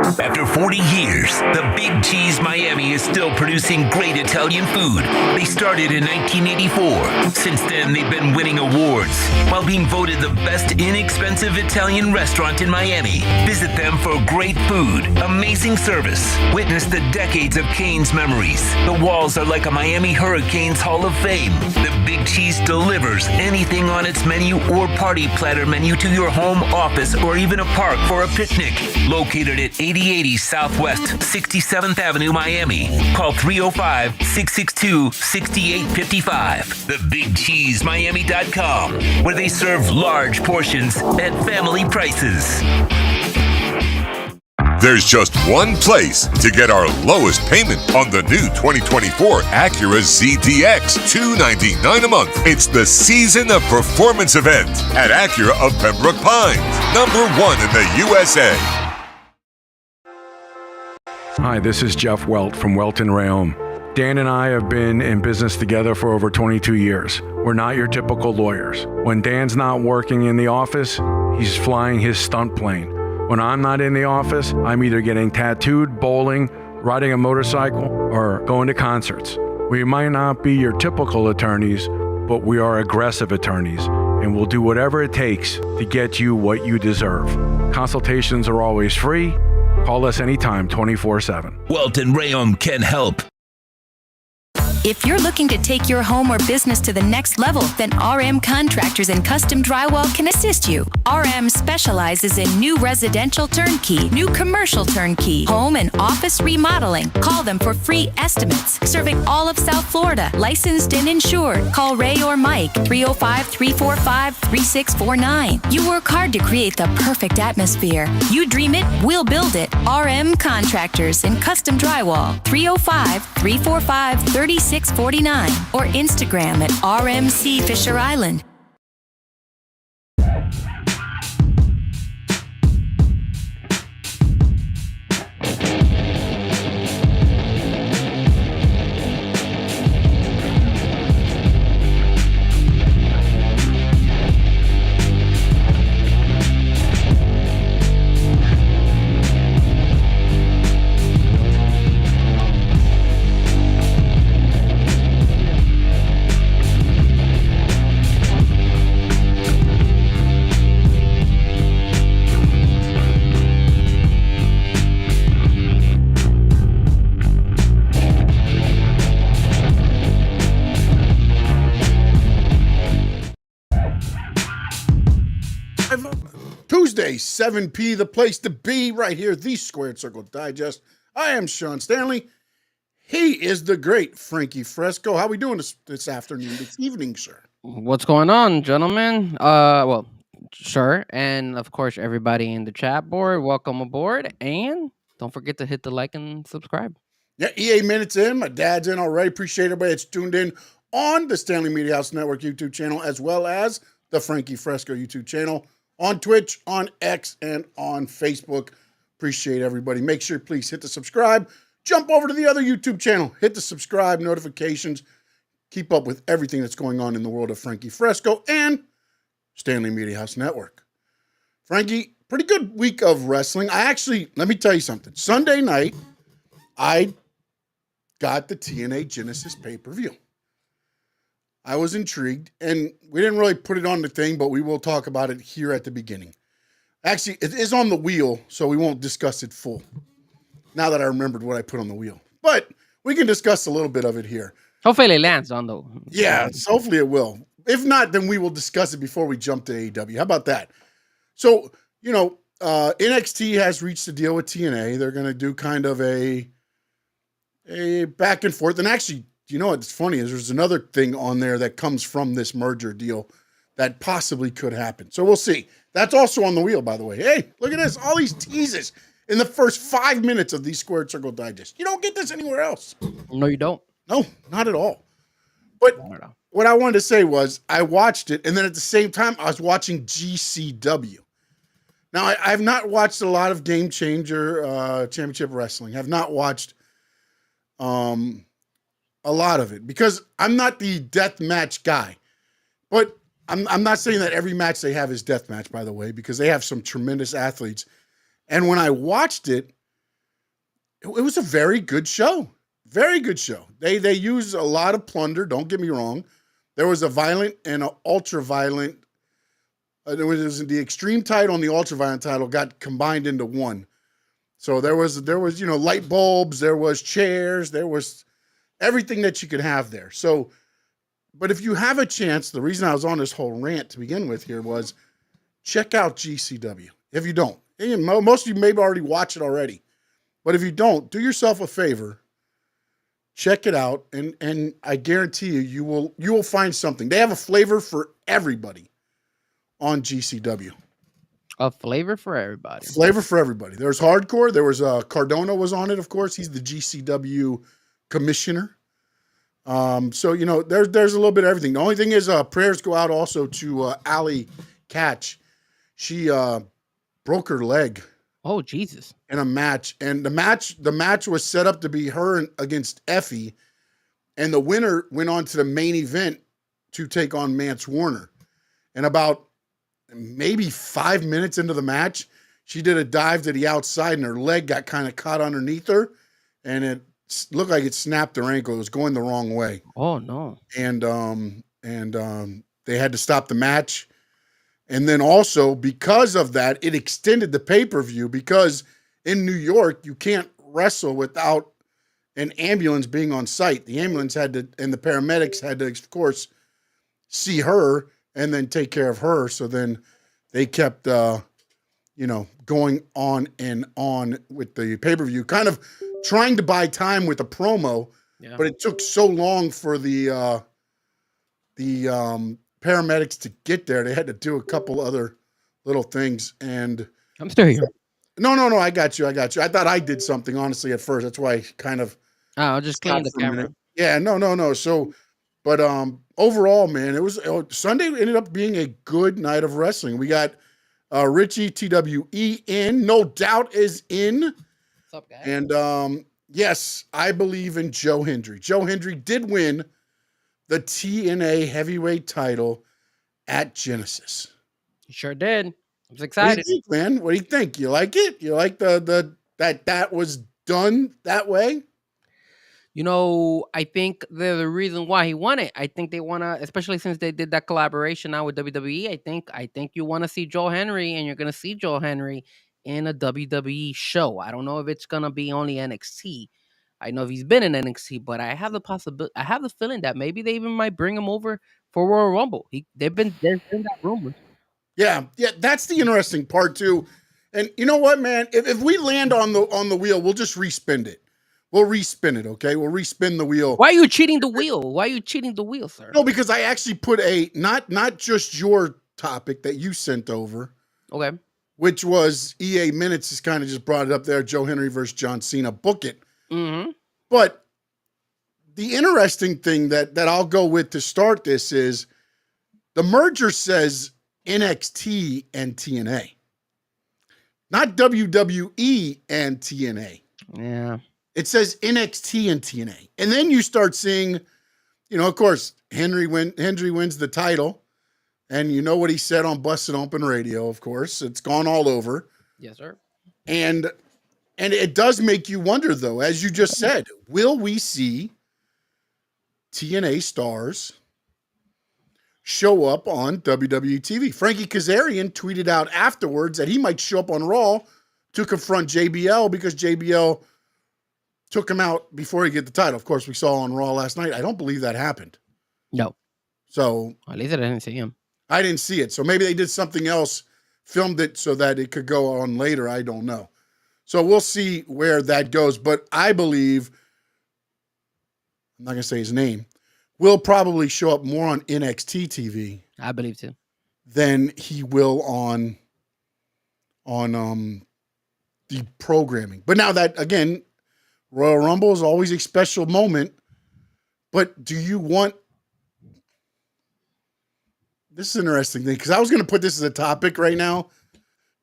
After 40 years, the Big Cheese Miami is still producing great Italian food. They started in 1984. Since then, they've been winning awards while being voted the best inexpensive Italian restaurant in Miami. Visit them for great food, amazing service. Witness the decades of Cane's memories. The walls are like a Miami Hurricanes Hall of Fame. The Big Cheese delivers anything on its menu or party platter menu to your home, office, or even a park for a picnic. Located at 8080 Southwest 67th Avenue, Miami. Call 305-662-6855. TheBigCheeseMiami.com, where they serve large portions at family prices. There's just one place to get our lowest payment on the new 2024 Acura ZDX, $299 a month. It's the Season of Performance event at Acura of Pembroke Pines, #1 in the USA. Hi, this is Jeff Welt from Welton Rayom. Dan and I have been in business together for over 22 years. We're not your typical lawyers. When Dan's not working in the office, he's flying his stunt plane. When I'm not in the office, I'm either getting tattooed, bowling, riding a motorcycle, or going to concerts. We might not be your typical attorneys, but we are aggressive attorneys, and we'll do whatever it takes to get you what you deserve. Consultations are always free. Call us anytime, 24/7. Welton Rayom can help. If you're looking to take your home or business to the next level, then RM Contractors and Custom Drywall can assist you. RM specializes in new residential turnkey, new commercial turnkey, home and office remodeling. Call them for free estimates. Serving all of South Florida, licensed and insured. Call Ray or Mike, 305-345-3649. You work hard to create the perfect atmosphere. You dream it, we'll build it. RM Contractors and Custom Drywall, 305-345-3649. Or Instagram at RMC Fisher Island. Tuesday, 7 p, the place to be, right here, the Squared Circle Digest. I am Sean Stanley. He is the great Frankie Fresco. How we doing this afternoon, this evening, sir? What's going on, gentlemen? Well, sure. And of course, everybody in the chat board, welcome aboard. And don't forget to hit the like and subscribe. Yeah, EA Minutes in. My dad's in already. Appreciate everybody that's tuned in on the Stanley Media House Network YouTube channel, as well as the Frankie Fresco YouTube channel, on Twitch, on X, and on Facebook. Appreciate everybody. Make sure, please, hit the subscribe. Jump over to the other YouTube channel. Hit the subscribe, notifications. Keep up with everything that's going on in the world of Frankie Fresco and Stanley Media House Network. Frankie, pretty good week of wrestling. Let me tell you something. Sunday night, I got the TNA Genesis pay-per-view. I was intrigued, and we didn't really put it on the thing, but we will talk about it here at the beginning. Actually, it is on the wheel, so we won't discuss it full, now that I remembered what I put on the wheel. But we can discuss a little bit of it here. Hopefully it lands on the... Yeah, hopefully it will. If not, then we will discuss it before we jump to AEW. How about that? So, NXT has reached a deal with TNA. They're going to do kind of a back and forth. And actually, what's funny is there's another thing on there that comes from this merger deal that possibly could happen. So we'll see. That's also on the wheel, by the way. Hey, look at this. All these teases in the first 5 minutes of these Squared Circle Digest. You don't get this anywhere else. No, you don't. No, not at all. But what I wanted to say was I watched it, and then at the same time, I was watching GCW. Now, I have not watched a lot of Game Changer Championship Wrestling. I have not watched a lot of it because I'm not the death match guy. But I'm not saying that every match they have is death match, by the way, because they have some tremendous athletes. And when I watched it, It was a very good show. Very good show. They used a lot of plunder. Don't get me wrong. There was a violent and an ultra violent. There was the extreme title and the ultra violent title got combined into one. So there was light bulbs, there was chairs, there was everything that you could have there. So, but if you have a chance, the reason I was on this whole rant to begin with here was check out GCW. If you don't, and most of you maybe already watch it already, but if you don't, do yourself a favor, check it out, and I guarantee you will find something. They have a flavor for everybody on GCW. A flavor for everybody. Flavor for everybody. There's hardcore. There was Cardona was on it, of course. He's the GCW commissioner. So there's a little bit of everything. The only thing is prayers go out also to Allie Catch. She broke her leg. Oh Jesus! In a match, and the match was set up to be her against Effie, and the winner went on to the main event to take on Mance Warner. And about maybe 5 minutes into the match, she did a dive to the outside, and her leg got kind of caught underneath her, and it looked like it snapped her ankle. It was going the wrong way. Oh no! And they had to stop the match. And then also, because of that, it extended the pay-per-view, because in New York, you can't wrestle without an ambulance being on site. The ambulance had to, and the paramedics had to, of course, see her and then take care of her. So then they kept, going on and on with the pay-per-view, kind of trying to buy time with a promo, but it took so long for the paramedics to get there. They had to do a couple other little things, and I'm still here. No, I got you. I thought I did something, honestly, at first. That's why I kind of I'll just clean the camera. Yeah, no. So, but overall, man, it was Sunday ended up being a good night of wrestling. We got Richie TWE in, no doubt is in. What's up, guys? And yes, I believe in Joe Hendry. Joe Hendry did win the TNA heavyweight title at Genesis. You sure did. I was excited. What do you think, man? What do you think? You like it? You like that was done that way? I think the reason why he won it, I think they want to, especially since they did that collaboration now with WWE. I think you want to see Joe Henry, and you're going to see Joe Henry in a WWE show. I don't know if it's going to be only NXT. I know if he's been in NXT, but I have the feeling that maybe they even might bring him over for Royal Rumble. There's been that rumor. Yeah, that's the interesting part too. And you know what, man? If we land on the wheel, we'll just respin it. We'll respin it, okay? We'll respin the wheel. Why are you cheating the wheel? Why are you cheating the wheel, sir? No, because I actually put not just your topic that you sent over. Okay. Which was EA Minutes has kind of just brought it up there. Joe Henry versus John Cena. Book it. Mm-hmm. But the interesting thing that I'll go with to start this is the merger says NXT and TNA, not WWE and TNA. Yeah. It says NXT and TNA. And then you start seeing, of course, Henry wins the title. And you know what he said on Busted Open Radio, of course. It's gone all over. Yes, sir. And it does make you wonder, though, as you just said, will we see TNA stars show up on WWE TV? Frankie Kazarian tweeted out afterwards that he might show up on Raw to confront JBL because JBL took him out before he get the title. Of course, we saw on Raw last night. I don't believe that happened. No. So at least I didn't see him. I didn't see it. So maybe they did something else, filmed it so that it could go on later. I don't know. So we'll see where that goes. But I believe, I'm not going to say his name, will probably show up more on NXT TV. I believe too. Than he will on the programming. But now that, again, Royal Rumble is always a special moment. But do you want... This is an interesting thing, because I was going to put this as a topic right now,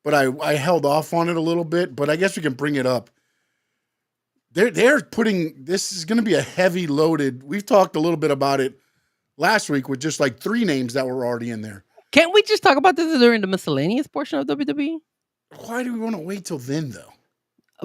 but I held off on it a little bit, but I guess we can bring it up. They're putting, this is going to be a heavy loaded, we've talked a little bit about it last week with just like 3 names that were already in there. Can't we just talk about this during the miscellaneous portion of WWE? Why do we want to wait till then, though?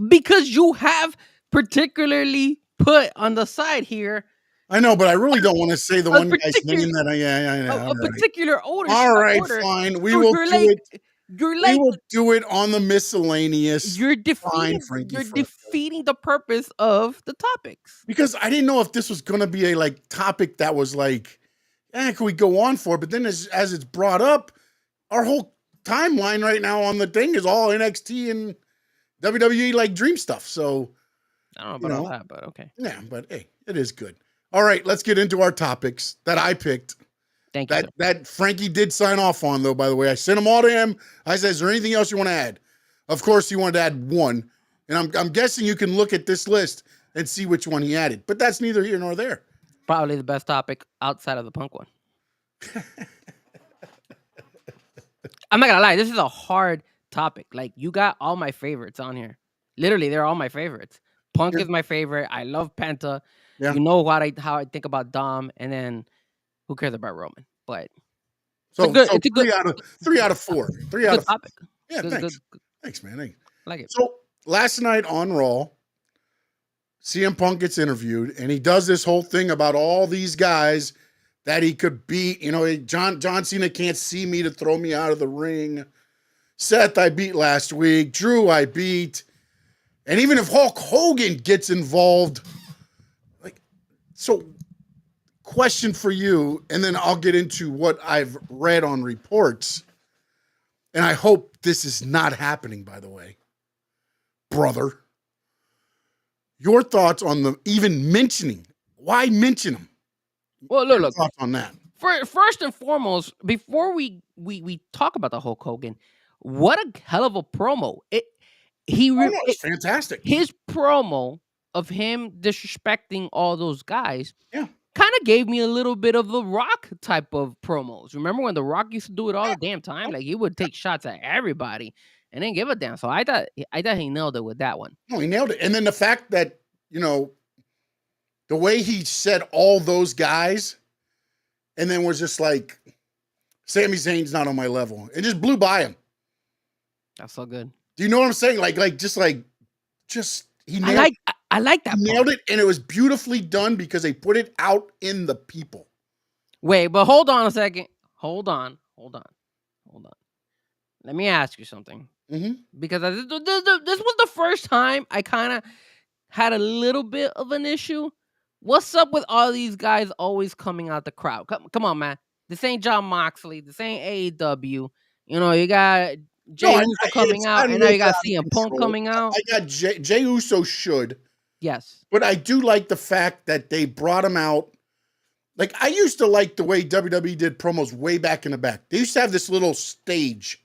Because you have particularly put on the side here I know, but I really don't want to say the a one guy's particular name that a, all a right. particular All right, order. fine. We So will do it. you're We like will do it on the miscellaneous. Fine, Frankie you're Fresco. defeating the purpose of the topics. Because I didn't know if this was going to be a like topic that was like, can we go on for? But then as it's brought up, our whole timeline right now on the thing is all NXT and WWE like dream stuff. So I don't know about all that, but okay. yeah, but hey, it is good. All right, let's get into our topics that I picked. Thank you. That Frankie did sign off on, though, by the way. I sent them all to him. I said, is there anything else you want to add? Of course, he wanted to add one. And I'm guessing you can look at this list and see which one he added. But that's neither here nor there. Probably the best topic outside of the Punk one. I'm not going to lie. This is a hard topic. Like, you got all my favorites on here. Literally, they're all my favorites. Punk is my favorite. I love Penta. Yeah. You know how I think about Dom. And then who cares about Roman? But it's a good 3 out of 4. 3 out of 4. Topic. Yeah, thanks. Thanks, man. I like it. So last night on Raw, CM Punk gets interviewed, and he does this whole thing about all these guys that he could beat. You know, John Cena can't see me to throw me out of the ring. Seth I beat last week. Drew I beat. And even if Hulk Hogan gets involved, so question for you, and then I'll get into what I've read on reports. And I hope this is not happening, by the way. Brother. Your thoughts on the even mentioning. Why mention them? Well, look. Thoughts on that. First and foremost, before we talk about the Hulk Hogan, what a hell of a promo. It's fantastic. His promo of him disrespecting all those guys kind of gave me a little bit of the Rock type of promos. Remember when the Rock used to do it all the damn time? Like, he would take shots at everybody and didn't give a damn. So I thought he nailed it with that one. No, he nailed it. And then the fact that, the way he said all those guys and then was just like, Sami Zayn's not on my level. It just blew by him. That's so good. Do you know what I'm saying? He nailed it. I like that. He nailed it, and it was beautifully done because they put it out in the people. Wait, but hold on a second. Hold on. Let me ask you something. Mm-hmm. Because this was the first time I kind of had a little bit of an issue. What's up with all these guys always coming out the crowd? Come on, man. This ain't John Moxley. This ain't AEW. You got Jey Uso coming out, and now you got CM Punk coming out. I got Jey Uso should. Yes. But I do like the fact that they brought him out. Like, I used to like the way WWE did promos way back in the back. They used to have this little stage,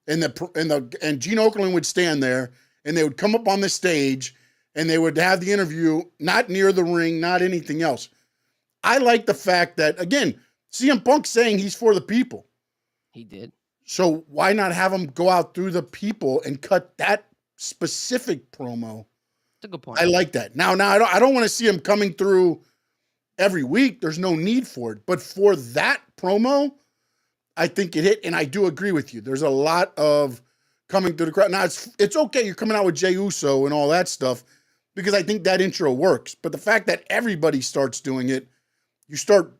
and Gene Okerlund would stand there, and they would come up on the stage, and they would have the interview not near the ring, not anything else. I like the fact that, again, CM Punk saying he's for the people. He did. So why not have him go out through the people and cut that specific promo? That's a good point. I like that. Now I don't want to see him coming through every week. There's no need for it. But for that promo, I think it hit, and I do agree with you. There's a lot of coming through the crowd. Now, it's okay you're coming out with Jey Uso and all that stuff because I think that intro works. But the fact that everybody starts doing it, you start,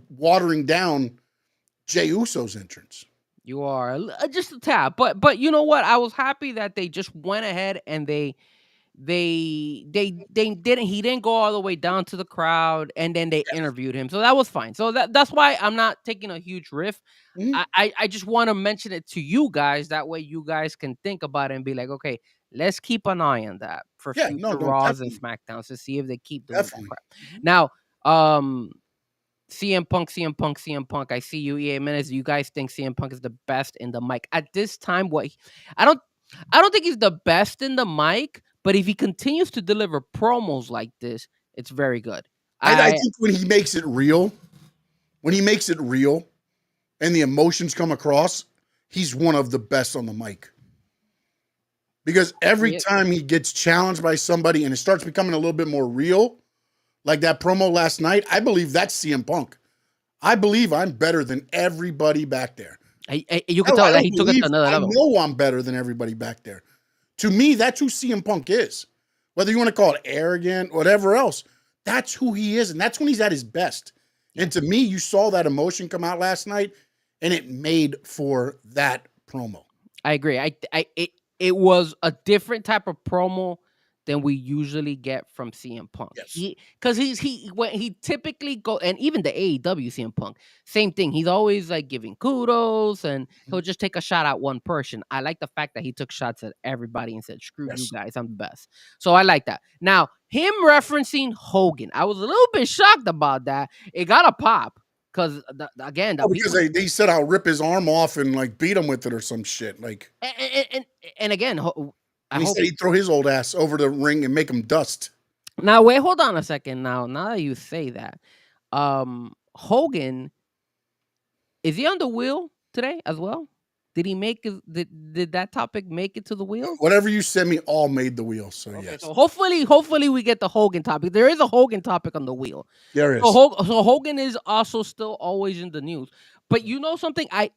watering down Jey Uso's entrance. You are just a tad, but you know what? I was happy that they just went ahead and they didn't. He didn't go all the way down to the crowd, and then they interviewed him, so that was fine. So that's why I'm not taking a huge riff. Mm-hmm. I just want to mention it to you guys. That way, you guys can think about it and be like, okay, let's keep an eye on that for future Raws and SmackDowns to see if they keep doing that crap. Now, CM Punk. I see you, EA Minutes. You guys think CM Punk is the best in the mic at this time? I don't think he's the best in the mic, but if he continues to deliver promos like this, it's very good. I think when he makes it real, and the emotions come across, he's one of the best on the mic. Because every time he gets challenged by somebody and it starts becoming a little bit more real, like that promo last night, I believe that's CM Punk. I believe I'm better than everybody back there. You can tell that he took it to another level. I know I'm better than everybody back there. To me, that's who CM Punk is. whether you want to call it arrogant, whatever else, that's who he is. And that's when he's at his best. And to me, you saw that emotion come out last night, and it made for that promo. I agree. It was a different type of promo than we usually get from CM Punk. Yes. Because he typically go, and even the AEW CM Punk, same thing. He's always like giving kudos, and he'll just take a shot at one person. I like the fact that he took shots at everybody and said, "Screw you guys, I'm the best." So I like that. Now him referencing Hogan, I was a little bit shocked about that. It got a pop. Because because they said I'll rip his arm off and like beat him with it or some shit. Like, and again, he said he'd throw his old ass over the ring and make him dust. Now wait, hold on a second. Now that you say that, Hogan, is he on the wheel today as well? Did he make did that topic make it to the wheel? Whatever you sent me all made the wheel. So okay, yes. So hopefully we get the Hogan topic. There is a Hogan topic on the wheel. There is. So Hogan is also still always in the news. But you know something? I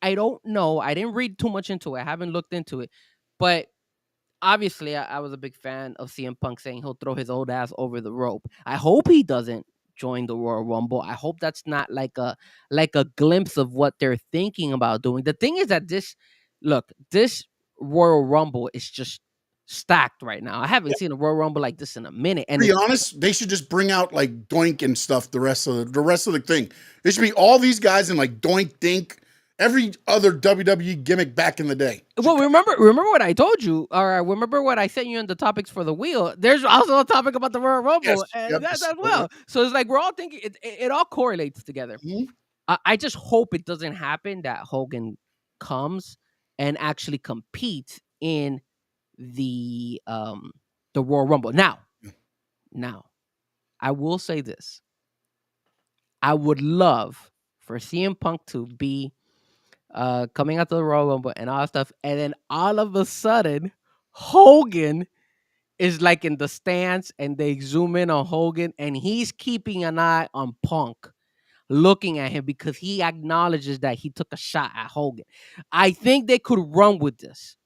don't know. I didn't read too much into it. I haven't looked into it. But obviously I was a big fan of CM Punk saying he'll throw his old ass over the rope. I hope he doesn't join the Royal Rumble. I hope that's not like a glimpse of what they're thinking about doing. The thing is that this Royal Rumble is just stacked right now. I haven't seen a Royal Rumble like this in a minute. And to be honest, they should just bring out like Doink and stuff the rest of the thing. It should be all these guys in like Doink Dink, every other WWE gimmick back in the day. Well, remember what I told you, or remember what I sent you in the topics for the wheel. There's also a topic about the Royal Rumble, and that as well. So it's like we're all thinking it all correlates together. Mm-hmm. I just hope it doesn't happen that Hogan comes and actually competes in the Royal Rumble. Now, I will say this: I would love for CM Punk to be coming out to the Royal Rumble and all that stuff, and then all of a sudden Hogan is like in the stands and they zoom in on Hogan and he's keeping an eye on Punk, looking at him because he acknowledges that he took a shot at Hogan. I think they could run with this.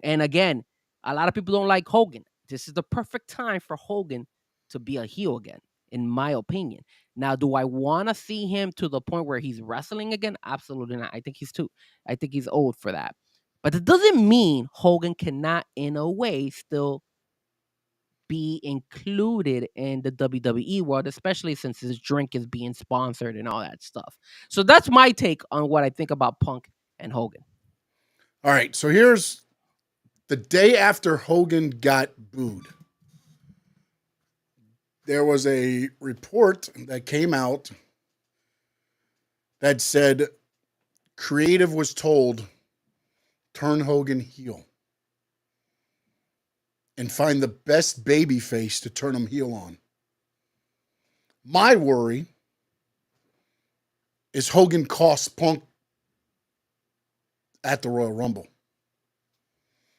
And again, a lot of people don't like Hogan. This is the perfect time for Hogan to be a heel again, in my opinion. Now, do I want to see him to the point where he's wrestling again? Absolutely not. I think he's old for that. But it doesn't mean Hogan cannot, in a way, still be included in the WWE world, especially since his drink is being sponsored and all that stuff. So that's my take on what I think about Punk and Hogan. All right, so here's the day after Hogan got booed. There was a report that came out that said creative was told, turn Hogan heel and find the best baby face to turn him heel on. My worry is Hogan costs Punk at the Royal Rumble.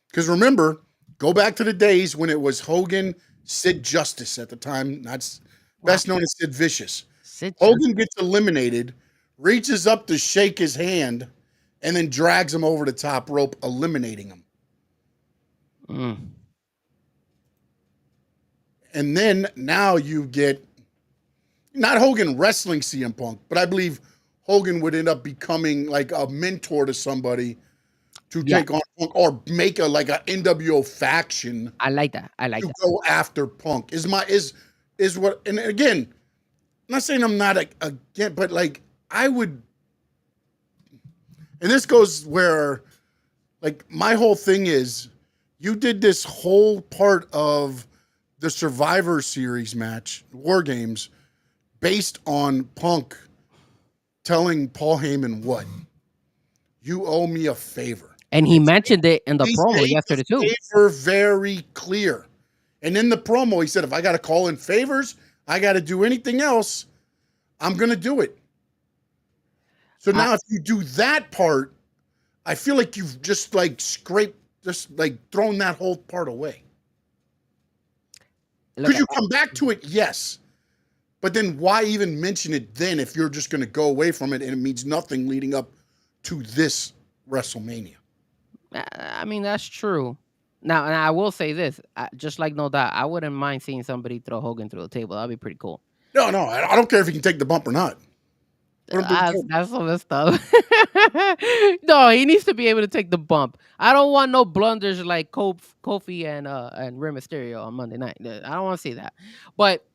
Because remember, go back to the days when it was Hogan, Sid Justice at the time, that's best known as Sid Vicious. Hogan gets eliminated, reaches up to shake his hand, and then drags him over the top rope, eliminating him. And then now you get, not Hogan wrestling CM Punk, but I believe Hogan would end up becoming like a mentor to somebody to take on Punk or make a NWO faction. I like that. To go after Punk is what. And again, I'm not saying I'm not again, but like I would. And this goes where, like, my whole thing is, you did this whole part of the Survivor Series match, War Games, based on Punk telling Paul Heyman what? You owe me a favor. And he mentioned it in the promo yesterday too. Favor very clear. And in the promo, he said, if I got to call in favors, I got to do anything else, I'm going to do it. So now if you do that part, I feel like you've just thrown that whole part away. Could you come back to it? Yes. But then why even mention it then if you're just going to go away from it and it means nothing leading up to this WrestleMania? I mean, that's true. Now, and I will say this, just like No Doubt, I wouldn't mind seeing somebody throw Hogan through the table. That'd be pretty cool. No, I don't care if he can take the bump or not. Put him through the table. That's so messed up. No, he needs to be able to take the bump. I don't want no blunders like Kofi and Rey Mysterio on Monday night. I don't want to see that. But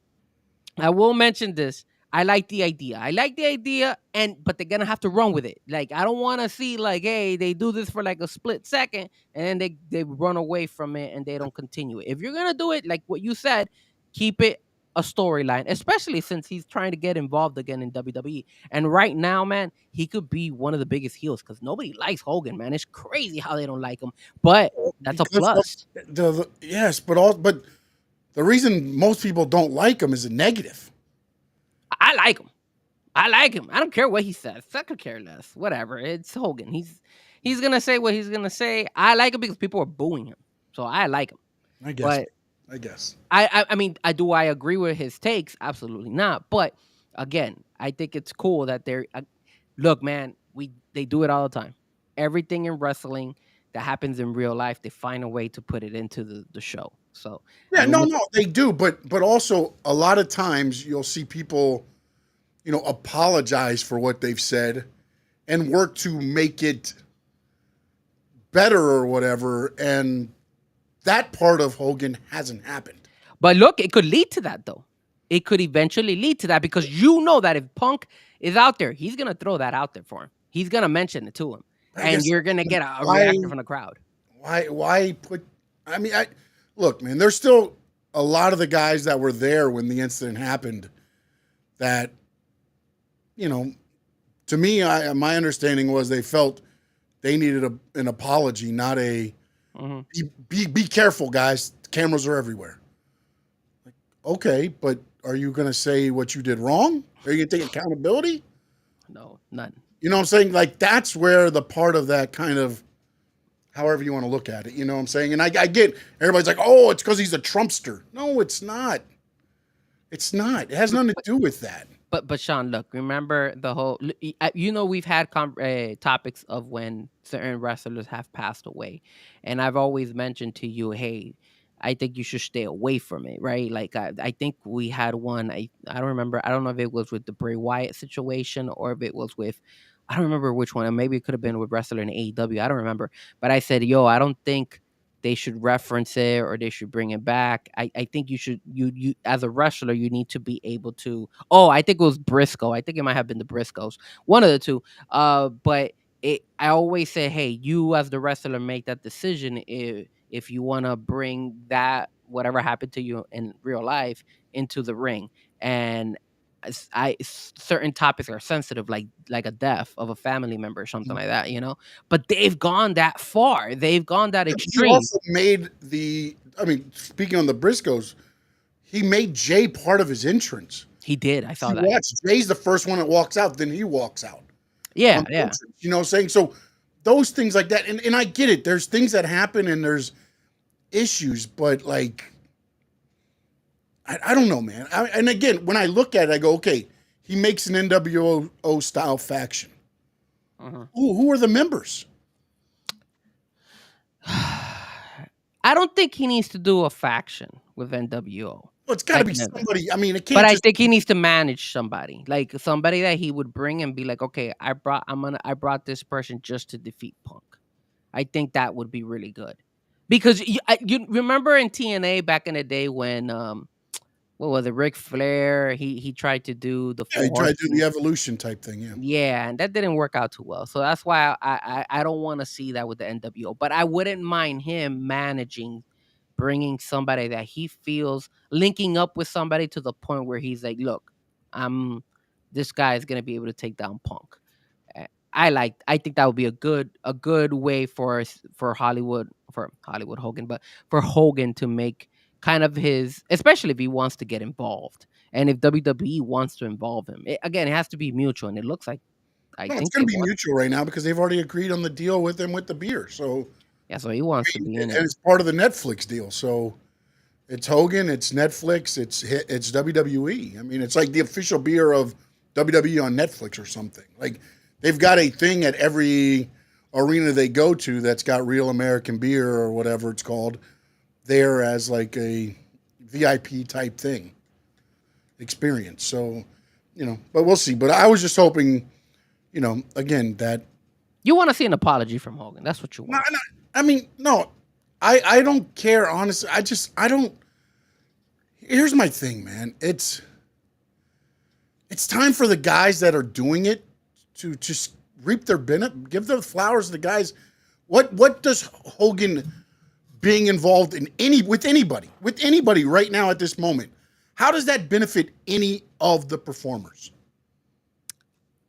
I will mention this. I like the idea. But they're gonna have to run with it. Like, I don't want to see like, hey, they do this for like a split second and then they run away from it and they don't continue it. If you're gonna do it, like what you said, keep it a storyline, especially since he's trying to get involved again in WWE. And right now, man, he could be one of the biggest heels because nobody likes Hogan, man. It's crazy how they don't like him, but that's a plus. Yes, but the reason most people don't like him is a negative. I like him. I don't care what he says. I could care less. Whatever. It's Hogan. He's gonna say what he's gonna say. I like him because people are booing him, so I like him. I guess. I mean, do I agree with his takes? Absolutely not. But again, I think it's cool that they're look, man. They do it all the time. Everything in wrestling that happens in real life, they find a way to put it into the show. So yeah, no, they do, but also a lot of times you'll see people, apologize for what they've said and work to make it better or whatever, and that part of Hogan hasn't happened. But look, it could lead to that though. It could eventually lead to that because you know that if Punk is out there, he's gonna throw that out there for him. He's gonna mention it to him, and you're gonna get a reaction from the crowd. Why put? I mean, look, man. There's still a lot of the guys that were there when the incident happened. That, to me, my understanding was they felt they needed an apology, not a be careful, guys. Cameras are everywhere. Like, okay, but are you going to say what you did wrong? Are you going to take accountability? No, none. You know what I'm saying? Like, that's where the part of that kind of, however you want to look at it, you know what I'm saying? And I get, everybody's like, oh, it's because he's a Trumpster. No, it's not. It's not. It has nothing to do with that. But Sean, look, remember the whole, we've had topics of when certain wrestlers have passed away. And I've always mentioned to you, hey, I think you should stay away from it, right? Like, I think we had one, I don't remember, I don't know if it was with the Bray Wyatt situation or if it was with, I don't remember which one. And maybe it could have been with wrestler in AEW. I don't remember. But I said, I don't think they should reference it or they should bring it back. I think you should, you as a wrestler, you need to be able to, I think it was Briscoe. I think it might have been the Briscoes. One of the two. But I always say, hey, you as the wrestler make that decision if you want to bring that, whatever happened to you in real life, into the ring. And certain topics are sensitive, like a death of a family member or something like that, but they've gone that far. They've gone that extreme. He also made speaking on the Briscoes, he made Jay part of his entrance. He did. I saw that. Jay's the first one that walks out, then he walks out. Yeah. Entrance, you know what I'm saying? So those things like that, and I get it. There's things that happen and there's issues, but like, I don't know, man. And again, when I look at it, I go, okay, he makes an NWO style faction. Who are the members? I don't think he needs to do a faction with NWO. Well, it's got to be somebody. I mean, it can't. But I think he needs to manage somebody, like somebody that he would bring and be like, okay, I brought this person just to defeat Punk. I think that would be really good because you remember in TNA back in the day when what was it, Ric Flair? He tried to do the he tried to do the evolution type thing, yeah, and that didn't work out too well. So that's why I don't want to see that with the NWO. But I wouldn't mind him bringing somebody that he feels linking up with somebody to the point where he's like, look, this guy is gonna be able to take down Punk. I think that would be a good way for Hollywood Hogan, but for Hogan to make kind of his, especially if he wants to get involved and if WWE wants to involve him. It has to be mutual, and it looks like it's going to be mutual right now because they've already agreed on the deal with him with the beer. So yeah, so he wants to be in it, and it's part of the Netflix deal. So it's Hogan, it's Netflix, it's WWE. I mean, it's like the official beer of WWE on Netflix or something. Like they've got a thing at every arena they go to that's got real American beer or whatever it's called there as like a VIP type thing experience. So, but we'll see. But I was just hoping, again, that You want to see an apology from Hogan. That's what you want. No, I don't care, honestly. I don't. Here's my thing, man. It's time for the guys that are doing it to just reap their benefit, give the flowers to the guys. What does Hogan being involved in with anybody right now at this moment, how does that benefit any of the performers?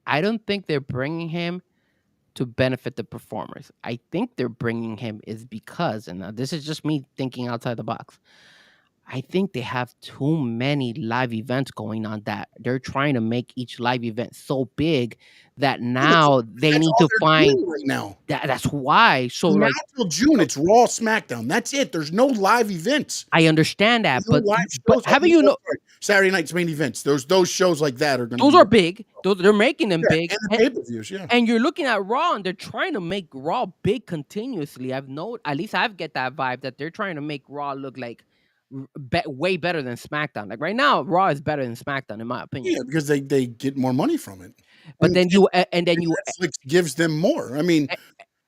I don't think they're bringing him to benefit the performers. I think they're bringing him is because, and now this is just me thinking outside the box, I think they have too many live events going on that they're trying to make each live event so big that now they need to find right now. That's why. So now like till June, it's Raw, SmackDown. That's it. There's no live events. I understand that, There's but haven't Saturday night's main events? Those shows like that are going to. Those are big. They're making them big. And the pay-per-views, yeah. And you're looking at Raw, and they're trying to make Raw big continuously. At least I've get that vibe that they're trying to make Raw look like way better than SmackDown. Like right now, Raw is better than SmackDown in my opinion. Yeah, because they get more money from it. But then Netflix gives them more. I mean,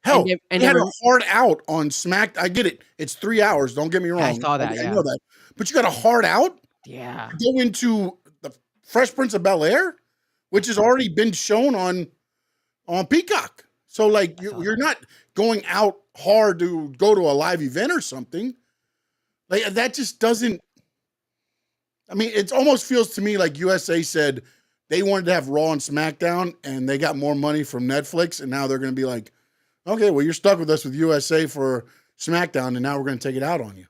hell, they had a hard out on Smack. I get it. It's 3 hours. Don't get me wrong. I saw that. I know that. But you got a hard out. Yeah. Go into the Fresh Prince of Bel-Air, which has already been shown on Peacock. So like you're not going out hard to go to a live event or something. Like that just doesn't. I mean, it almost feels to me like USA said they wanted to have Raw and SmackDown, and they got more money from Netflix, and now they're going to be like, okay, well, you're stuck with us with USA for SmackDown, and now we're going to take it out on you.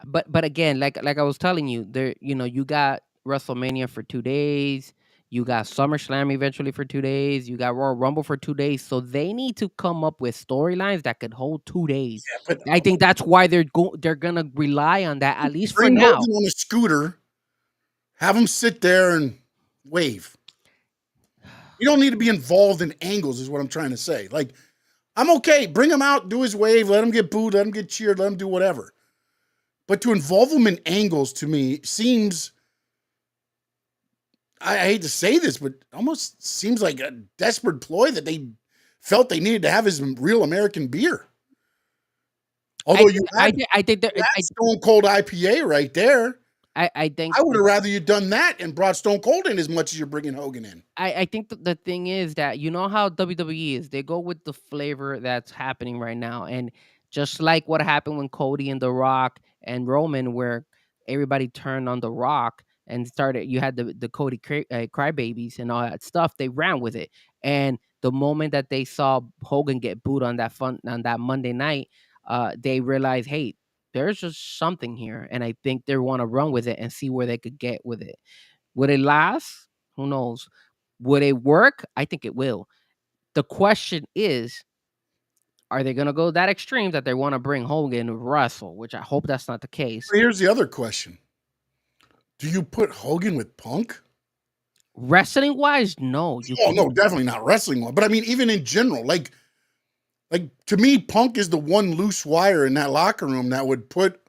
But again, like I was telling you, you got WrestleMania for 2 days, you got SummerSlam eventually for 2 days, you got Royal Rumble for 2 days, so they need to come up with storylines that could hold 2 days. Yeah, but I think that's why they're gonna rely on that at least for now. Hogan on a scooter, have him sit there and wave. You don't need to be involved in angles, is what I'm trying to say. Like, I'm okay. Bring him out, do his wave, let him get booed, let him get cheered, let him do whatever. But to involve him in angles, to me, seems, I hate to say this, but almost seems like a desperate ploy that they felt they needed to have his real American beer. Although I think that's Stone Cold IPA right there. I think I would have rather you done that and brought Stone Cold in as much as you're bringing Hogan in. I think the thing is that you know how WWE is. They go with the flavor that's happening right now. And just like what happened when Cody and The Rock and Roman, where everybody turned on The Rock and you had the Cody crybabies and all that stuff. They ran with it. And the moment that they saw Hogan get booed on that Monday night, they realized, hey, there's just something here, and I think they want to run with it and see where they could get with it. Would it last? Who knows? Would it work? I think it will. The question is, are they going to go that extreme that they want to bring Hogan to wrestle, which I hope that's not the case. But here's the other question. Do you put Hogan with Punk? Wrestling-wise, no. No, definitely not wrestling-wise. But I mean, even in general, like to me, Punk is the one loose wire in that locker room that would put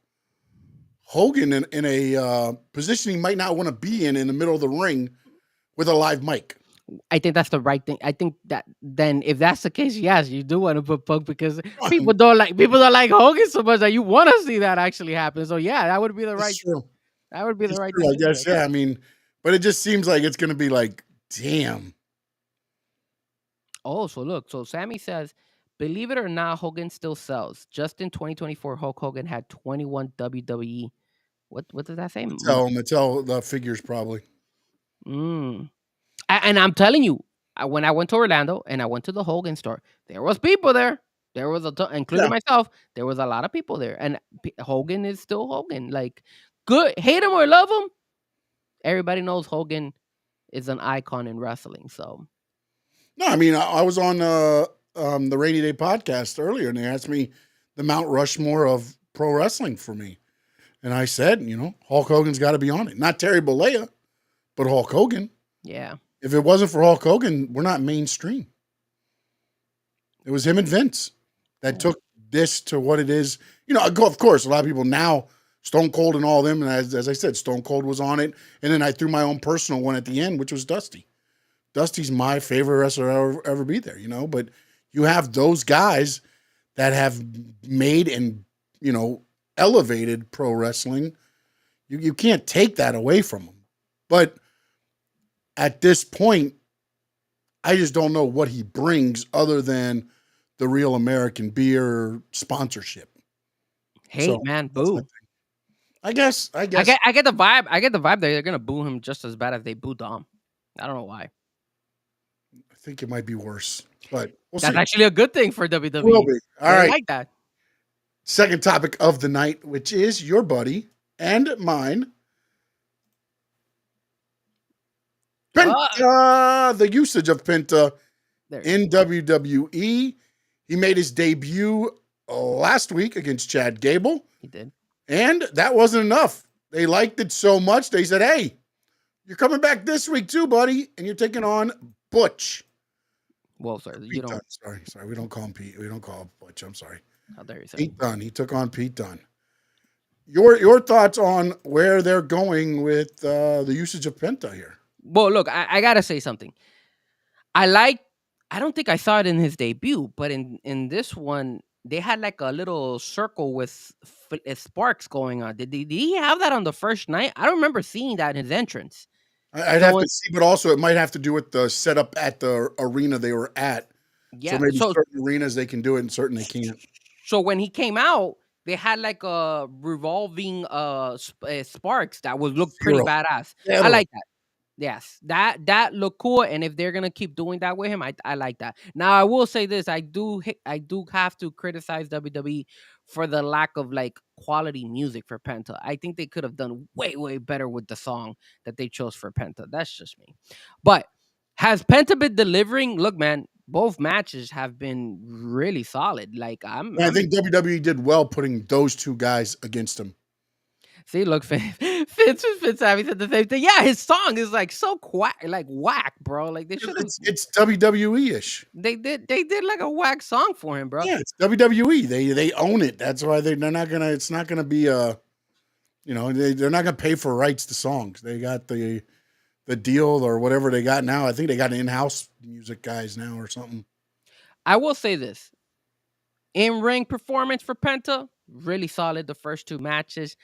Hogan in a position he might not want to be in the middle of the ring with a live mic. I think that's the right thing. I think that then if that's the case, yes, you do want to put Punk because people don't like Hogan so much that you want to see that actually happen. So yeah, that would be the right. True. That would be the right thing. I guess, yeah. I mean, but it just seems like it's going to be like, damn. Oh, so Sammy says, believe it or not, Hogan still sells. Just in 2024, Hulk Hogan had 21 WWE. What does that say? Mattel the figures probably. And I'm telling you, when I went to Orlando and I went to the Hogan store, there was people there. There was including myself. There was a lot of people there, and Hogan is still Hogan. Like, good, hate him or love him, everybody knows Hogan is an icon in wrestling. So, no, I mean, I was on the Rainy Day podcast earlier, and they asked me the Mount Rushmore of pro wrestling for me, and I said, Hulk Hogan's got to be on it. Not Terry Bollea, but Hulk Hogan. Yeah. If it wasn't for Hulk Hogan, we're not mainstream. It was him and Vince that took this to what it is. You know, of course, a lot of people now, Stone Cold and all of them, and as I said, Stone Cold was on it. And then I threw my own personal one at the end, which was Dusty. Dusty's my favorite wrestler ever be there, you know. But you have those guys that have made and, you know, elevated pro wrestling. You can't take that away from them. But at this point, I just don't know what he brings other than the Real American Beer sponsorship. Hey, man, boo. I guess. I get the vibe. I get the vibe that they're gonna boo him just as bad as they boo Dom. I don't know why. I think it might be worse, but we'll That's see. actually a good thing for WWE. Will be. All They right. like that. Second topic of the night, which is your buddy and mine, Penta. The usage of Penta in WWE. He made his debut last week against Chad Gable. He did. And that wasn't enough. They liked it so much, they said, hey, you're coming back this week too, buddy, and you're taking on Butch. Well, sir, you Pete don't. Dunne. Sorry. We don't call him Pete. We don't call him Butch. I'm sorry. How dare you say? Pete Dunne. He took on Pete Dunne. Your thoughts on where they're going with the usage of Penta here? Well, look, I gotta say something. I don't think I saw it in his debut, but in this one, they had like a little circle with sparks going on. Did he have that on the first night? I don't remember seeing that in his entrance. I'd have to see, but also it might have to do with the setup at the arena they were at. Yeah, so maybe certain arenas they can do it and certain they can't. So when he came out, they had like a revolving sparks that would look pretty badass. I like that. Yes, that looked cool, and if they're gonna keep doing that with him, I like that. Now I will say this: I do have to criticize WWE for the lack of like quality music for Penta. I think they could have done way better with the song that they chose for Penta. That's just me. But has Penta been delivering? Look, man, both matches have been really solid. Like I think WWE did well putting those two guys against him. See, look, Fitz Savvy said the same thing. Yeah, his song is like so whack, bro. Like they should. It's WWE-ish. They did like a whack song for him, bro. Yeah, it's WWE. They own it. That's why they're not gonna. It's not gonna be they're not gonna pay for rights to songs. They got the deal or whatever they got now. I think they got in-house music guys now or something. I will say this: in-ring performance for Penta, really solid. The first two matches.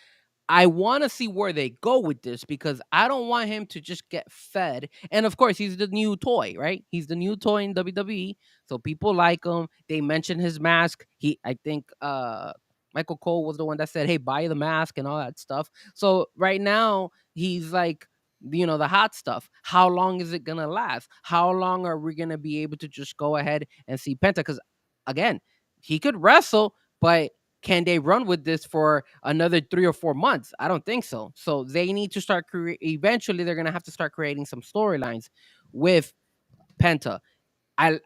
I want to see where they go with this because I don't want him to just get fed. And of course, he's the new toy, right? He's the new toy in WWE, so people like him. They mentioned his mask. I think Michael Cole was the one that said, "Hey, buy the mask" and all that stuff. So right now, he's like, the hot stuff. How long is it gonna last? How long are we gonna be able to just go ahead and see Penta? Because again, he could wrestle, but can they run with this for another 3 or 4 months? I don't think so. So they need to start eventually they're going to have to start creating some storylines with Penta. I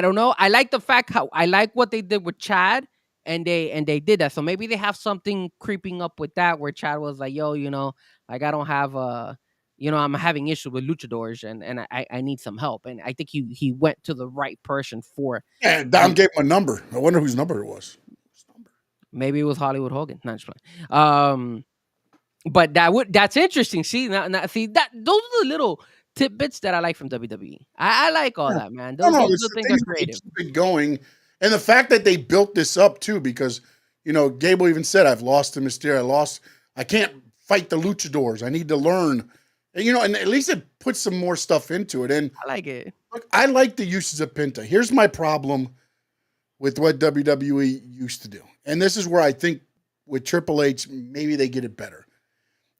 don't know. I like the fact how I like what they did with Chad and they did that. So maybe they have something creeping up with that where Chad was like, "Yo, like I don't have I'm having issues with luchadors and I need some help." And I think he went to the right person for. Yeah, Dom gave him a number. I wonder whose number it was. Maybe it was Hollywood Hogan. Not just playing. But that's interesting. See, now see that those are the little tidbits that I like from WWE. I like all that, man. Those things are creative. Keep it going, and the fact that they built this up too, because Gable even said, "I've lost the Mysterio. I can't fight the luchadors. I need to learn." And at least it puts some more stuff into it. And I like it. Look, I like the uses of Penta. Here's my problem with what WWE used to do. And this is where I think with Triple H, maybe they get it better.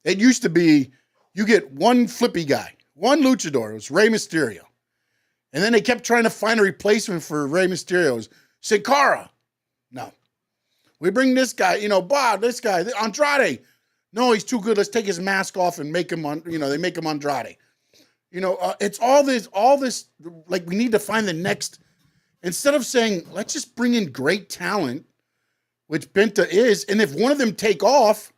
It used to be you get one flippy guy, one luchador. It was Rey Mysterio. And then they kept trying to find a replacement for Rey Mysterio. It was Sin Cara. No. We bring this guy, Bob, this guy, Andrade. No, he's too good. Let's take his mask off and make him they make him Andrade. It's all this, like we need to find the next, instead of saying, let's just bring in great talent, which Penta is, and if one of them take off,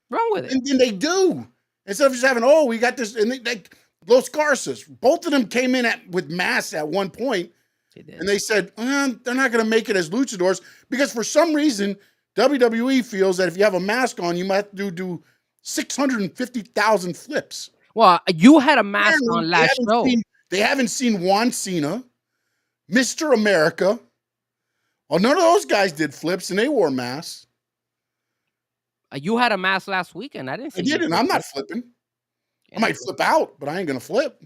wrong with it. And then they do. Instead of just having, we got this, and they Los Garces, both of them came in with masks at one point, They did. And they said, they're not going to make it as luchadors because for some reason, WWE feels that if you have a mask on, you might have to do 650,000 flips. Well, you had a mask Apparently, on last show. They haven't seen Juan Cena, Mr. America. Well, none of those guys did flips and they wore masks. You had a mask last weekend. I didn't see I did, and I'm not flipping. I might flip out, but I ain't going to flip.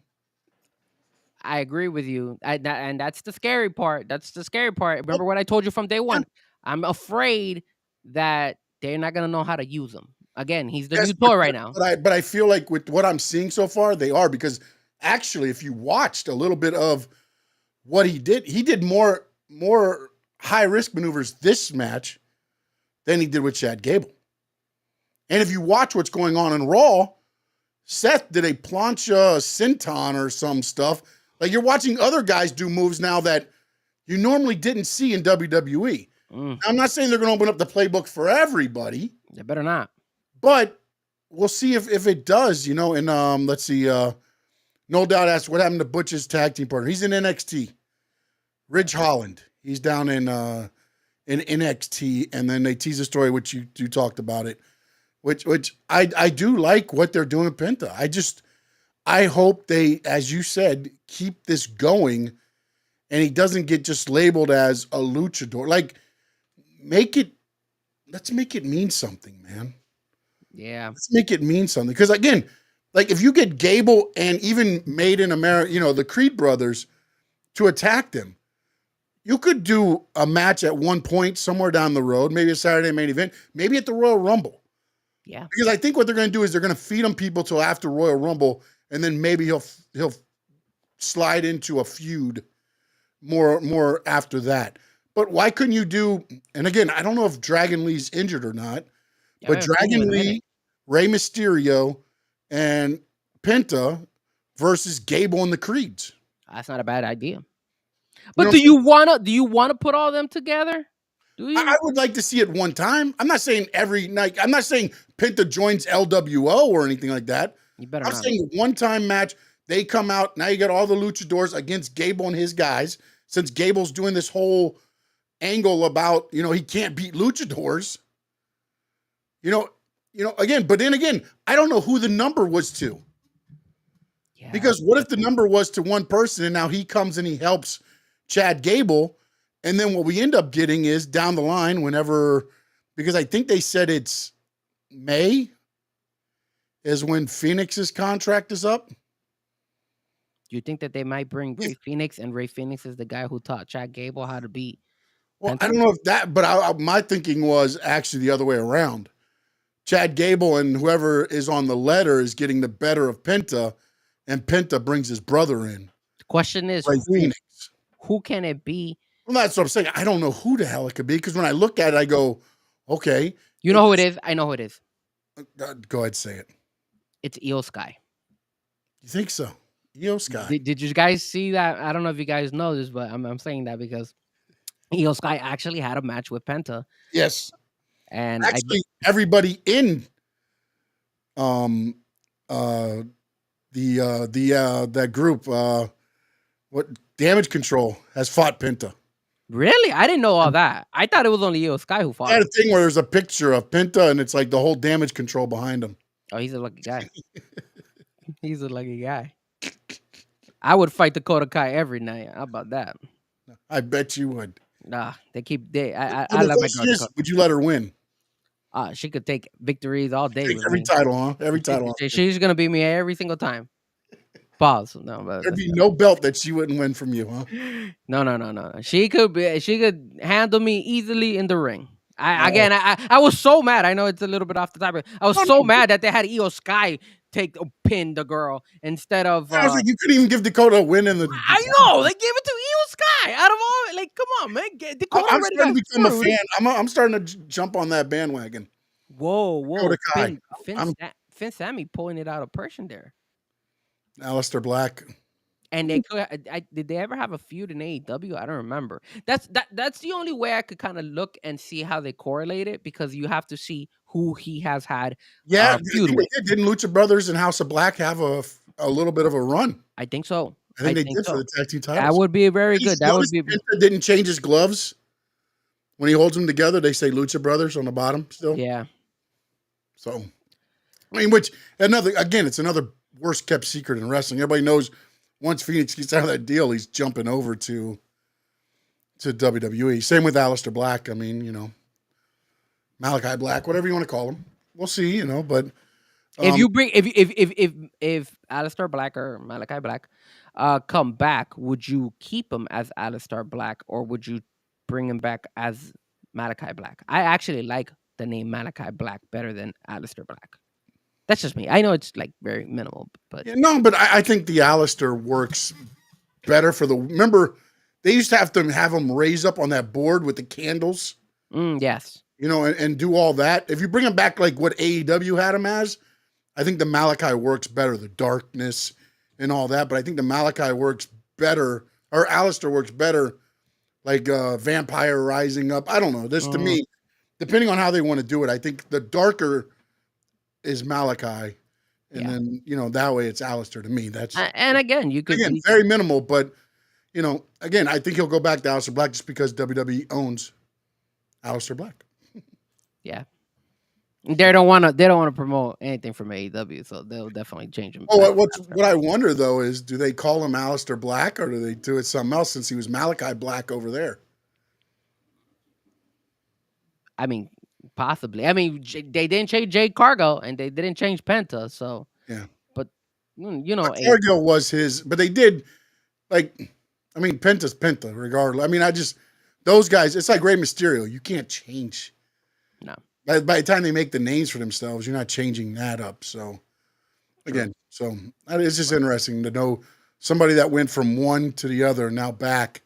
I agree with you. And that's the scary part. That's the scary part. Remember what I told you from day one? I'm afraid that they're not going to know how to use him. Again, he's the new toy right now. But I feel like with what I'm seeing so far, they are, because actually, if you watched a little bit of what he did more high-risk maneuvers this match than he did with Chad Gable. And if you watch what's going on in Raw, Seth did a plancha senton or some stuff. Like, you're watching other guys do moves now that you normally didn't see in WWE. Now, I'm not saying they're going to open up the playbook for everybody. They better not. But we'll see if it does, you know. And let's see. No Doubt asked what happened to Butch's tag team partner. He's in NXT. Ridge Holland. He's down in NXT. And then they tease a story, which you talked about it. Which I do like what they're doing with Penta. I hope they, as you said, keep this going and he doesn't get just labeled as a luchador. Like, let's make it mean something, man. Yeah. Let's make it mean something. Because again, like if you get Gable and even Made in America, you know, the Creed brothers to attack them, you could do a match at one point somewhere down the road, maybe a Saturday main event, maybe at the Royal Rumble. Yeah. Because I think what they're going to do is they're going to feed them people till after Royal Rumble, and then maybe he'll slide into a feud more after that. But why couldn't you do, and again, I don't know if Dragon Lee's injured or not, but Dragon Lee, Rey Mysterio, and Penta versus Gable and the Creeds. That's not a bad idea. But do you wanna put all them together? Do you? I would like to see it one time. I'm not saying every night. I'm not saying Penta joins LWO or anything like that. You better I'm not. saying one-time match. They come out. Now you got all the luchadors against Gable and his guys. Since Gable's doing this whole angle about, you know, he can't beat luchadors. You know, again, but then again, I don't know who the number was to. Yeah. Because what if the number was to one person and now he comes and he helps Chad Gable, and then what we end up getting is down the line whenever, because I think they said it's May is when Phoenix's contract is up. Do you think that they might bring Ray Phoenix, and Ray Phoenix is the guy who taught Chad Gable how to beat? Well, I don't know if that, but my thinking was actually the other way around. Chad Gable and whoever is on the letter is getting the better of Penta, and Penta brings his brother in. The question is, who can it be? Well, that's what I'm saying. I don't know who the hell it could be, because when I look at it, I go, okay. You know who it is? I know who it is. Go ahead, say it. It's Io Sky. You think so? Io Sky. Did you guys see that? I don't know if you guys know this, but I'm saying that because Io Sky actually had a match with Penta. Yes. And actually, everybody in that group, what Damage Control has fought Penta. Really? I didn't know all that. I thought it was only Io Sky who fought. I had a thing where there's a picture of Penta and it's like the whole Damage Control behind him. Oh, he's a lucky guy. He's a lucky guy. I would fight Dakota Kai every night. How about that? I bet you would. Nah, I love my girl. Would you let her win? She could take victories all day. Every title, huh? Every title. She's gonna beat me every single time. Pause. No, but there'd be no belt that she wouldn't win from you, huh? No. She could handle me easily in the ring. I was so mad. I know it's a little bit off the topic. I was so mad that they had Io Sky pin the girl instead of. I was like, you couldn't even give Dakota a win in the. I know they gave it to Io Sky out of all. Like, come on, man. Dakota I'm starting to become a fan. I'm starting to jump on that bandwagon. Whoa! Finn Sammy pulling it out of person there. Aleister Black. And they could. Did they ever have a feud in AEW? I don't remember. That's the only way I could kind of look and see how they correlate it, because you have to see who he has had. Yeah, feud with. Didn't Lucha Brothers and House of Black have a little bit of a run? I think so. I think they think did for so. the tag team That titles. would be very good. That would be. Penta didn't change his gloves when he holds them together. They say Lucha Brothers on the bottom still. Yeah. So, I mean, which it's another worst kept secret in wrestling. Everybody knows once Phoenix gets out of that deal, he's jumping over to WWE. Same with Aleister Black. I mean, Malachi Black, whatever you want to call him. We'll see, but If you bring if Aleister Black or Malachi Black come back, would you keep him as Aleister Black or would you bring him back as Malachi Black? I actually like the name Malachi Black better than Aleister Black. That's just me. I know it's like very minimal, but but I think the Aleister works better for remember they used to have him raise up on that board with the candles. Yes. And do all that. If you bring him back like what AEW had him as, I think the Malachi works better, the darkness and all that. But I think the Malachi works better, or Aleister works better, like Vampire Rising Up. I don't know. This to me, depending on how they want to do it, I think the darker is Malachi. And then, that way it's Aleister to me. That's and again, you could very minimal, but again, I think he'll go back to Aleister Black just because WWE owns Aleister Black. Yeah. They don't want to promote anything from AEW, so they'll definitely change him. Oh, what I wonder though is, do they call him Aleister Black or do they do it something else since he was Malachi Black over there? I mean, possibly. I mean, they didn't change Jade Cargill and they didn't change Penta, so yeah. But Cargill was his, but they did Penta's Penta regardless. I mean, those guys. It's like Rey Mysterio. You can't change. No. By the time they make the names for themselves, you're not changing that up. So, again, it's just interesting to know somebody that went from one to the other now back.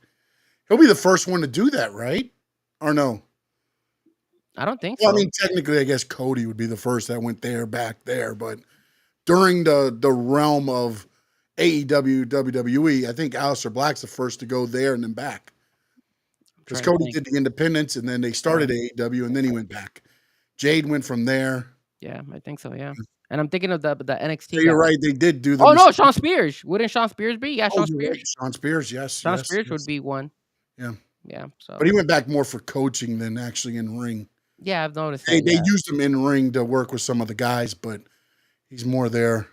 He'll be the first one to do that, right? Or no? I don't think so. Well, I mean, technically, I guess Cody would be the first that went back there. But during the realm of AEW, WWE, I think Aleister Black's the first to go there and then back. Because Cody did the independents and then they started AEW and then he went back. Jade went from there. Yeah, I think so. Yeah, and I'm thinking of the NXT. So you're right. They did do the. Oh no, Sean Spears. Wouldn't Sean Spears be? Yeah, Sean Spears. Right. Sean Spears. Yes. Sean Spears would be one. Yeah. Yeah. So. But he went back more for coaching than actually in ring. Yeah, I've noticed. They used him in ring to work with some of the guys, but he's more there.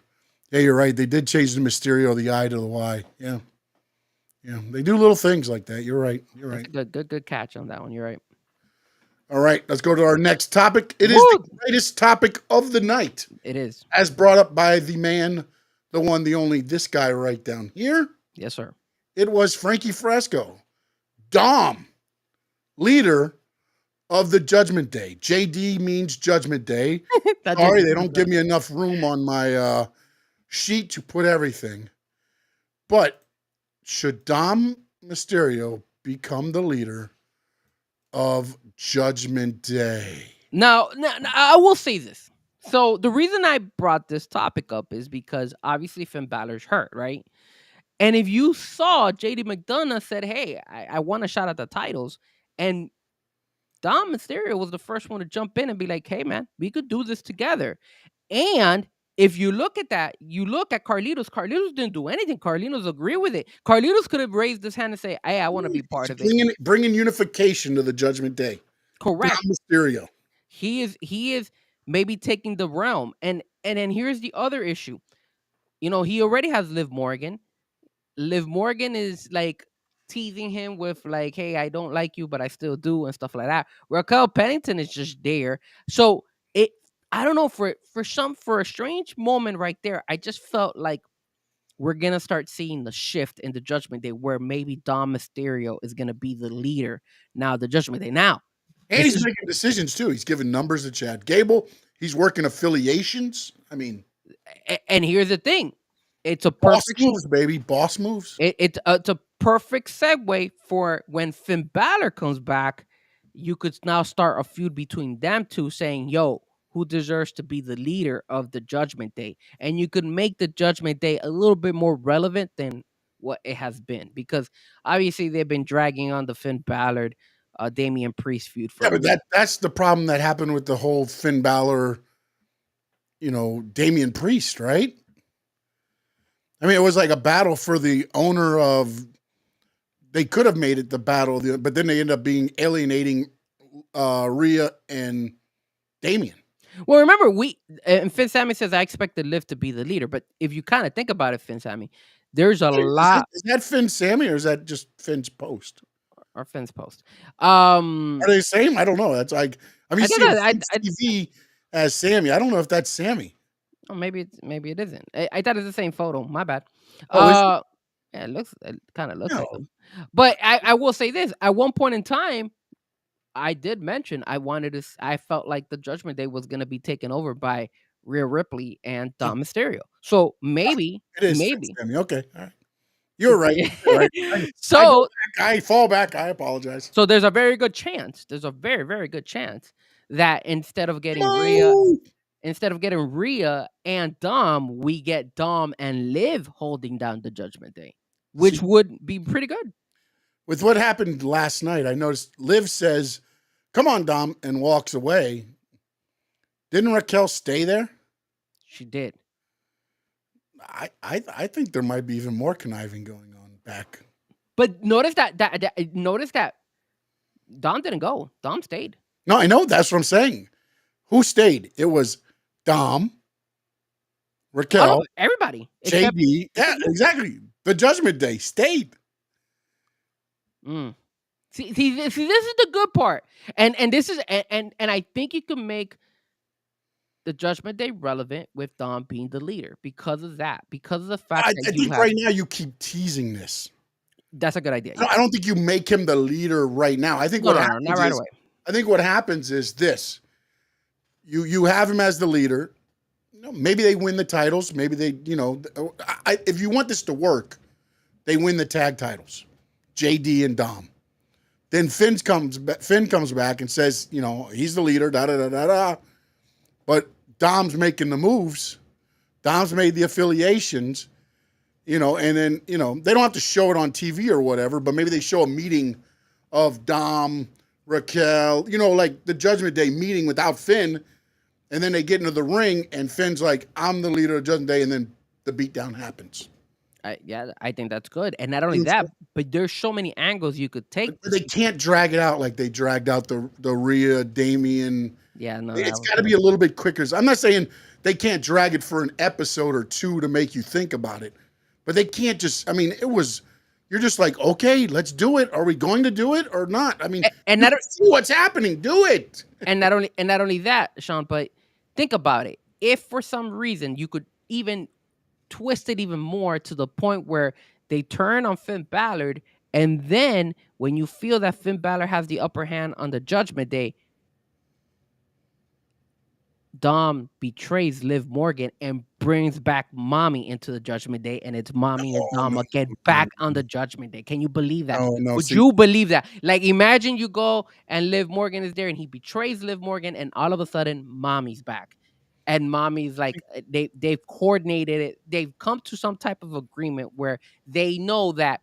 Yeah, you're right. They did change the Mysterio, the I to the Y. Yeah. Yeah. They do little things like that. You're right. You're right. Good catch on that one. You're right. All right, let's go to our next topic. It is the greatest topic of the night. It is. As brought up by the man, the one, the only, this guy right down here. Yes, sir. It was Frankie Fresco, Dom, leader of the Judgment Day. JD means Judgment Day. Sorry, they don't give me enough room on my sheet to put everything. But should Dom Mysterio become the leader of Judgment Day? Now, I will say this. So the reason I brought this topic up is because obviously Finn Balor's hurt, right? And if you saw, JD McDonough said, hey, I want a shot at the titles. And Dom Mysterio was the first one to jump in and be like, hey, man, we could do this together. And if you look at that, you look at Carlitos. Carlitos didn't do anything. Carlitos agreed with it. Carlitos could have raised his hand and say, hey, I want to be part of it. Bringing unification to the Judgment Day. Correct. Dom Mysterio. He is maybe taking the realm. And then here's the other issue. He already has Liv Morgan. Liv Morgan is like teasing him with like, hey, I don't like you, but I still do, and stuff like that. Raquel Pennington is just there. So I don't know, for a strange moment right there, I just felt like we're gonna start seeing the shift in the Judgment Day where maybe Dom Mysterio is gonna be the leader now, the Judgment Day. Now, and he's making decisions too. He's giving numbers to Chad Gable. He's working affiliations. I mean, and here's the thing. It's a perfect moves, baby. Boss moves. It's a perfect segue for when Finn Balor comes back. You could now start a feud between them two, saying, "Yo, who deserves to be the leader of the Judgment Day?" And you could make the Judgment Day a little bit more relevant than what it has been, because obviously they've been dragging on the Finn Balor, Damian Priest feud. But that's the problem that happened with the whole Finn Balor, Damian Priest, right? I mean, it was like a battle for the owner of. They could have made it the battle, but then they end up being alienating Rhea and Damien. Well, remember, and Finn Sammy says, I expected Liv to be the leader. But if you kind of think about it, Finn Sammy, there's a lot. Is that Finn Sammy or is that just Finn's post? Or Finn's post. Are they the same? I don't know. That's like, I mean, I TV as Sammy. I don't know if that's Sammy. Oh, maybe it isn't. I thought it's the same photo. My bad. Oh, yeah, it kind of looks like him. But I will say this: at one point in time, I did mention I felt like the Judgment Day was going to be taken over by Rhea Ripley and Dom Mysterio. So maybe it is maybe. Sammy. Okay, all right. You're right. You're right. So I fall back. I apologize. So there's a very good chance. There's a very, very good chance that instead of getting Rhea and Dom, we get Dom and Liv holding down the Judgment Day, which would be pretty good. With what happened last night, I noticed Liv says, "Come on, Dom," and walks away. Didn't Raquel stay there? She did. I think there might be even more conniving going on back. But notice that Dom didn't go. Dom stayed. No, I know. That's what I'm saying. Who stayed? It was Dom, Raquel, everybody. JD. Yeah, exactly. The Judgment Day stayed. See, this is the good part, and this is and I think you can make the Judgment Day relevant with Dom being the leader because of that, because of the fact that I think right now you keep teasing this. That's a good idea. I don't think you make him the leader right now. I think not right away. I think what happens is this: you have him as the leader. Maybe they win the titles. Maybe they, if you want this to work, they win the tag titles, JD and Dom. Then Finn comes back and says, he's the leader. Da da da da da. But Dom's making the moves. Dom's made the affiliations. And then, they don't have to show it on TV or whatever, but maybe they show a meeting of Dom, Raquel, like the Judgment Day meeting without Finn, and then they get into the ring, and Finn's like, I'm the leader of Judgment Day, and then the beatdown happens. I think that's good. And not only that, but there's so many angles you could take. But they can't drag it out like they dragged out the Rhea, Damien. Yeah, no. It's got to be a little bit quicker. I'm not saying they can't drag it for an episode or two to make you think about it. But they can't just, you're just like, okay, let's do it. Are we going to do it or not? And see what's happening. Do it. And not only that, Sean, but think about it. If for some reason you could even twist it even more to the point where they turn on Finn Balor, and then when you feel that Finn Balor has the upper hand on the Judgment Day, Dom betrays Liv Morgan and brings back Mommy into the Judgment Day, and it's Mommy and Dom get back on the Judgment Day. Can you believe that? Would you believe that? Like, imagine you go and Liv Morgan is there, and he betrays Liv Morgan, and all of a sudden, Mommy's back. And Mommy's like, they've coordinated it. They've come to some type of agreement where they know that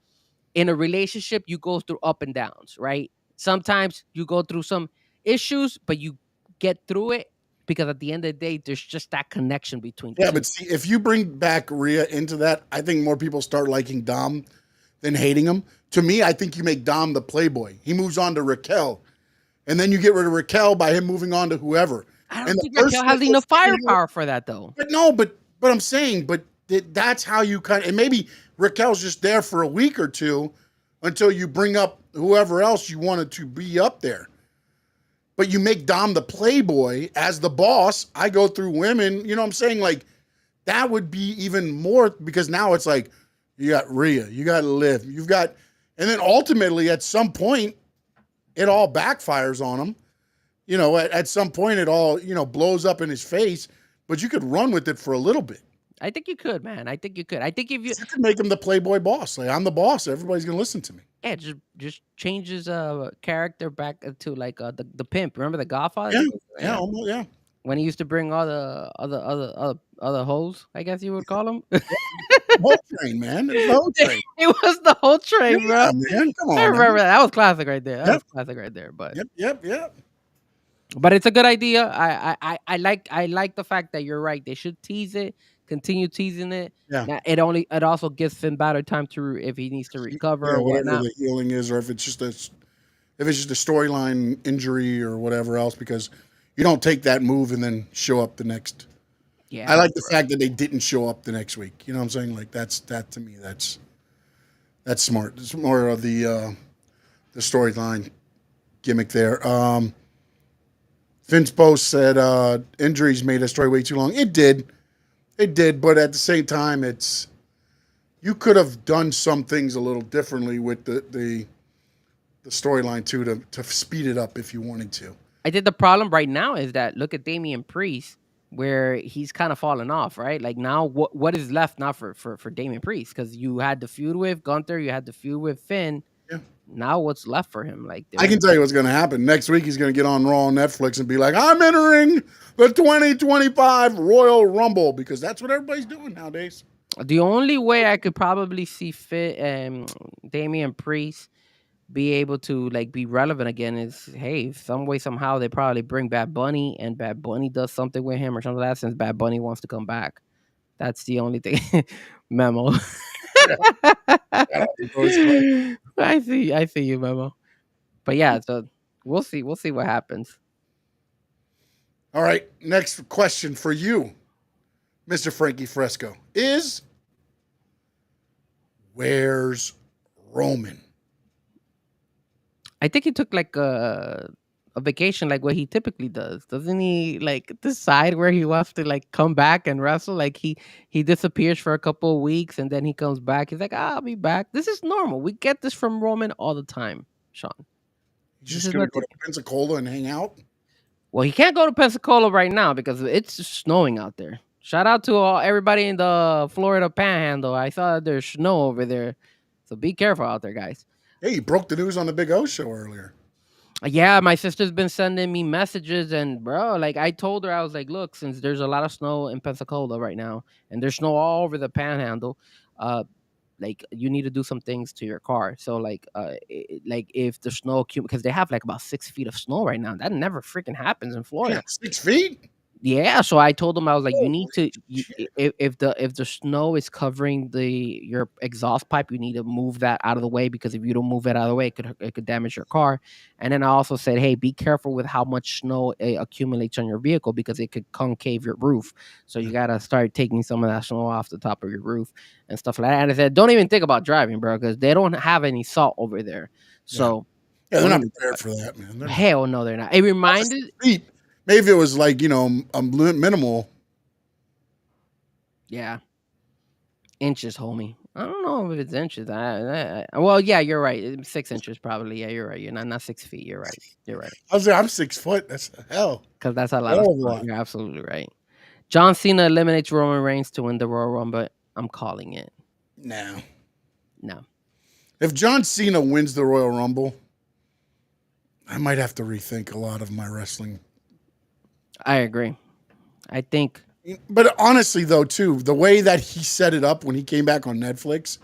in a relationship, you go through up and downs, right? Sometimes you go through some issues, but you get through it. Because at the end of the day, there's just that connection between the two. But see, if you bring back Rhea into that, I think more people start liking Dom than hating him. To me, I think you make Dom the playboy. He moves on to Raquel. And then you get rid of Raquel by him moving on to whoever. I don't think Raquel has enough firepower for that, though. But I'm saying, that's how you and maybe Raquel's just there for a week or two until you bring up whoever else you wanted to be up there. But you make Dom the playboy as the boss. I go through women. You know what I'm saying? Like, that would be even more, because now it's like, you got Rhea, you got Liv, and then ultimately at some point, it all backfires on him. At some point it all, blows up in his face, but you could run with it for a little bit. I think you could, man. I think you could. I think if you could make him the playboy boss. Like, I'm the boss. Everybody's going to listen to me. Yeah, just change his character back to like the pimp. Remember the Godfather? Yeah. When he used to bring all the other hoes, I guess you would call them. Whole train, man. It was the whole train. It was the whole train, bro. Man, come on. I remember that. That was classic right there. That was classic right there. But Yep. But it's a good idea. I like the fact that you're right. They should tease it, continue teasing it. Yeah. Now, it also gives Finn Balor time to if he needs to recover Yeah, or whatever whatnot. the healing is, or if it's just a storyline injury or whatever else, because you don't take that move and then show up the next. Yeah, I like the fact that they didn't show up the next week. You know what I'm saying? Like that to me, that's smart. It's more of the storyline gimmick there. Vince Post said injuries made a story way too long. It did, but at the same time, you could have done some things a little differently with the storyline too to speed it up if you wanted to. I think the problem right now is that look at Damian Priest, where he's kind of fallen off, right? Like now, what is left now for Damian Priest? Because you had the feud with Gunther, you had the feud with Finn. Yeah. Now what's left for him? Like I can tell you what's going to happen next week. He's going to get on Raw on Netflix and be like, "I'm entering the 2025 Royal Rumble," because that's what everybody's doing nowadays. The only way I could probably see Damian Priest be able to like be relevant again is, hey, some way somehow they probably bring Bad Bunny and Bad Bunny does something with him or something like that, since Bad Bunny wants to come back. That's the only thing. Memo. I see you, Memo. But yeah, so we'll see what happens. All right, next question for you, Mr. Frankie Fresco, is where's Roman? I think he took like a vacation, like what he typically does. Doesn't he like decide where he wants to like come back and wrestle? Like he disappears for a couple of weeks and then he comes back. He's like, I'll be back. This is normal. We get this from Roman all the time, Sean. He's just going to go to Pensacola and hang out? Well, he can't go to Pensacola right now because it's snowing out there. Shout out to everybody in the Florida Panhandle. I saw that there's snow over there. So be careful out there, guys. Hey, you broke the news on the Big O show earlier. Yeah, my sister's been sending me messages, and bro, like I told her, I was like, look, since there's a lot of snow in Pensacola right now, and there's snow all over the Panhandle, like you need to do some things to your car. So like, like if the snow because they have like about 6 feet of snow right now. That never freaking happens in Florida. Yeah, 6 feet? Yeah, so I told them, I was like, you need to if the snow is covering your exhaust pipe, you need to move that out of the way, because if you don't move it out of the way, it could damage your car. And then I also said, hey, be careful with how much snow accumulates on your vehicle, because it could concave your roof. So you gotta start taking some of that snow off the top of your roof and stuff like that. And I said, don't even think about driving, bro, because they don't have any salt over there. So yeah, they're not prepared for that, man. Hell no, they're not. It reminded. Maybe if it was like, a minimal. Yeah. Inches, homie. I don't know if it's inches. Well, yeah, you're right. 6 inches probably. Yeah, you're right. You're not 6 feet. You're right. You're right. I was like, I'm 6 foot. That's the hell. Because that's a lot of snow. You're absolutely right. John Cena eliminates Roman Reigns to win the Royal Rumble. I'm calling it. No. If John Cena wins the Royal Rumble, I might have to rethink a lot of my wrestling. I agree. I think. But honestly, though, too, the way that he set it up when he came back on Netflix,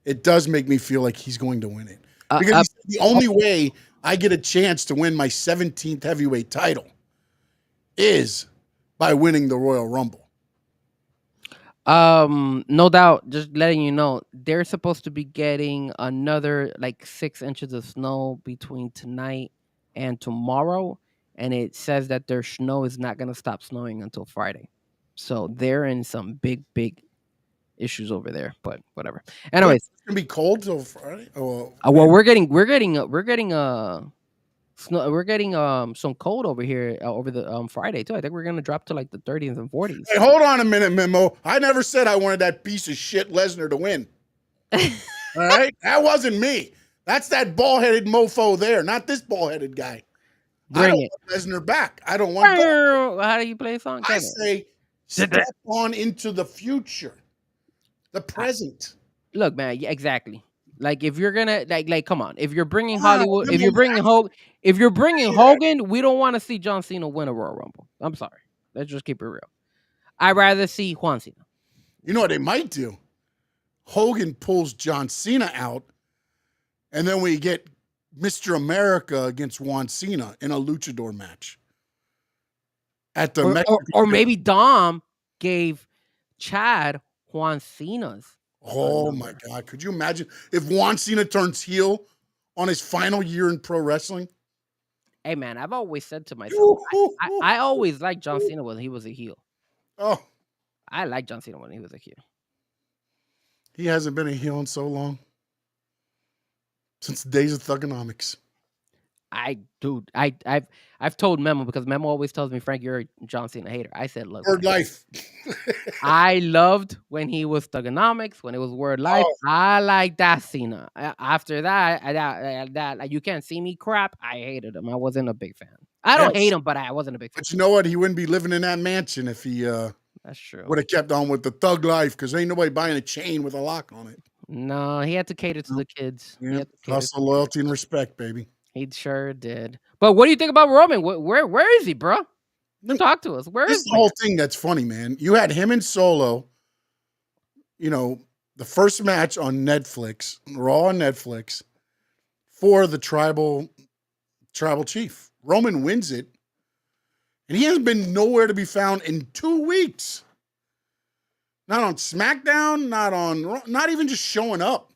it does make me feel like he's going to win it. Because the only way I get a chance to win my 17th heavyweight title is by winning the Royal Rumble. No doubt. Just letting you know, they're supposed to be getting another like 6 inches of snow between tonight and tomorrow. And it says that their snow is not going to stop snowing until Friday. So they're in some big issues over there, but whatever. Anyways, it's going to be cold till Friday. Well, we're getting snow. We're getting some cold over here over the Friday too. I think we're going to drop to like the 30s and 40s. Hey, hold on a minute, Memo. I never said I wanted that piece of shit Lesnar to win. All right? That wasn't me. That's that bald-headed mofo there, not this bald-headed guy. I don't want Lesnar back. I don't want that. How do you play a song? I say step on into the future, the present. Look, man, yeah, exactly. Like if you're gonna like, come on. If you're bringing Hollywood, if you're bringing Hogan, we don't want to see John Cena win a Royal Rumble. I'm sorry. Let's just keep it real. I'd rather see Juan Cena. You know what they might do? Hogan pulls John Cena out, and then we get Mr. America against Juan Cena in a luchador match. At the or maybe Dom gave Chad Juan Cena's Oh my number. God. Could you imagine if Juan Cena turns heel on his final year in pro wrestling? Hey man, I've always said to myself, I always liked John Cena when he was a heel. Oh, I liked John Cena when he was a heel. he hasn't been a heel in so long. Since the days of Thugonomics. I've told Memo, because Memo always tells me, Frank, you're a John Cena hater. I said, look, Word life. I loved when he was Thugonomics, when it was Word Life. Oh. I like that Cena. After that, that you can't see me crap. I hated him. I wasn't a big fan. I don't hate him, but I wasn't a big fan. But you know what? He wouldn't be living in that mansion if he That's true. would have kept on with the thug life, because ain't nobody buying a chain with a lock on it. No, he had to cater to the kids. He Yeah. had to cater to Hustle, loyalty, and respect, baby. He sure did. But what do you think about Roman? Where is he, bro? Talk to us. Where This is is the whole thing that's funny, man. You had him and Solo, the first match on Netflix, Raw on Netflix, for the tribal chief. Roman wins it, and he hasn't been nowhere to be found in 2 weeks. Not on SmackDown, not even just showing up.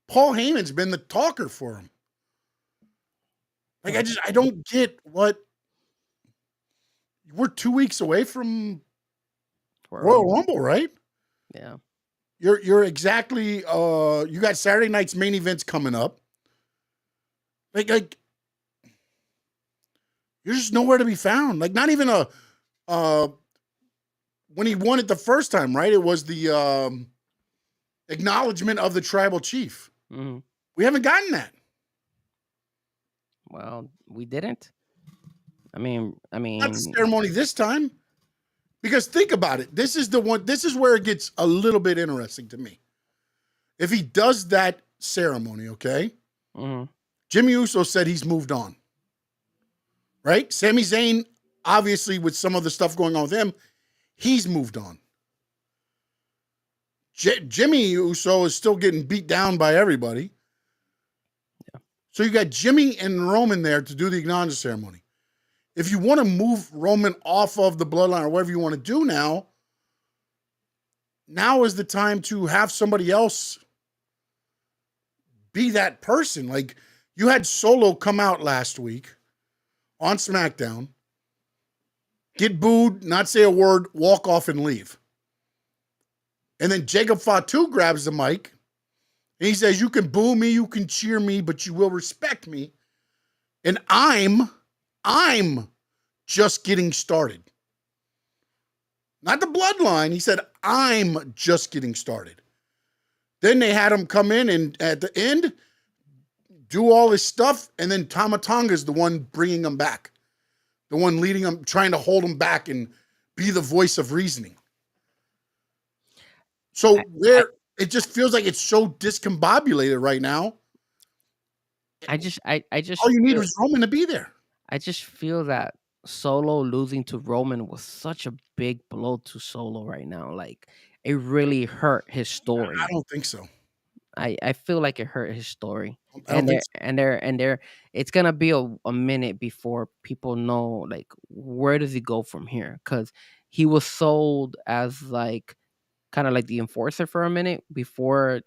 Paul Heyman's been the talker for him. Like, I don't get what. We're 2 weeks away from Royal Rumble, right? Yeah. You're exactly, you got Saturday night's main events coming up. Like you're just nowhere to be found. Like, not even when he won it the first time, right? It was the acknowledgement of the tribal chief. Mm-hmm. We haven't gotten that. Well, we didn't. I mean, Not the ceremony this time. Because think about it. This is where it gets a little bit interesting to me. If he does that ceremony, okay? Mm-hmm. Jimmy Uso said he's moved on. Right? Sami Zayn, obviously, with some of the stuff going on with him, he's moved on. Jimmy Uso is still getting beat down by everybody. Yeah. So you got Jimmy and Roman there to do the acknowledgement ceremony. If you want to move Roman off of the bloodline or whatever you want to do now is the time to have somebody else be that person. Like, you had Solo come out last week on SmackDown, get booed, not say a word, walk off and leave. And then Jacob Fatu grabs the mic and he says, you can boo me, you can cheer me, but you will respect me. And I'm just getting started. Not the bloodline. He said, I'm just getting started. Then they had him come in and at the end, do all his stuff. And then Tama Tonga's the one bringing him back. The one leading him, trying to hold him back and be the voice of reasoning. So it just feels like it's so discombobulated right now. I just all you need is Roman to be there. I just feel that Solo losing to Roman was such a big blow to Solo right now. Like, it really hurt his story. I don't think so. I feel like it hurt his story. And it's gonna be a minute before people know, like, where does he go from here? Because he was sold as like kind of like the enforcer for a minute before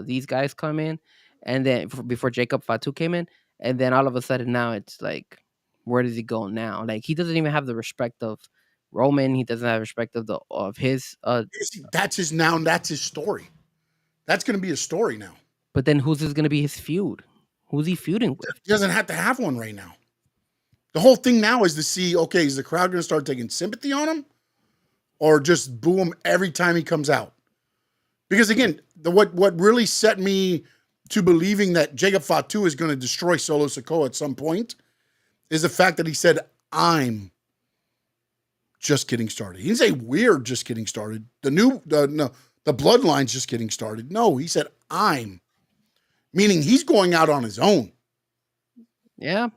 these guys come in, and then before Jacob Fatu came in, and then all of a sudden now it's like, where does he go now? Like, he doesn't even have the respect of Roman. He doesn't have respect of his. That's his story. That's going to be his story now. But then who's going to be his feud? Who's he feuding with? He doesn't have to have one right now. The whole thing now is to see, okay, is the crowd going to start taking sympathy on him, or just boo him every time he comes out? Because again, what really set me to believing that Jacob Fatu is going to destroy Solo Sikoa at some point is the fact that he said, I'm just getting started. He didn't say we're just getting started. The bloodline's just getting started. No, he said, I'm. Meaning he's going out on his own. Yeah.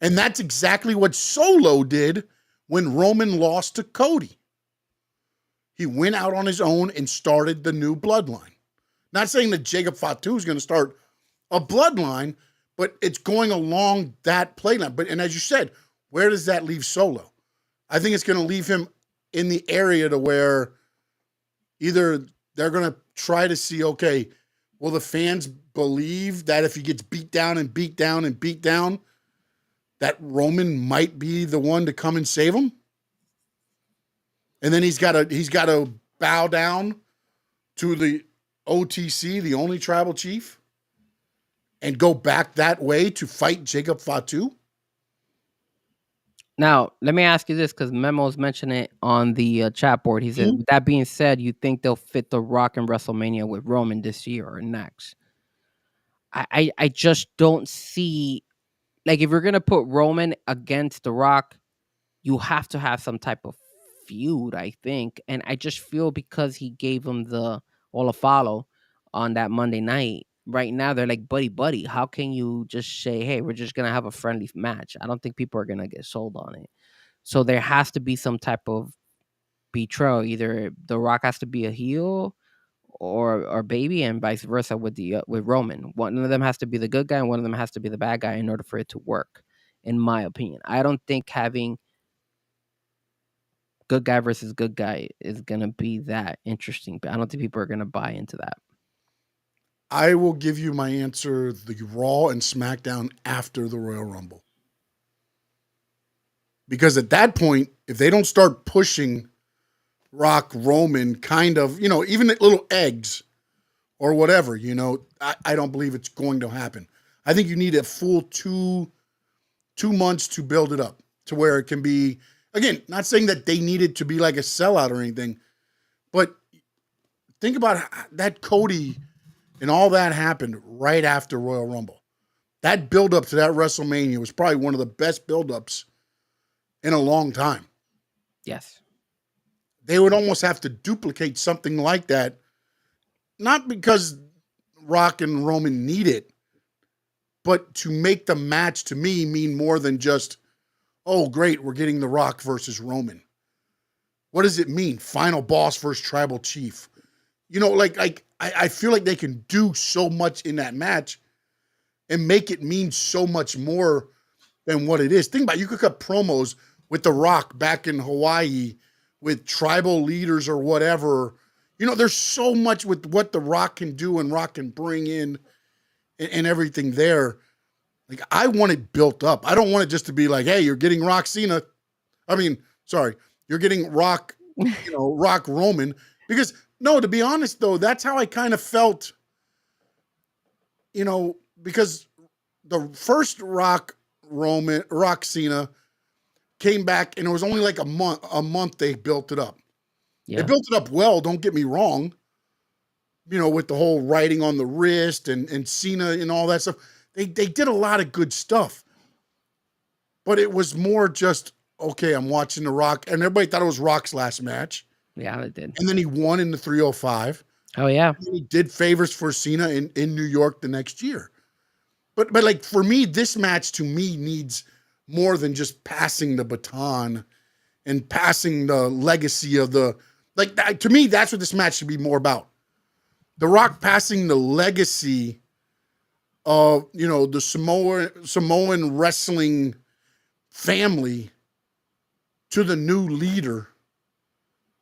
And that's exactly what Solo did when Roman lost to Cody. He went out on his own and started the new bloodline. Not saying that Jacob Fatu is going to start a bloodline, but it's going along that play line. And as you said, where does that leave Solo? I think it's going to leave him in the area to where either they're going to try to see, okay, will the fans believe that if he gets beat down and beat down and beat down, that Roman might be the one to come and save him? And then he's got to bow down to the OTC, the only tribal chief, and go back that way to fight Jacob Fatu? Now, let me ask you this, because Memo's mentioned it on the chat board. He said, with that being said, you think they'll fit The Rock in WrestleMania with Roman this year or next? I just don't see, like, if you're going to put Roman against The Rock, you have to have some type of feud, I think. And I just feel because he gave him the follow on that Monday night, right now they're like buddy. How can you just say, hey, we're just gonna have a friendly match? I don't think people are gonna get sold on it. So there has to be some type of betrayal. Either The Rock has to be a heel or baby, and vice versa with Roman. One of them has to be the good guy and one of them has to be the bad guy in order for it to work, in my opinion. I don't think having good guy versus good guy is gonna be that interesting, but I don't think people are gonna buy into that. I will give you my answer: the Raw and SmackDown after the Royal Rumble. Because at that point, if they don't start pushing Rock Roman kind of, even little eggs or whatever, I don't believe it's going to happen. I think you need a full 2 months to build it up to where it can be, again, not saying that they need it to be like a sellout or anything, but think about that Cody and all that happened right after Royal Rumble. That build-up to that WrestleMania was probably one of the best build-ups in a long time. Yes. They would almost have to duplicate something like that, not because Rock and Roman need it, but to make the match, to me, mean more than just, oh, great, we're getting The Rock versus Roman. What does it mean? Final boss versus tribal chief. I feel like they can do so much in that match and make it mean so much more than what it is. Think about it. You could cut promos with The Rock back in Hawaii with tribal leaders or whatever. There's so much with what The Rock can do and Rock can bring in and everything there. Like, I want it built up. I don't want it just to be like, hey, you're getting Rock Cena. You're getting Rock, Rock Roman. Because, no, to be honest, though, that's how I kind of felt, because the first Rock Cena came back, and it was only like a month they built it up. Yeah. They built it up well, don't get me wrong, with the whole writing on the wrist and Cena and all that stuff. They did a lot of good stuff. But it was more just, okay, I'm watching The Rock, and everybody thought it was Rock's last match. Yeah, they did. And then he won in the 305. Oh, yeah. And he did favors for Cena in New York the next year. But like, for me, this match to me needs more than just passing the baton and passing the legacy of to me, that's what this match should be more about. The Rock passing the legacy of, the Samoan wrestling family to the new leader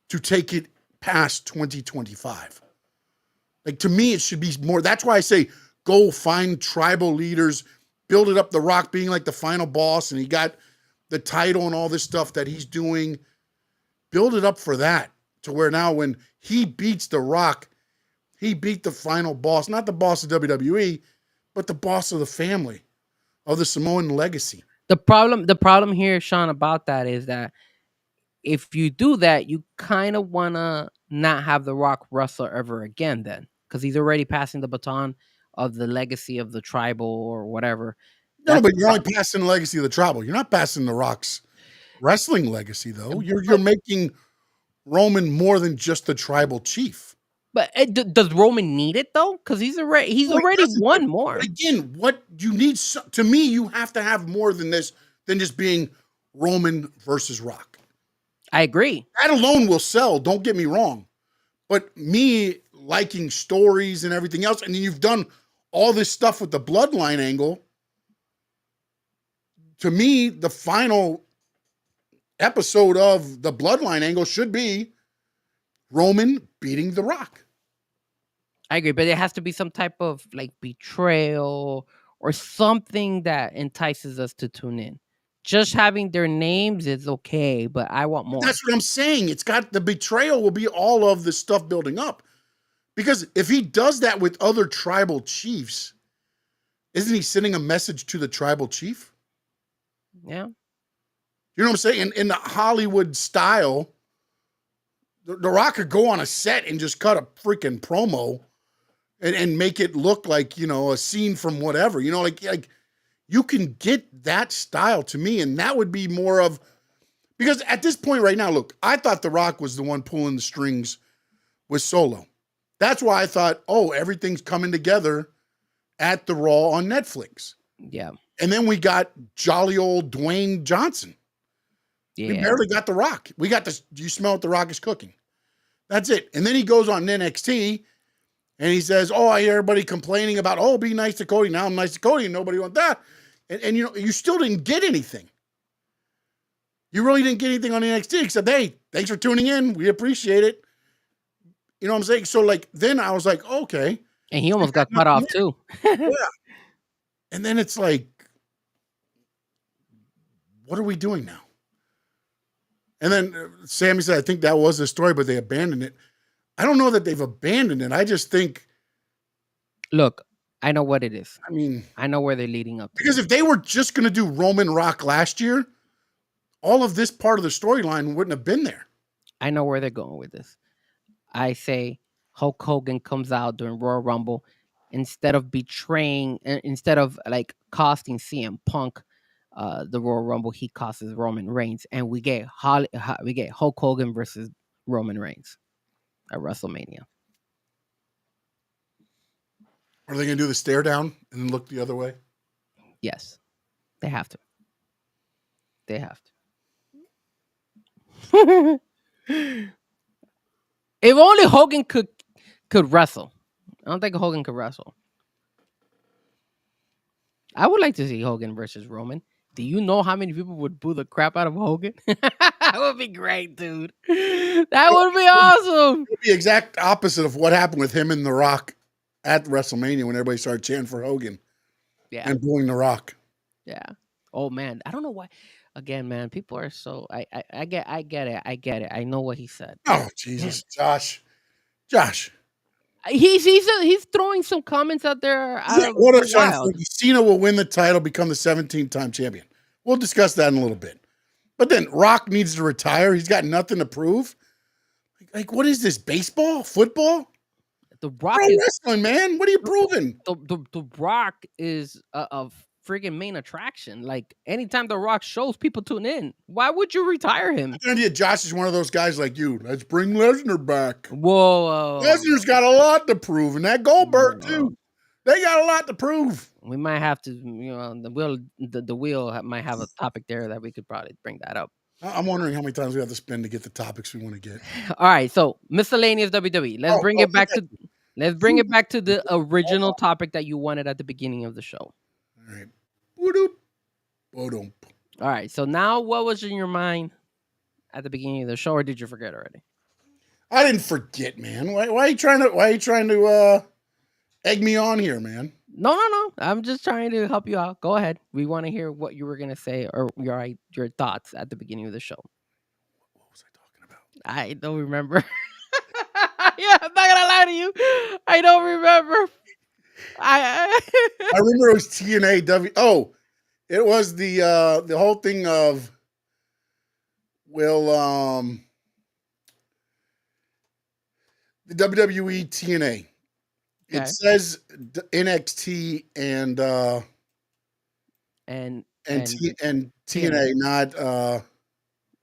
to take it past 2025. Like, to me, it should be more. That's why I say go find tribal leaders, build it up. The Rock being like the final boss, and he got the title and all this stuff that he's doing. Build it up for that, to where now when he beats The Rock, he beat the final boss, not the boss of WWE, but the boss of the family, of the Samoan legacy. The problem here, Sean, about that is that if you do that, you kind of want to not have The Rock wrestler ever again then, because he's already passing the baton of the legacy of the tribal or whatever. No, but you're only passing the legacy of the tribal. You're not passing The Rock's wrestling legacy, though. You're making Roman more than just the tribal chief. But does Roman need it, though? Because he's already won more. Again, what you need, to me, you have to have more than this, than just being Roman versus Rock. I agree. That alone will sell, don't get me wrong. But me liking stories and everything else, and then you've done all this stuff with the bloodline angle. To me, the final episode of the bloodline angle should be Roman beating The Rock. I agree, but it has to be some type of like betrayal or something that entices us to tune in. Just having their names is okay, but I want more. That's what I'm saying. It's got the betrayal will be all of the stuff building up. Because if he does that with other tribal chiefs, isn't he sending a message to the tribal chief? Yeah. You know what I'm saying? In the Hollywood style, the Rock could go on a set and just cut a freaking promo and make it look like, you know, a scene from whatever. You know, like you can get that style to me, and that would be more of, because at this point right now, look, I thought The Rock was the one pulling the strings with Solo. That's why I thought, oh, everything's coming together at the Raw on Netflix. Yeah. And then we got jolly old Dwayne Johnson. Yeah. We barely got The Rock. We got this. Do you smell what The Rock is cooking? That's it. And then he goes on NXT and he says, oh, I hear everybody complaining about, oh, be nice to Cody. Now I'm nice to Cody and nobody wants that. And you know, you still didn't get anything. You really didn't get anything on NXT except, hey, thanks for tuning in. We appreciate it. You know what I'm saying? So like, then I was like, okay. And he almost got cut off too. Yeah. And then it's like, what are we doing now? And then Sammy said, I think that was the story, but they abandoned it. I don't know that they've abandoned it. I just think. Look, I know what it is. I mean, I know where they're leading up to. Because if they were just going to do Roman Rock last year, all of this part of the storyline wouldn't have been there. I know where they're going with this. I say Hulk Hogan comes out during Royal Rumble instead of like costing CM Punk the Royal Rumble, he costs Roman Reigns, and we get Hulk Hogan versus Roman Reigns at WrestleMania. Are they going to do the stare down and then look the other way? Yes, they have to. They have to. If only Hogan could wrestle. I don't think Hogan could wrestle. I would like to see Hogan versus Roman. Do you know how many people would boo the crap out of Hogan? That would be great, dude. That would be awesome. It would be the exact opposite of what happened with him and The Rock at WrestleMania when everybody started chanting for Hogan. Yeah. And booing The Rock. Yeah. Oh man, I don't know why. Again, man, people are so. I get it. I know what he said. Oh Jesus, Josh. He's throwing some comments out there. What a shot! Cena will win the title, become the 17-time champion. We'll discuss that in a little bit. But then Rock needs to retire. He's got nothing to prove. Like what is this? Baseball? Football? The Rock is wrestling, man. What are you proving? The Rock is a friggin' main attraction. Like anytime The Rock shows, people tune in. Why would you retire him? I idea Josh is one of those guys like you. Let's bring Lesnar back. Whoa. Lesnar's got a lot to prove, and that Goldberg too. They got a lot to prove. We might have to, the wheel might have a topic there that we could probably bring that up. I'm wondering how many times we have to spend to get the topics we want to get. All right, so miscellaneous WWE. Let's bring it back to the original topic that you wanted at the beginning of the show. All right. All right. So now, what was in your mind at the beginning of the show, or did you forget already? I didn't forget, man. Why are you trying to egg me on here, man? No. I'm just trying to help you out. Go ahead. We want to hear what you were gonna say or your thoughts at the beginning of the show. What was I talking about? I don't remember. Yeah, I'm not gonna lie to you. I don't remember. I remember it was TNA. Oh, it was the whole thing of the WWE TNA. Okay. It says NXT and TNA,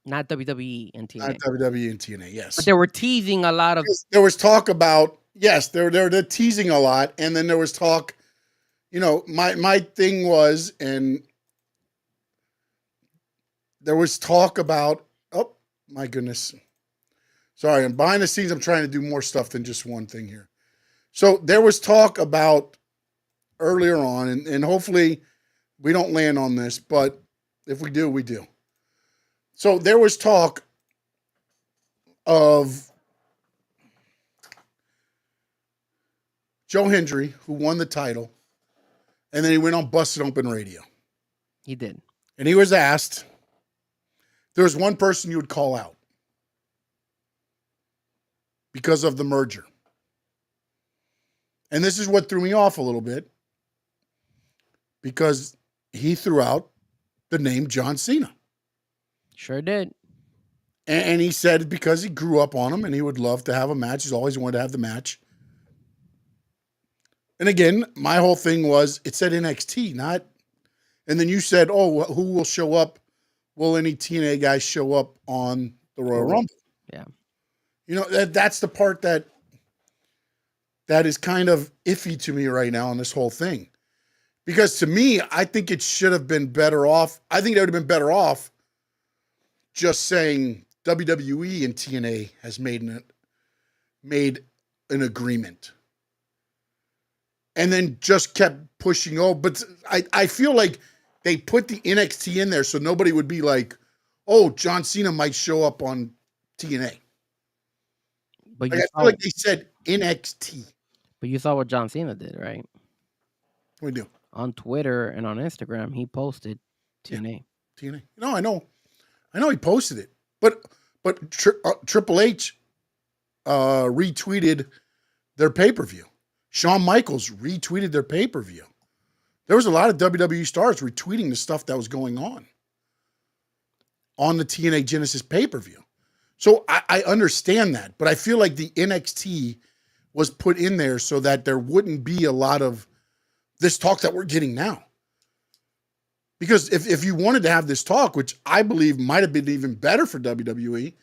not WWE and TNA. Not WWE and TNA, yes. But they were teasing a lot of. There was talk about they're teasing a lot, and then there was talk. You know, my thing was, and there was talk about. Oh my goodness, sorry. I'm behind the scenes. I'm trying to do more stuff than just one thing here. So there was talk about earlier on, and hopefully we don't land on this, but if we do, we do. So there was talk of Joe Hendry, who won the title, and then he went on Busted Open Radio. He did. And he was asked, there's one person you would call out because of the merger. And this is what threw me off a little bit, because he threw out the name John Cena. Sure did. And he said because he grew up on him and he would love to have a match. He's always wanted to have the match. And again, my whole thing was, it said NXT, not. And then you said, oh, who will show up? Will any TNA guys show up on the Royal Rumble? Yeah. You know, that's the part that is kind of iffy to me right now on this whole thing. Because to me, I think it should have been better off. I think they would have been better off just saying WWE and TNA has made an agreement. And then just kept pushing. But I feel like they put the NXT in there so nobody would be like, oh, John Cena might show up on TNA. But I feel like they said NXT. But you saw what John Cena did, right? We do. On Twitter and on Instagram, he posted TNA. Yeah, TNA. No, I know he posted it. But Triple H retweeted their pay-per-view. Shawn Michaels retweeted their pay-per-view. There was a lot of WWE stars retweeting the stuff that was going on the TNA Genesis pay-per-view. So I understand that, but I feel like the NXT was put in there so that there wouldn't be a lot of this talk that we're getting now. Because if you wanted to have this talk, which I believe might have been even better for WWE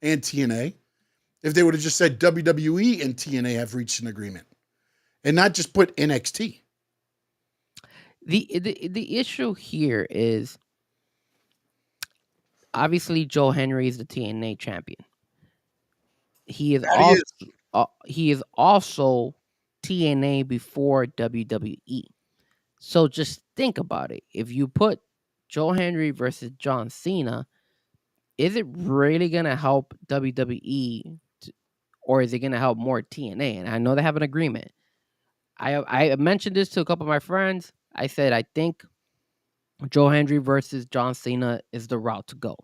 and TNA, if they would have just said WWE and TNA have reached an agreement and not just put NXT. The issue here is, obviously Joe Henry is the TNA champion. He is also TNA before WWE. So just think about it. If you put Joe Henry versus John Cena, is it really going to help WWE or is it going to help more TNA? And I know they have an agreement. I mentioned this to a couple of my friends. I said, I think Joe Henry versus John Cena is the route to go.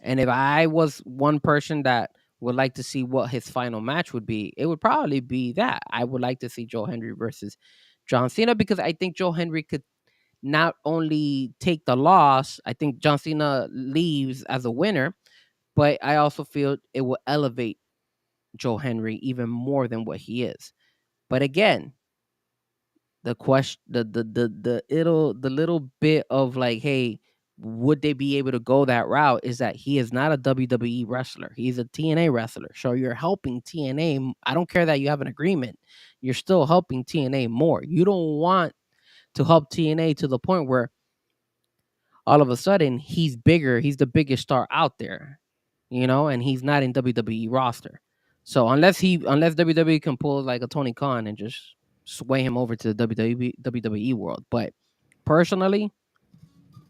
And if I was one person that would like to see what his final match would be, it would probably be that. I would like to see Joe Henry versus John Cena because I think Joe Henry could not only take the loss, I think John Cena leaves as a winner, but I also feel it will elevate Joe Henry even more than what he is. But again, the question, the little bit of like, hey, would they be able to go that route? Is that he is not a WWE wrestler. He's a TNA wrestler. So you're helping TNA. I don't care that you have an agreement. You're still helping TNA more. You don't want to help TNA to the point where all of a sudden he's bigger. He's the biggest star out there, and he's not in WWE roster. So unless WWE can pull like a Tony Khan and just sway him over to the WWE world. But personally,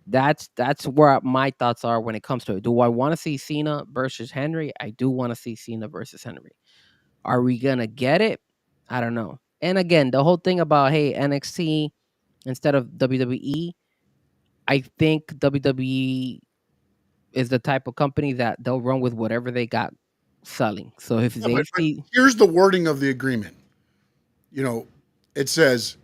that's where my thoughts are when it comes to it. Do I want to see Cena versus Henry? I do want to see Cena versus Henry. Are we gonna get it? I don't know. And again, the whole thing about, hey, NXT instead of WWE, I think WWE is the type of company that they'll run with whatever they got selling. So if they see, here's the wording of the agreement. It says,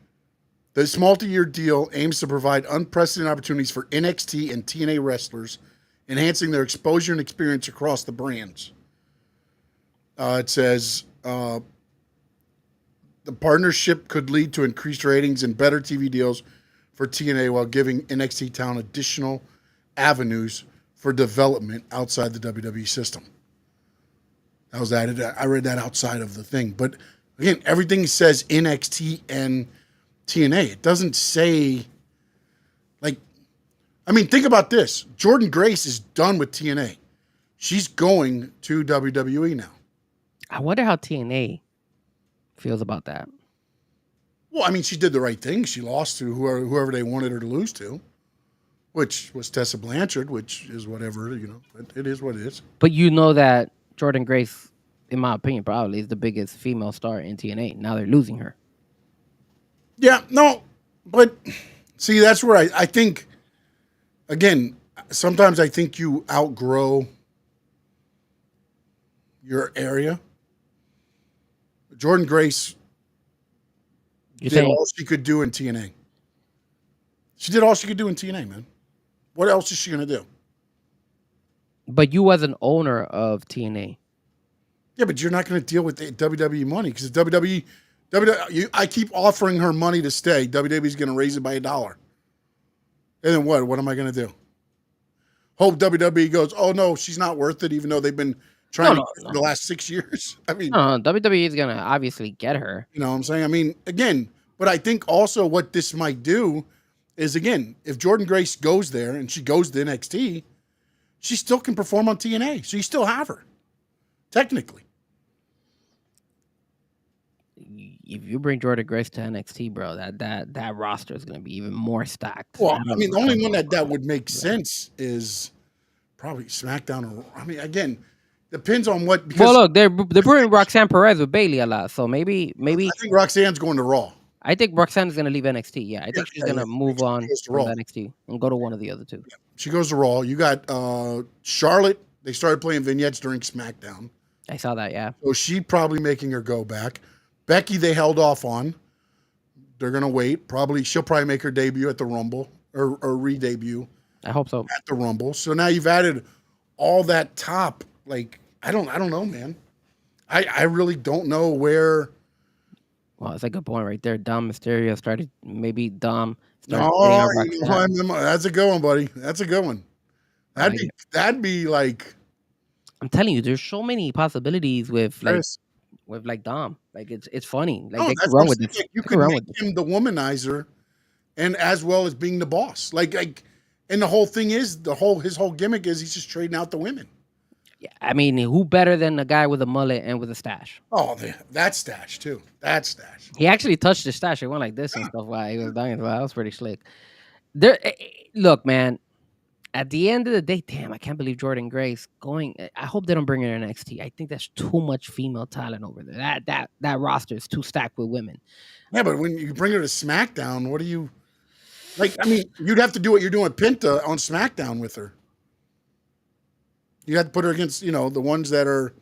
this multi-year deal aims to provide unprecedented opportunities for NXT and TNA wrestlers, enhancing their exposure and experience across the brands. It says, the partnership could lead to increased ratings and better TV deals for TNA while giving NXT talent additional avenues for development outside the WWE system. That was added. I read that outside of the thing. But again, everything says NXT and TNA. It doesn't say, think about this. Jordynne Grace is done with TNA. She's going to WWE now. I wonder how TNA feels about that. Well, she did the right thing. She lost to whoever they wanted her to lose to, which was Tessa Blanchard, which is whatever, it is what it is. But you know that Jordynne Grace, in my opinion, probably is the biggest female star in TNA. Now they're losing her. Yeah, no, but see, that's where I think, again, sometimes I think you outgrow your area. Jordan Grace You did think? all she could do in TNA. She did all she could do in TNA, man. What else is she going to do? But you as an owner of TNA, Yeah, but you're not going to deal with the WWE money because I keep offering her money to stay. WWE's going to raise it by $1. And then what? What am I going to do? Hope WWE goes, oh, no, she's not worth it, even though they've been trying for the last 6 years. I mean, WWE is gonna obviously get her. you know what I'm saying? I mean, again, but I think also what this might do is, again, if Jordan Grace goes there and she goes to NXT, she still can perform on TNA. So you still have her, technically. If you bring Jordan Grace to NXT, bro, that roster is gonna be even more stacked. Well, I mean, the only one that would make sense is probably SmackDown. Or, I mean, again, depends on what. Because Well, look, they're bringing Roxanne Perez with Bailey a lot, so maybe I think Roxanne's going to Raw. I think Roxanne is gonna leave NXT. Yeah, I think she's gonna move on from NXT and go to one of the other two. Yeah. She goes to Raw. You got Charlotte. They started playing vignettes during SmackDown. I saw that. Yeah. So she probably making her go back. Becky, they held off on. They're gonna wait. She'll probably make her debut at the Rumble or re-debut. I hope so. At the Rumble. So now you've added all that top. Like I don't know, man. I really don't know where. Well, it's a good point right there. Dom Mysterio started. Maybe Dom. Oh, that's a good one, buddy. That's a good one. That'd be like. I'm telling you, there's so many possibilities with Dom. Like it's funny. Like they could run with it. You could make him the womanizer, and as well as being the boss. And the whole thing is his whole gimmick is he's just trading out the women. Yeah, I mean, who better than a guy with a mullet and with a stash? Oh, that stash too. That stash. He actually touched the stash. It went like this and stuff while he was dying. That was pretty slick. Look, man. At the end of the day, damn, I can't believe Jordan Grace going. I hope they don't bring her to NXT. I think there's too much female talent over there. That roster is too stacked with women. Yeah, but when you bring her to SmackDown, what do you like? I mean, you'd have to do what you're doing with Penta on SmackDown with her. You have to put her against, the ones that are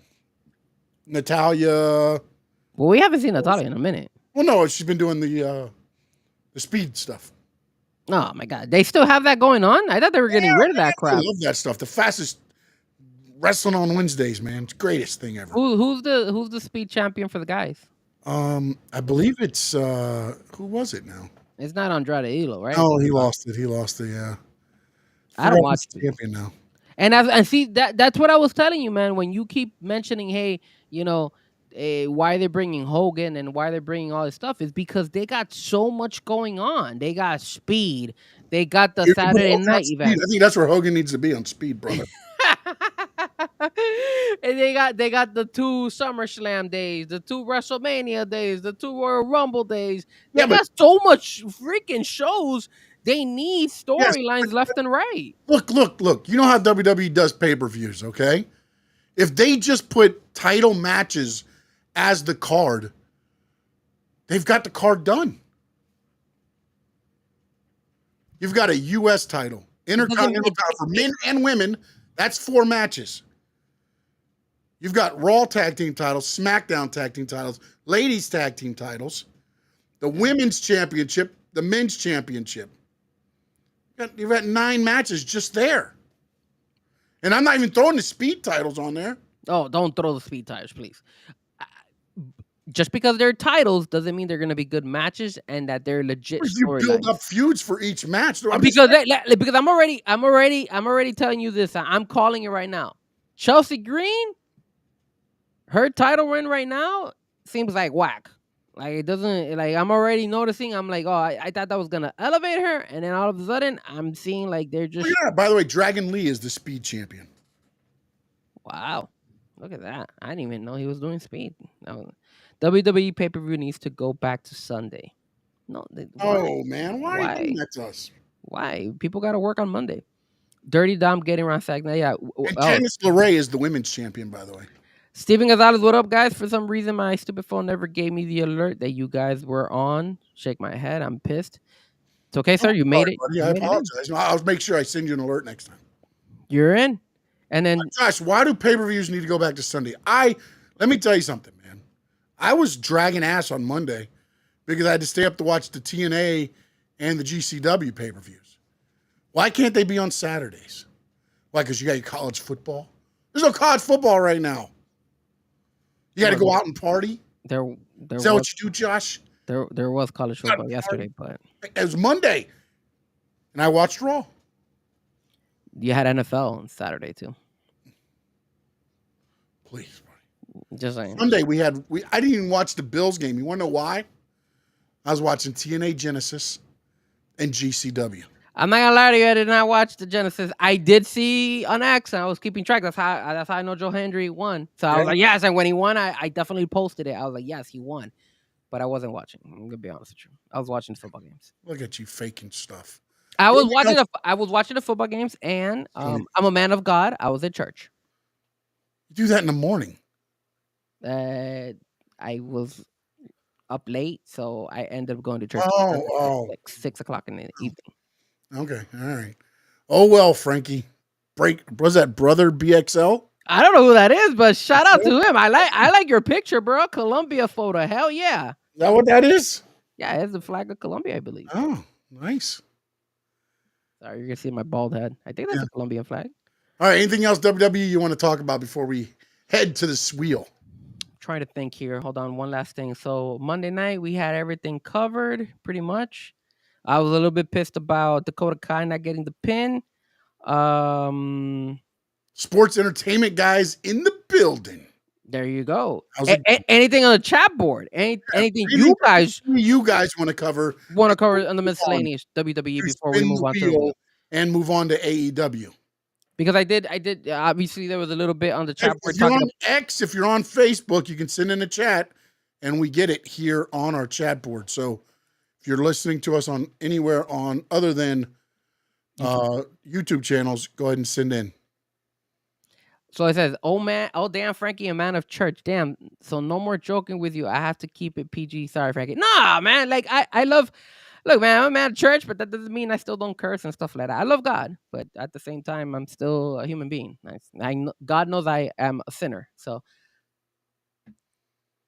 Natalya. Well, we haven't seen Natalya in a minute. Well, no, she's been doing the speed stuff. Oh my God, they still have that going on? I thought they were getting rid of that crap. I love that stuff. The fastest wrestling on Wednesdays, man. It's the greatest thing ever. Who's the speed champion for the guys? I believe it's who was it now? It's not Andrade Elo, right? Oh, he lost it. Yeah. I don't watch the champion now. And see that's what I was telling you, man. When you keep mentioning, hey, why they're bringing Hogan and why they're bringing all this stuff is because they got so much going on. They got speed. They got the Saturday night event. I think that's where Hogan needs to be, on speed, brother. And they got the 2 SummerSlam days, the 2 WrestleMania days, the 2 Royal Rumble days. They got so much freaking shows. They need storylines left and right. Look. You know how WWE does pay-per-views, okay? If they just put title matches as the card, they've got the card done. You've got a U.S. title, Intercontinental title for men and women. That's 4 matches. You've got Raw tag team titles, SmackDown tag team titles, ladies tag team titles, the women's championship, the men's championship. You've got 9 matches just there. And I'm not even throwing the speed titles on there. Oh, don't throw the speed titles, please. Just because they're titles doesn't mean they're going to be good matches and that they're legit. You build up feuds for each match. Because I'm already telling you this. I'm calling it right now. Chelsea Green, her title win right now seems like whack. Like it doesn't. Like I'm already noticing. I'm like, oh, I thought that was gonna elevate her, and then all of a sudden, I'm seeing like they're just. Oh, yeah. By the way, Dragon Lee is the speed champion. Wow, look at that! I didn't even know he was doing speed. No. WWE pay-per-view needs to go back to Sunday. No, man, why are you doing that to us? Why? People got to work on Monday. Dirty Dom getting around Sagna. Yeah. And Candice LeRae is the women's champion, by the way. Steven Gonzalez, what up, guys? For some reason, my stupid phone never gave me the alert that you guys were on. Shake my head. I'm pissed. It's okay, sir. You made it. Buddy, You I made it in. apologize. I'll make sure I send you an alert next time. You're in. And then Josh, why do pay-per-views need to go back to Sunday? Let me tell you something, man. I was dragging ass on Monday because I had to stay up to watch the TNA and the GCW pay-per-views. Why can't they be on Saturdays? Why? Because you got your college football? There's no college football right now. You got to go out and party? there Is that what you do, Josh? there was college football yesterday, but It was Monday, and I watched Raw. you had NFL on Saturday too. Please, buddy. Just saying. Sunday I didn't even watch the Bills game. You want to know why? I was watching TNA Genesis and GCW. I'm not gonna lie to you. I did not watch the Genesis. I did see on X, and I was keeping track. That's how I know Joe Hendry won. So I was like, yes. And when he won, I definitely posted it. I was like, yes, he won. But I wasn't watching. I'm gonna be honest with you. I was watching football games. Look at you faking stuff. I was watching the football games, and I'm a man of God. I was at church. You do that in the morning. I was up late, so I ended up going to church like 6 o'clock in the evening. Okay, all right. Oh well, Frankie. Was that brother BXL? I don't know who that is, but shout out to him. I like your picture, bro. Columbia photo. Hell yeah. Is that what that is? Yeah, it's the flag of Colombia, I believe. Oh, nice. Sorry, you're gonna see my bald head. I think that's a Colombian flag. All right. Anything else WWE you want to talk about before we head to this wheel? Trying to think here. Hold on, one last thing. So Monday night we had everything covered, pretty much. I was a little bit pissed about Dakota Kai not getting the pin. Sports entertainment guys in the building. There you go. Anything on the chat board? Anything you guys want to cover on the miscellaneous WWE before we move on to and move on to AEW? Because I did. Obviously, there was a little bit on the chat board. If you're on X, if you're on Facebook, you can send in a chat, and we get it here on our chat board. So if you're listening to us on anywhere on other than YouTube channels, go ahead and send in. So it says, "Oh man, oh damn, Frankie, a man of church, damn. So no more joking with you. I have to keep it PG. Sorry, Frankie. Nah, man. Like I love. Look, man, I'm a man of church, but that doesn't mean I still don't curse and stuff like that. I love God, but at the same time, I'm still a human being. God knows I am a sinner. So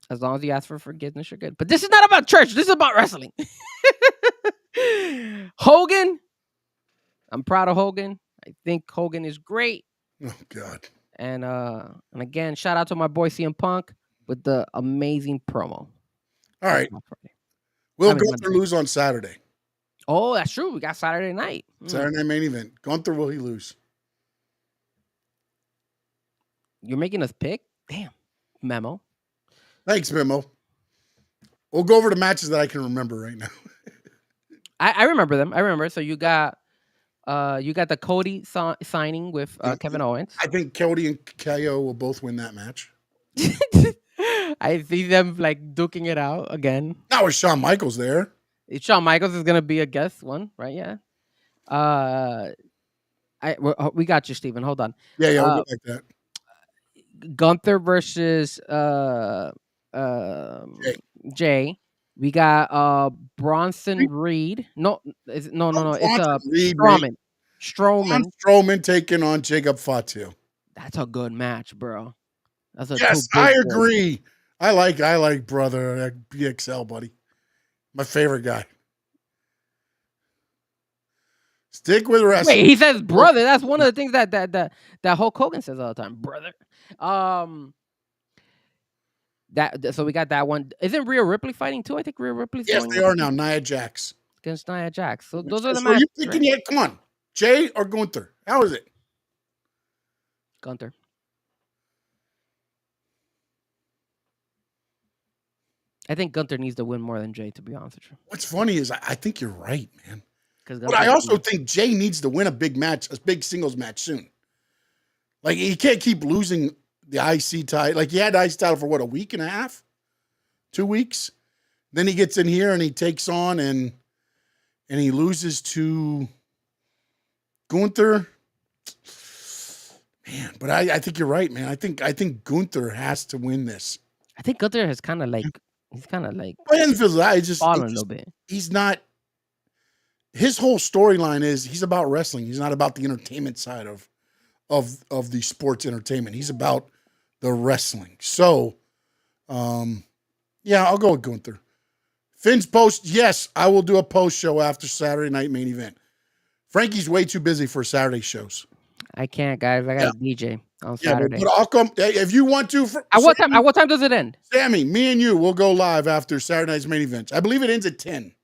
as long as you ask for forgiveness, you're good. But this is not about church. This is about wrestling. Hogan. I'm proud of Hogan. I think Hogan is great. Oh God. And again, shout out to my boy CM Punk with the amazing promo. All right. Will Gunther lose on Saturday? Oh, that's true. We got Saturday night. Saturday night main event. Gunther, will he lose? You're making us pick? Damn. Memo. Thanks, Memo. We'll go over the matches that I can remember right now. I remember them. I remember. So you got the Cody signing with Kevin Owens. I think Cody and KO will both win that match. I see them like duking it out again. Now with Shawn Michaels there. Shawn Michaels is gonna be a guest one, right? Yeah. We got you, Steven. Hold on. Yeah, we'll get like that. Gunther versus Jay. We got Bronson Reed. No. It's Strowman. Strowman taking on Jacob Fatu. That's a good match, bro. Yes, I agree. I like brother BXL, buddy. My favorite guy. Stick with wrestling. Wait, he says brother. That's one of the things that Hulk Hogan says all the time, brother. So we got that one. Isn't Rhea Ripley fighting too? I think Rhea Ripley's. Yes, they are now. Nia Jax against Nia Jax. So those are the matches. Are you thinking yet? Come on, Jay or Gunther? How is it? Gunther. I think Gunther needs to win more than Jay, to be honest with you. What's funny is I think you're right, man. But I also think Jay needs to win a big match, a big singles match soon. Like, he can't keep losing the IC title. Like, he had the IC title for, a week and a half? 2 weeks? Then he gets in here and he takes on and he loses to Gunther. Man, but I think you're right, man. I think Gunther has to win this. I think Gunther has kind of like he's kind of like Well, he doesn't feel that. fallen a little bit. He's not. His whole storyline is he's about wrestling. He's not about the entertainment side of the sports entertainment. He's about the wrestling. So, yeah, I'll go with Gunther. Finn's post. Yes, I will do a post show after Saturday night main event. Frankie's way too busy for Saturday shows. I can't, guys. I got a DJ on Saturday. But I'll come if you want to. At what time? At what time does it end? Sammy, me and you will go live after Saturday night's main event. I believe it ends at 10.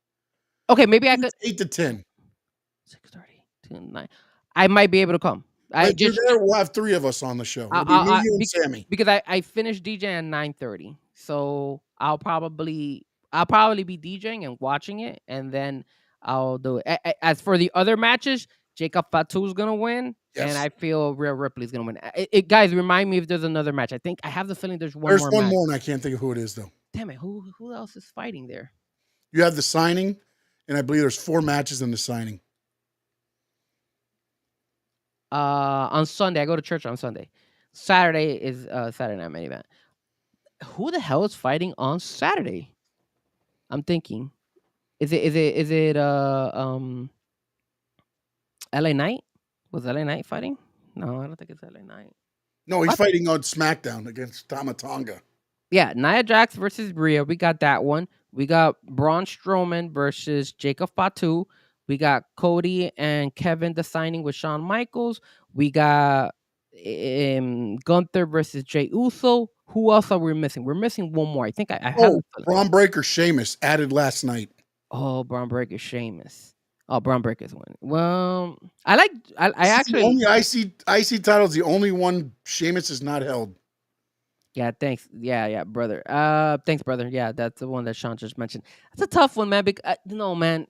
Okay, maybe I could 8 to 10. 6:30 to 9. I might be able to come. We'll have 3 of us on the show. It'll be me, you, and Sammy. Because I finished DJing at 9:30, so I'll probably be DJing and watching it, and then I'll do it. As for the other matches, Jacob Fatu is gonna win, and I feel Rhea Ripley's gonna win. Guys, remind me if there's another match. I think I have the feeling there's one more. There's one more, and I can't think of who it is though. Damn it! Who else is fighting there? You have the signing, and I believe there's 4 matches in the signing. On Sunday, I go to church on Sunday. Saturday is Saturday night main event. Who the hell is fighting on Saturday? I'm thinking, is it LA Knight? Was LA Knight fighting? No, I don't think it's LA Knight. No, he's fighting on SmackDown against Tama Tonga. Yeah, Nia Jax versus Rhea. We got that one. We got Braun Strowman versus Jacob Fatu. We got Cody and Kevin the signing with Shawn Michaels. We got Gunther versus Jey Uso. Who else are we missing? We're missing one more. I think I have. Braun Breaker Sheamus added last night. Oh, Braun Breaker Sheamus. Oh, Braun Breaker's winning. Well, I actually only IC title is the only one Sheamus has not held. Yeah, thanks. Yeah, brother. Thanks, brother. Yeah, that's the one that Sean just mentioned. That's a tough one, man. No, man.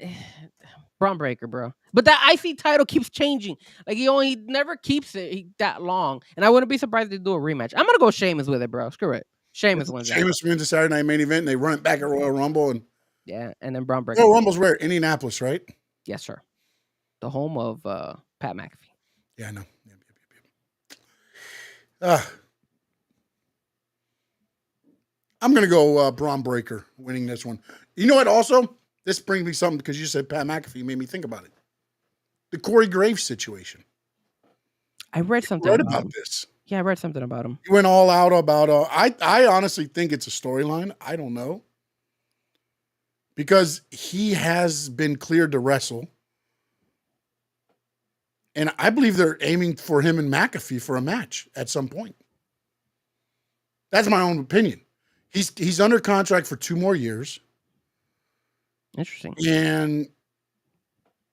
Braun Breaker, bro. But that IC title keeps changing. Like he never keeps it that long. And I wouldn't be surprised if they do a rematch. I'm gonna go Sheamus with it, bro. Screw it. Sheamus wins. Sheamus wins the Saturday night main event, and they run it back at Royal Rumble, and and then Braun Breaker. Royal Rumble's where? Indianapolis, right? Yes, sir. The home of Pat McAfee. Yeah, I know. I'm gonna go Braun Breaker winning this one. You know what? Also, this brings me something because you said Pat McAfee made me think about it. The Corey Graves situation. I read something about this. Yeah, I read something about him. He went all out about. I honestly think it's a storyline. I don't know because he has been cleared to wrestle, and I believe they're aiming for him and McAfee for a match at some point. That's my own opinion. He's under contract for 2 more years. Interesting. And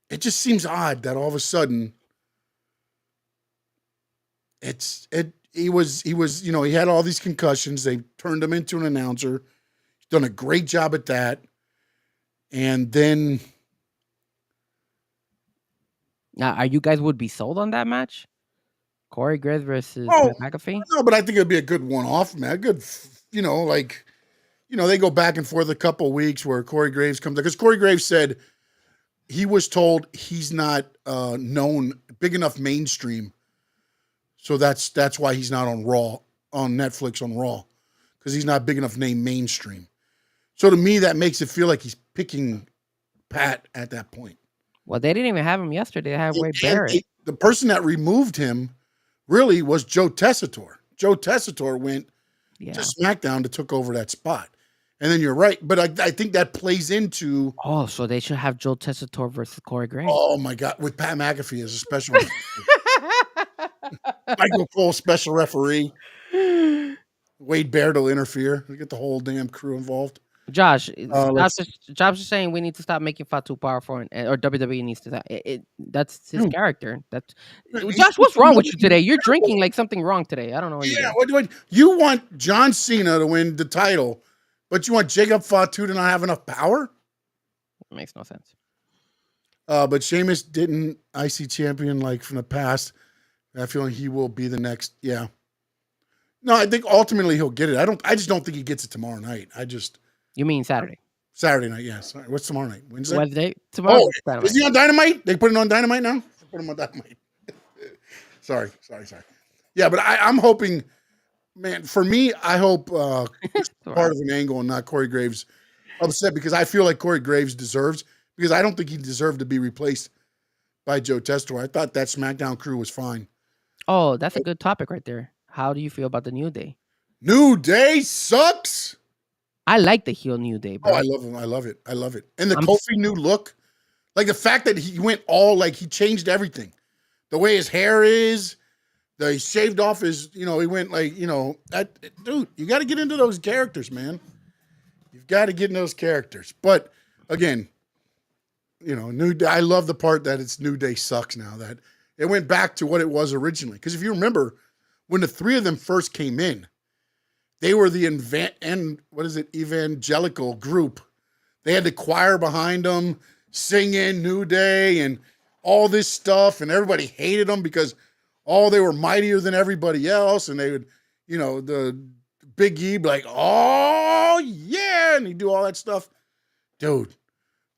it just seems odd that all of a sudden he was, you know, he had all these concussions. They turned him into an announcer. He's done a great job at that. And then Now, are you guys would be sold on that match? Corey Graves versus McAfee? No, but I think it'd be a good one-off, man. A good, you know, like, you know, they go back and forth a couple of weeks where Corey Graves comes, because Corey Graves said he was told he's not known big enough mainstream. So that's why he's not on Raw, on Netflix on Raw, because he's not big enough name mainstream. So to me, that makes it feel like he's picking Pat at that point. Well, they didn't even have him yesterday. They had Wade Barrett. The person that removed him really was Joe Tessitore. Joe Tessitore went to SmackDown to took over that spot. And then you're right. But I think that plays into... Oh, so they should have Joe Tessitore versus Corey Graves. Oh, my God. With Pat McAfee as a special referee. Michael Cole, special referee. Wade Barrett will interfere. We get the whole damn crew involved. Josh is saying we need to stop making Fatu powerful, or WWE needs to. That's his character. Josh, what's wrong with you today? You're drinking like something wrong today. I don't know. What you want John Cena to win the title, but you want Jacob Fatu to not have enough power? It makes no sense. But Sheamus didn't IC champion like from the past. I feel like he will be the next. Yeah. No, I think ultimately he'll get it. I just don't think he gets it tomorrow night. You mean Saturday? Saturday night, yeah. Sorry. What's tomorrow night? Wednesday? Tomorrow? Oh, is he on Dynamite? They put him on Dynamite now? Put him on Dynamite. Sorry. Yeah, Yeah, but I'm hoping, man. For me, I hope this is Wow. part of an angle and not Corey Graves upset because I feel like Corey Graves deserves because I don't think he deserved to be replaced by Joe Testore. I thought that SmackDown crew was fine. Oh, that's a good topic right there. How do you feel about the New Day? New Day sucks. I like the heel New Day, Oh, bro. I love him. I love it. I love it. And the I'm Kofi new look, like the fact that he went all like he changed everything. The way his hair is, he shaved off his, he went like, dude, you got to get into those characters, man. You've got to get in those characters. But again, New Day, I love the part that it's New Day sucks now, that it went back to what it was originally. Because if you remember, when the three of them first came in, they were the evangelical group. They had the choir behind them, singing New Day and all this stuff, and everybody hated them because they were mightier than everybody else, and they would, the Big E be like, oh yeah, and he'd do all that stuff. Dude,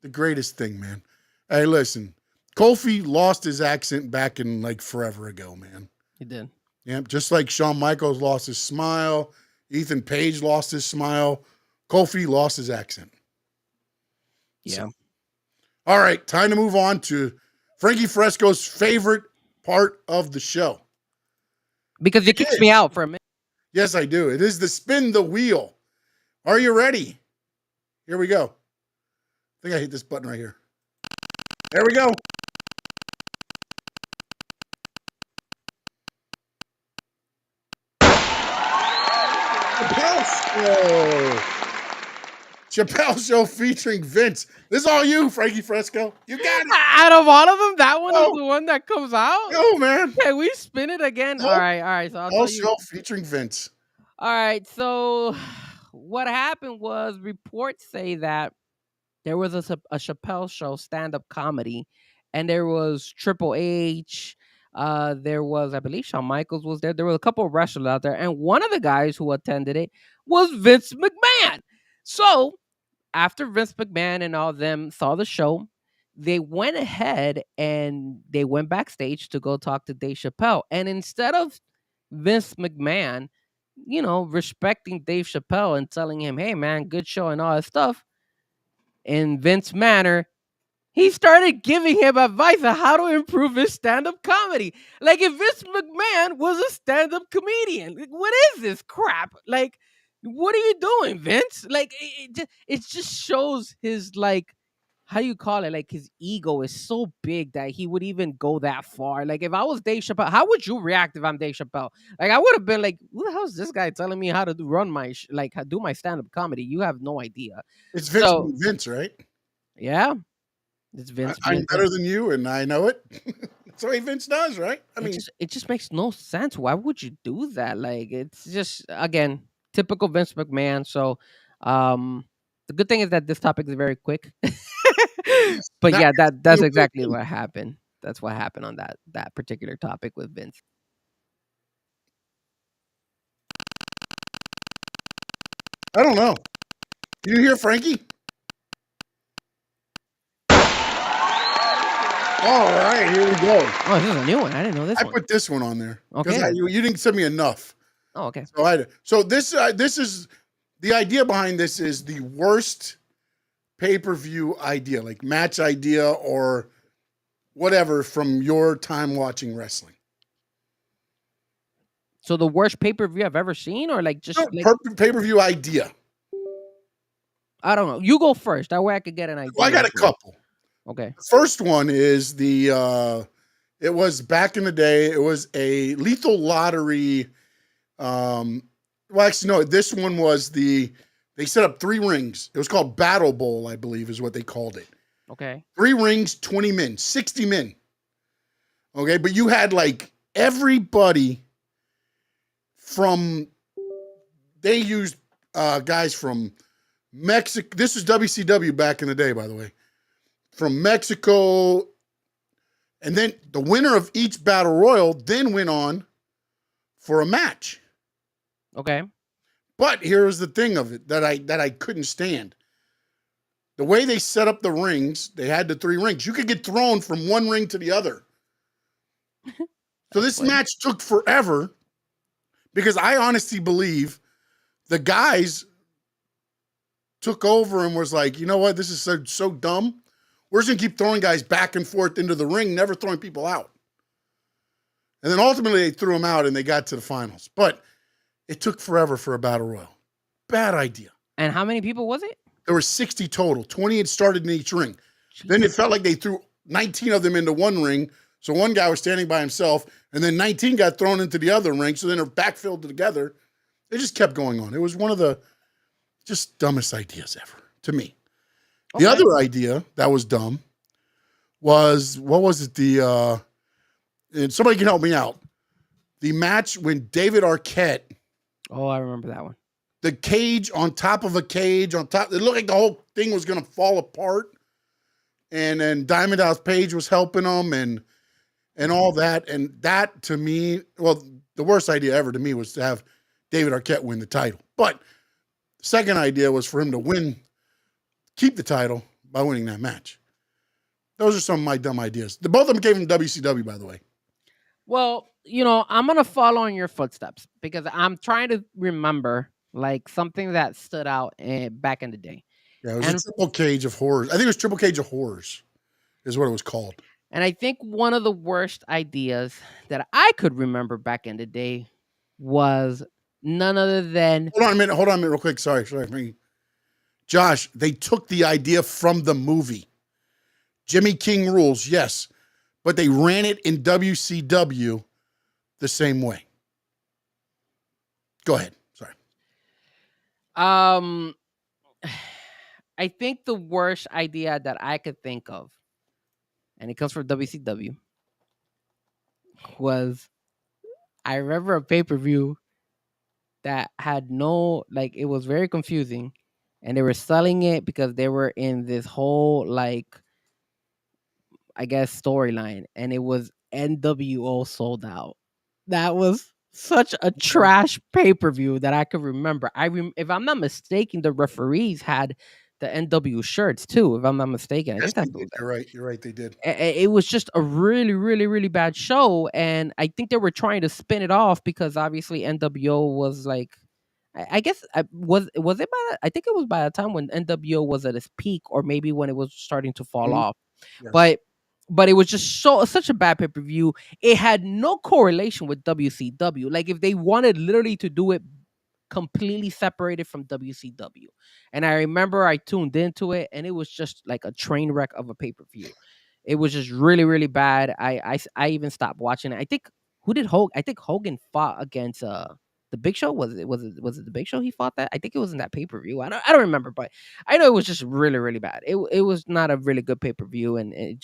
the greatest thing, man. Hey, listen, Kofi lost his accent back in like forever ago, man. He did. Yeah, just like Shawn Michaels lost his smile, Ethan Page lost his smile, Kofi lost his accent. Yeah. So, all right, time to move on to Frankie Fresco's favorite part of the show. Because you kicked me out for a minute. Yes, I do. It is the spin the wheel. Are you ready? Here we go. I think I hit this button right here. There we go. Chappelle Show featuring Vince. This is all you, Frankie Fresco. You got it. Out of all of them, that one is the one that comes out? No, man. Can we spin it again? Nope. All right. So I'll tell you. Show featuring Vince. All right. So what happened was reports say that there was a Chappelle Show stand-up comedy, and there was Triple H. There was, I believe, Shawn Michaels was there. There were a couple of wrestlers out there, and one of the guys who attended it was Vince McMahon. So after Vince McMahon and all of them saw the show, they went ahead and they went backstage to go talk to Dave Chappelle. And instead of Vince McMahon, respecting Dave Chappelle and telling him, hey, man, good show and all that stuff, in Vince manner, he started giving him advice on how to improve his stand-up comedy. Like, if Vince McMahon was a stand-up comedian, like, what is this crap? Like, what are you doing, Vince? Like, it just shows his, like, how do you call it? Like, his ego is so big that he would even go that far. Like, if I was Dave Chappelle, how would you react if I'm Dave Chappelle? Like, I would have been like, who the hell is this guy telling me how to run my, do my stand-up comedy? You have no idea. It's Vince, right? Yeah. It's Vince. I'm better than you, and I know it. That's the way Vince does, right? I mean, it just makes no sense. Why would you do that? Like, it's just, again, typical Vince McMahon. So, the good thing is that this topic is very quick. But yeah, that's exactly what happened. That's what happened on that particular topic with Vince. I don't know. Did you hear Frankie? All right, here we go. Oh, this is a new one. I didn't know this one. I put this one on there. Okay. You didn't send me enough. Oh, okay. So this is the idea behind this is the worst pay-per-view idea, like match idea or whatever from your time watching wrestling. So the worst pay-per-view I've ever seen, or like just pay-per-view idea. I don't know. You go first. That way I could get an idea. Well, I got a couple. Okay. The first one is it was back in the day. It was a lethal lottery. Well, actually, no. This one was they set up 3 rings. It was called Battle Bowl, I believe, is what they called it. Okay. 3 rings, 20 men, 60 men. Okay, but you had like everybody they used guys from Mexico. This is WCW back in the day, by the way. From Mexico. And then the winner of each battle royal then went on for a match. Okay. But here's the thing of it that I couldn't stand. The way they set up the rings, they had the 3 rings. You could get thrown from one ring to the other. So this match took forever. Because I honestly believe the guys took over and was like, you know what? This is so dumb. We're just going to keep throwing guys back and forth into the ring, never throwing people out. And then ultimately they threw them out and they got to the finals. But it took forever for a battle royal. Bad idea. And how many people was it? There were 60 total. 20 had started in each ring. Then it felt like they threw 19 of them into one ring. So one guy was standing by himself, and then 19 got thrown into the other ring. So then they're backfilled together. It just kept going on. It was one of the just dumbest ideas ever to me. Okay. The other idea that was dumb was, what was it? And somebody can help me out. The match when David Arquette. Oh, I remember that one. The cage on top of a cage on top. It looked like the whole thing was going to fall apart. And then Diamond Dallas Page was helping them and all that. And that to me, well, the worst idea ever to me was to have David Arquette win the title. But the second idea was for him to keep the title by winning that match. Those are some of my dumb ideas. Both of them came from WCW, by the way. Well, I'm going to follow in your footsteps because I'm trying to remember like something that stood out back in the day. Yeah, it was a Triple Cage of Horrors. I think it was Triple Cage of Horrors is what it was called. And I think one of the worst ideas that I could remember back in the day was none other than... Hold on a minute real quick. Sorry. Josh, they took the idea from the movie. Jimmy King Rules, yes. But they ran it in WCW the same way. Go ahead. Sorry. I think the worst idea that I could think of, and it comes from WCW, was I remember a pay-per-view that had it was very confusing, and they were selling it because they were in this whole, I guess, storyline, and it was NWO Sold Out. That was such a trash pay-per-view that I could remember. If I'm not mistaken, the referees had the NW shirts too, if I'm not mistaken. Yes, you're right, they did. It was just a really, really, really bad show, and I think they were trying to spin it off because obviously NWO was like, I guess was it by? I think it was by the time when NWO was at its peak, or maybe when it was starting to fall off. Yes. But it was just such a bad pay-per-view. It had no correlation with WCW. Like if they wanted literally to do it completely separated from WCW. And I remember I tuned into it and it was just like a train wreck of a pay-per-view. It was just really, really bad. I even stopped watching it. I think Hogan fought against the Big Show. Was it the Big Show he fought that? I think it was in that pay-per-view. I don't remember, but I know it was just really, really bad. It was not a really good pay-per-view, and it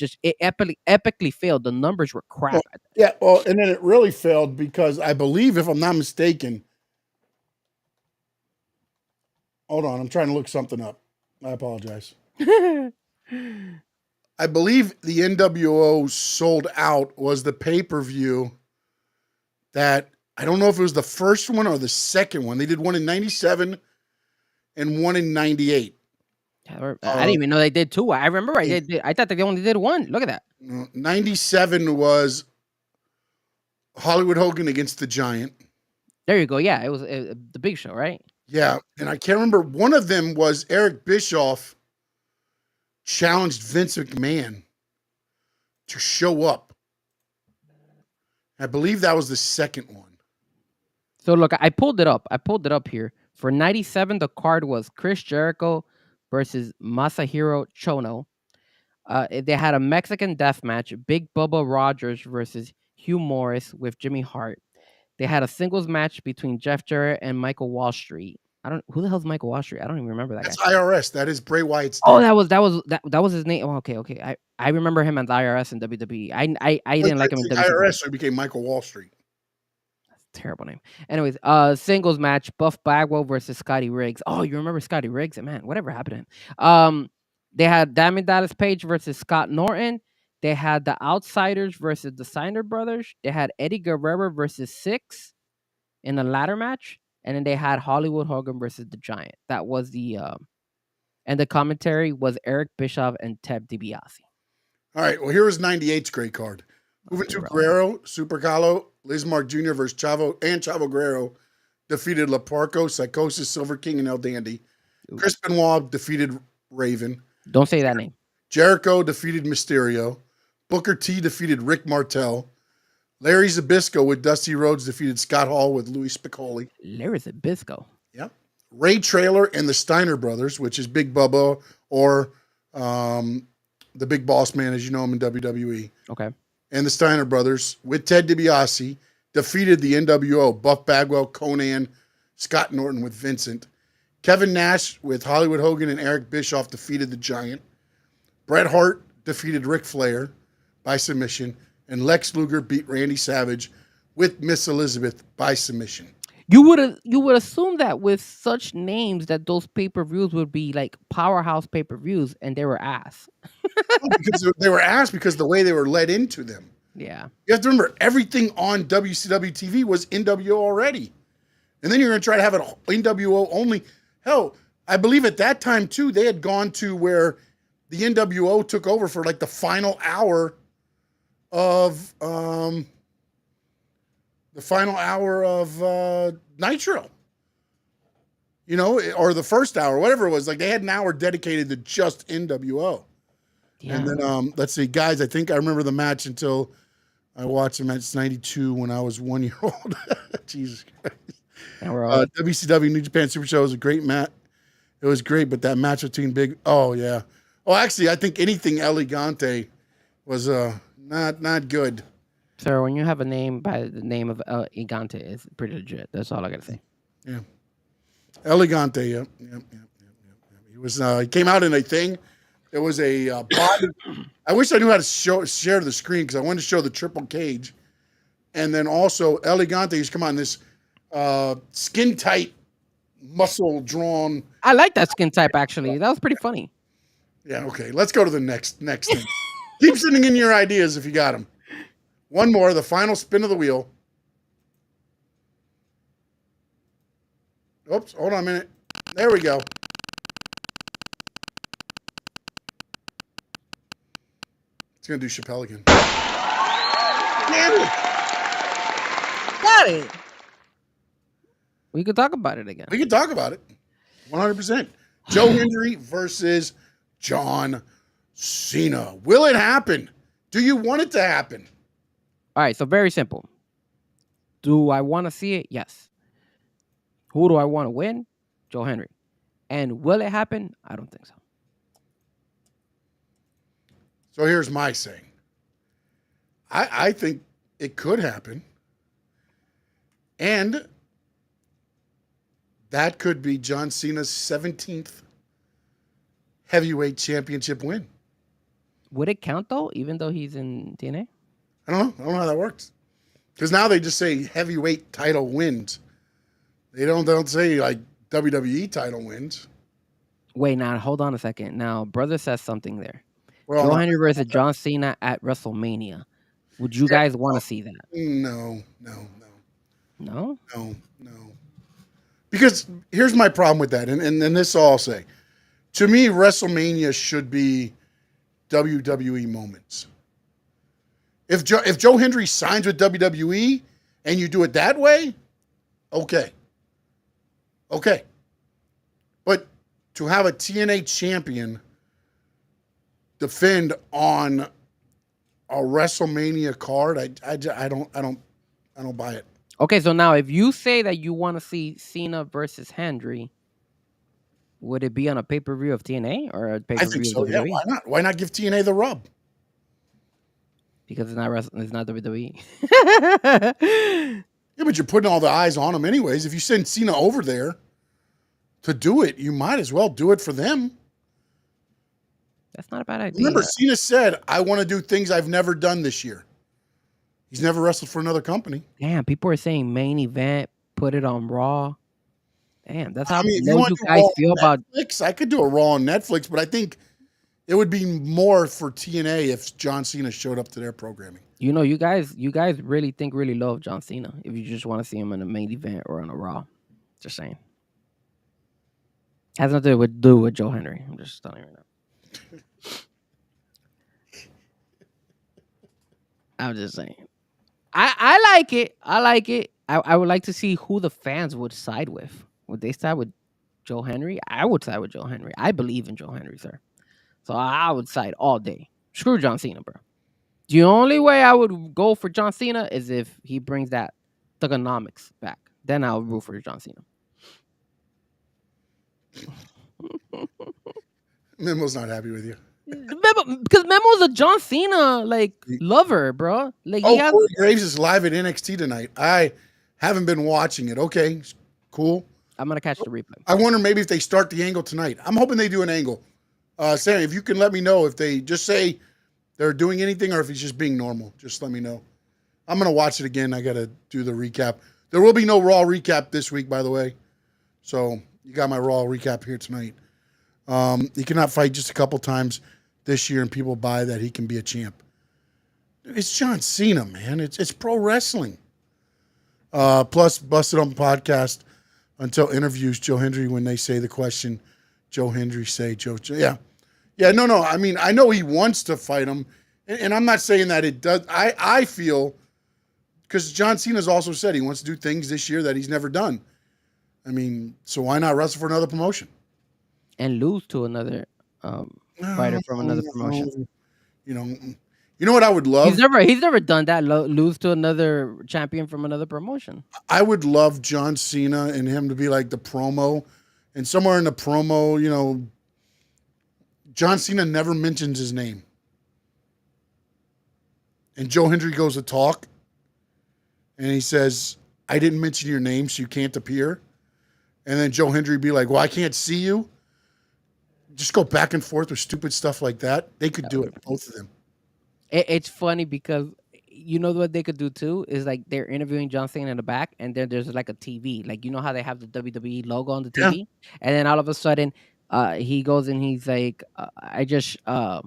epically failed. The numbers were crap. Well, and then it really failed because I believe, if I'm not mistaken, hold on, I'm trying to look something up. I apologize. I believe the NWO Sold Out was the pay-per-view that, I don't know if it was the first one or the second one. They did one in 97 and one in 98. I didn't even know they did two. I remember I thought they only did one. Look at that. 97 was Hollywood Hogan against the Giant. There you go. Yeah, it was the Big Show, right? Yeah, and I can't remember. One of them was Eric Bischoff challenged Vince McMahon to show up. I believe that was the second one. So look, I pulled it up here. For 97, the card was Chris Jericho versus Masahiro Chono. They had a Mexican death match, Big Bubba Rogers versus Hugh Morris with Jimmy Hart. They had a singles match between Jeff Jarrett and Michael Wall Street. Who the hell's Michael Wall Street? I don't even remember that. That's guy. IRS. That is Bray Wyatt's name. Oh, that was his name. Oh, okay. I remember him as IRS in WWE. I didn't like him in WWE. IRS, so he became Michael Wall Street. Terrible name. Anyways, singles match, Buff Bagwell versus Scotty Riggs. Oh, you remember Scotty Riggs? Man, whatever happened to him? They had Diamond Dallas Page versus Scott Norton. They had the Outsiders versus the Steiner Brothers. They had Eddie Guerrero versus Six in a ladder match. And then they had Hollywood Hogan versus the Giant. That was the and the commentary was Eric Bischoff and Ted DiBiase. All right, well, here was 98's great card. Juventud Guerrero, Super Calo, Lismark Jr. versus Chavo Guerrero defeated Laparco, Psychosis, Silver King, and El Dandy. Chris Benoit defeated Raven. Don't say that name. Jericho defeated Mysterio. Booker T defeated Rick Martel. Larry Zbyszko with Dusty Rhodes defeated Scott Hall with Louis Spicolli. Larry Zbyszko. Yep. Ray Traylor and the Steiner Brothers, which is Big Bubba or the Big Boss Man, as you know him in WWE. Okay. And the Steiner Brothers with Ted DiBiase defeated the NWO, Buff Bagwell, Conan, Scott Norton with Vincent. Kevin Nash with Hollywood Hogan and Eric Bischoff defeated the Giant. Bret Hart defeated Ric Flair by submission. And Lex Luger beat Randy Savage with Miss Elizabeth by submission. You would assume that with such names that those pay-per-views would be like powerhouse pay-per-views, and they were ass. Because they were asked because the way they were led into them. Yeah. You have to remember, everything on WCW TV was NWO already. And then you're going to try to have it NWO only. Hell, I believe at that time, too, they had gone to where the NWO took over for like the final hour of Nitro. You know, or the first hour, whatever it was. Like, they had an hour dedicated to just NWO. Yeah. And then, let's see, guys, I think I remember the match until I watched the match 92 when I was 1 year old. Jesus Christ. WCW New Japan Super Show was a great match. It was great, but that match between oh, yeah. Oh, actually, I think anything Elegante was not good. Sir, when you have a name by the name of Gigante, it's pretty legit. That's all I got to say. Yeah. Elegante, yep. He was, he came out in a thing. It was a body. I wish I knew how to share the screen because I wanted to show the triple cage. And then also Elegante used to come out in this skin tight, muscle drawn. I like that skin type, actually. That was pretty funny. Yeah, okay. Let's go to the next thing. Keep sending in your ideas if you got them. One more, the final spin of the wheel. Oops, hold on a minute. There we go. It's going to do Chappelle again. Damn it. Got it. We could talk about it again. We could talk about it. 100%. Joe Hendry versus John Cena. Will it happen? Do you want it to happen? All right, so very simple. Do I want to see it? Yes. Who do I want to win? Joe Hendry. And will it happen? I don't think so. So here's my saying. I think it could happen. And that could be John Cena's 17th heavyweight championship win. Would it count, though, even though he's in TNA? I don't know how that works. Because now they just say heavyweight title wins. They don't say like WWE title wins. Wait, now hold on a second. Now, brother says something there. Well, Joe Hendry versus John Cena at WrestleMania. Would you guys want to see that? No. No? No. Because here's my problem with that, and this I'll say. To me, WrestleMania should be WWE moments. If Joe Hendry signs with WWE and you do it that way, okay. But to have a TNA champion defend on a WrestleMania card, I don't buy it. Okay, so now if you say that you want to see Cena versus Hendry, would it be on a pay-per-view of TNA or a pay-per-view I think so. of WWE? Yeah, why not? Why not give TNA the rub? Because it's not WWE. Yeah, but you're putting all the eyes on them anyways. If you send Cena over there to do it, you might as well do it for them. That's not a bad idea. Remember, Cena said, I want to do things I've never done this year. He's never wrestled for another company. Damn, people are saying main event, put it on Raw. Damn, that's how if you guys feel about Netflix, I could do a Raw on Netflix, but I think it would be more for TNA if John Cena showed up to their programming. You know, you guys really think really low of John Cena if you just want to see him in a main event or on a Raw. Just saying. Has nothing to do with Joe Hendry. I'm just telling you right now. I'm just saying. I like it. I like it. I would like to see who the fans would side with. Would they side with Joe Henry? I would side with Joe Henry. I believe in Joe Henry, sir. So I would side all day. Screw John Cena, bro. The only way I would go for John Cena is if he brings that thugonomics back. Then I'll root for John Cena. Memo's not happy with you. Because Memo's a John Cena lover, bro. Like he has. Corey Graves is live at NXT tonight. I haven't been watching it. Okay, cool. I'm gonna catch the replay. I wonder maybe if they start the angle tonight. I'm hoping they do an angle. Sam, if you can let me know if they just say they're doing anything or if he's just being normal. Just let me know. I'm gonna watch it again. I gotta do the recap. There will be no Raw recap this week, by the way. So you got my Raw recap here tonight. He cannot fight just a couple times this year, and people buy that he can be a champ. It's John Cena, man. It's pro wrestling. Plus, Busted on podcast until interviews Joe Hendry when they say the question. Joe Hendry say Joe. Yeah. No. I mean, I know he wants to fight him, and I'm not saying that it does. I feel because John Cena's also said he wants to do things this year that he's never done. I mean, so why not wrestle for another promotion and lose to another fighter from another promotion? You know what I would love? He's never done that. Lose to another champion from another promotion. I would love John Cena and him to be like the promo, and somewhere in the promo, John Cena never mentions his name, and Joe Hendry goes to talk, and he says, "I didn't mention your name, so you can't appear." And then Joe Hendry be like, "Well, I can't see you." Just go back and forth with stupid stuff like that. They could do it, both of them. It's funny because you know what they could do too is like they're interviewing John Cena in the back, and then there's like a TV, like you know how they have the WWE logo on the TV, and then all of a sudden, he goes and he's like, I just, I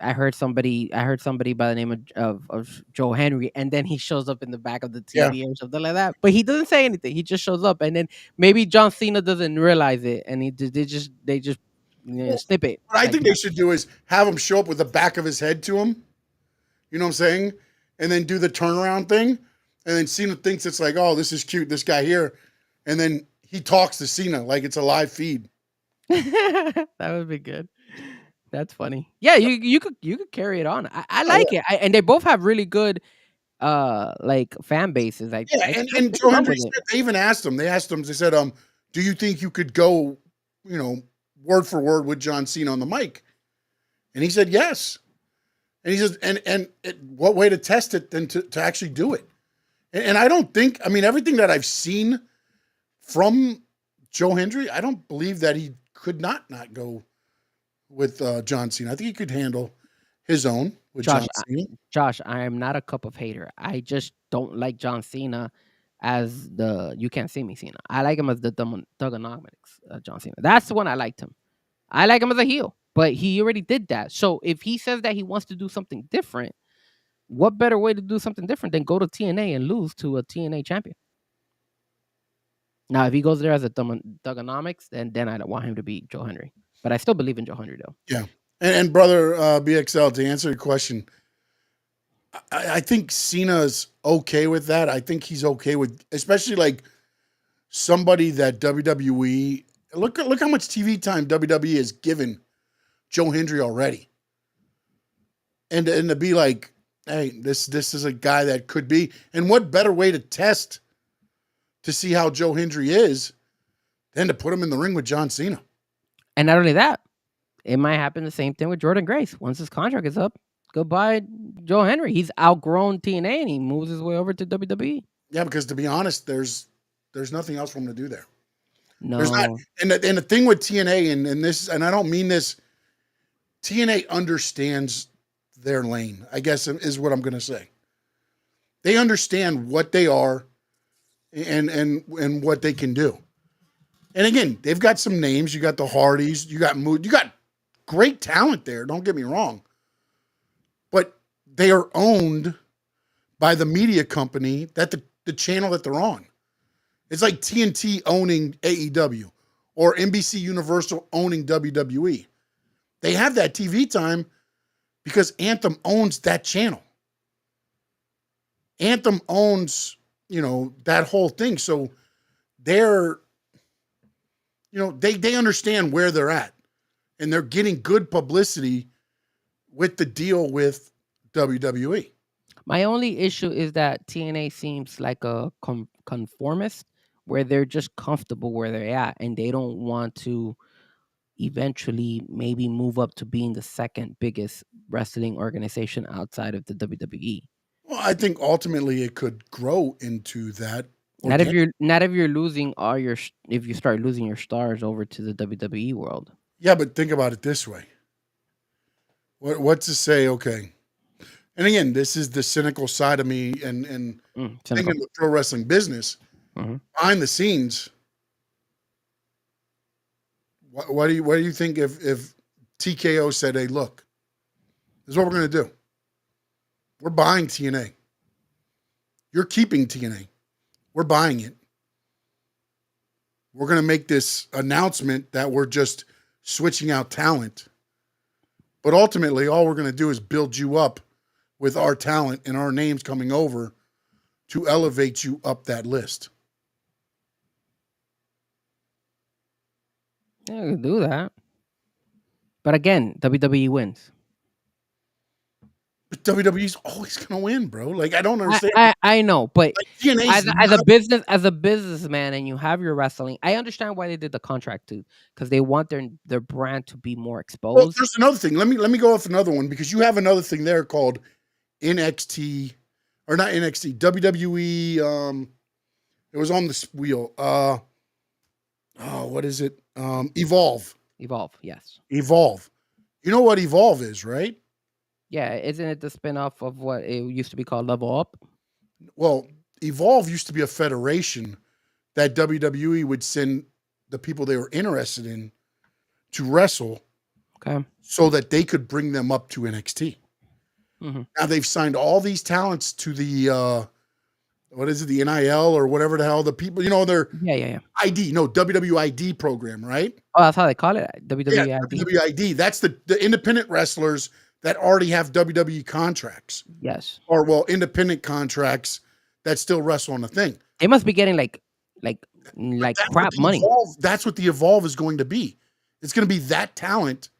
heard somebody by the name of Joe Henry, and then he shows up in the back of the TV or something like that, but he doesn't say anything. He just shows up, and then maybe John Cena doesn't realize it, and they just snip it. What I think they should do is have him show up with the back of his head to him. You know what I'm saying? And then do the turnaround thing. And then Cena thinks it's like, oh, this is cute, this guy here. And then he talks to Cena like it's a live feed. That would be good. That's funny. Yeah, you could carry it on. I like it. And they both have really good fan bases. And Joe Hendry said, they even asked him. They said, do you think you could go, word for word with John Cena on the mic? And he said yes. And he says, what way to test it than to actually do it? And I don't think, everything that I've seen from Joe Hendry, I don't believe that he could not go with John Cena. I think he could handle his own with John Cena. Josh, I am not a cup of hater. I just don't like John Cena as the you can't see me Cena. I like him as the thugonomics John Cena. That's the one I liked him. I like him as a heel, but he already did that. So if he says that he wants to do something different, what better way to do something different than go to TNA and lose to a TNA champion? Now, if he goes there as a thugonomics, then I don't want him to be Joe Hendry. But I still believe in Joe Hendry, though. Yeah. And brother BXL, to answer your question, I think Cena's okay with that. I think he's okay with, especially like somebody that WWE, look how much TV time WWE has given Joe Hendry already. And to be like, hey, this is a guy that could be, and what better way to test to see how Joe Hendry is than to put him in the ring with John Cena. And not only that, it might happen the same thing with Jordan Grace. Once his contract is up, goodbye Joe Hendry. He's outgrown TNA and he moves his way over to WWE. Yeah, because to be honest, there's nothing else for him to do there. No. There's not, and the thing with TNA and this, and I don't mean this, TNA understands their lane, I guess is what I'm going to say. They understand what they are and what they can do. And again, they've got some names. You got the Hardys. You got Mood. You got great talent there. Don't get me wrong. But they are owned by the media company that the channel that they're on. It's like TNT owning AEW or NBC Universal owning WWE. They have that TV time because Anthem owns that channel. Anthem owns, that whole thing. So they're, they understand where they're at, and they're getting good publicity with the deal with WWE. My only issue is that TNA seems like a conformist where they're just comfortable where they're at and they don't want to eventually maybe move up to being the second biggest wrestling organization outside of the WWE. Well, I think ultimately it could grow into that. Not if you're losing all your if you start losing your stars over to the WWE world. Yeah, but think about it this way. What's to say? Okay, and again, this is the cynical side of me, and thinking the pro wrestling business behind the scenes. What do you think if TKO said, "Hey, look, this is what we're going to do. We're buying TNA. You're keeping TNA. We're buying it. We're going to make this announcement that we're just switching out talent. But ultimately, all we're going to do is build you up with our talent and our names coming over to elevate you up that list." Yeah, you can do that. But again, WWE wins. But WWE's always going to win, bro. Like, I don't understand. I know, but like, as a businessman, and you have your wrestling, I understand why they did the contract too, because they want their brand to be more exposed. Well, there's another thing. Let me go off another one, because you have another thing there called NXT, or not NXT, WWE. It was on the wheel. What is it? Evolve. Yes. Evolve. You know what Evolve is, right? Yeah, isn't it the spinoff of what it used to be called Level Up? Well, Evolve used to be a federation that WWE would send the people they were interested in to wrestle, okay, so that they could bring them up to NXT. Mm-hmm. Now they've signed all these talents to the what is it, the NIL or whatever the hell, the people, their ID, WWID program, right? Oh, that's how they call it, WWID. Yeah, WWID. That's the independent wrestlers that already have WWE contracts. Yes. Or, independent contracts that still wrestle on the thing. They must be getting like crap money. That's what the Evolve is going to be. It's going to be that talent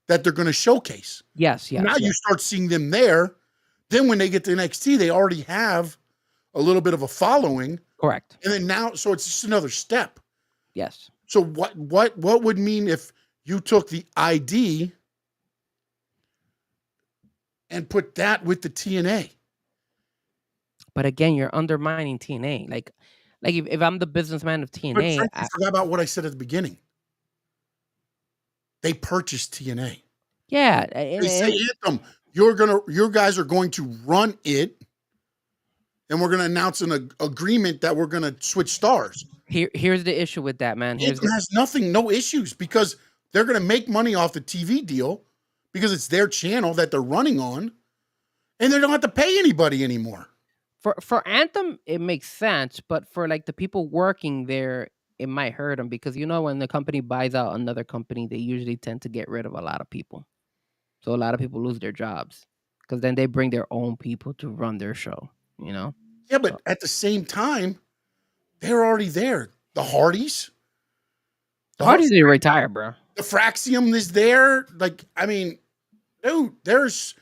that they're going to showcase. Yes. Now you start seeing them there. Then when they get to NXT, they already have a little bit of a following. Correct. And then now, so it's just another step. Yes. So what would mean if you took the ID and put that with the TNA? But again, you're undermining TNA. Like if I'm the businessman of TNA, I forgot about what I said at the beginning. They purchased TNA. Yeah. They say, Anthem, you guys are going to run it, and we're going to announce an agreement that we're going to switch stars. Here's the issue with that, man. Anthem has no issues, because they're going to make money off the TV deal, because it's their channel that they're running on, and they don't have to pay anybody anymore. For Anthem, it makes sense, but for like the people working there, it might hurt them, because when the company buys out another company, they usually tend to get rid of a lot of people. So a lot of people lose their jobs, because then they bring their own people to run their show. Yeah, but at the same time, they're already there. The Hardys. They retire, bro. The Fraxium is there. Like, I mean, dude, there's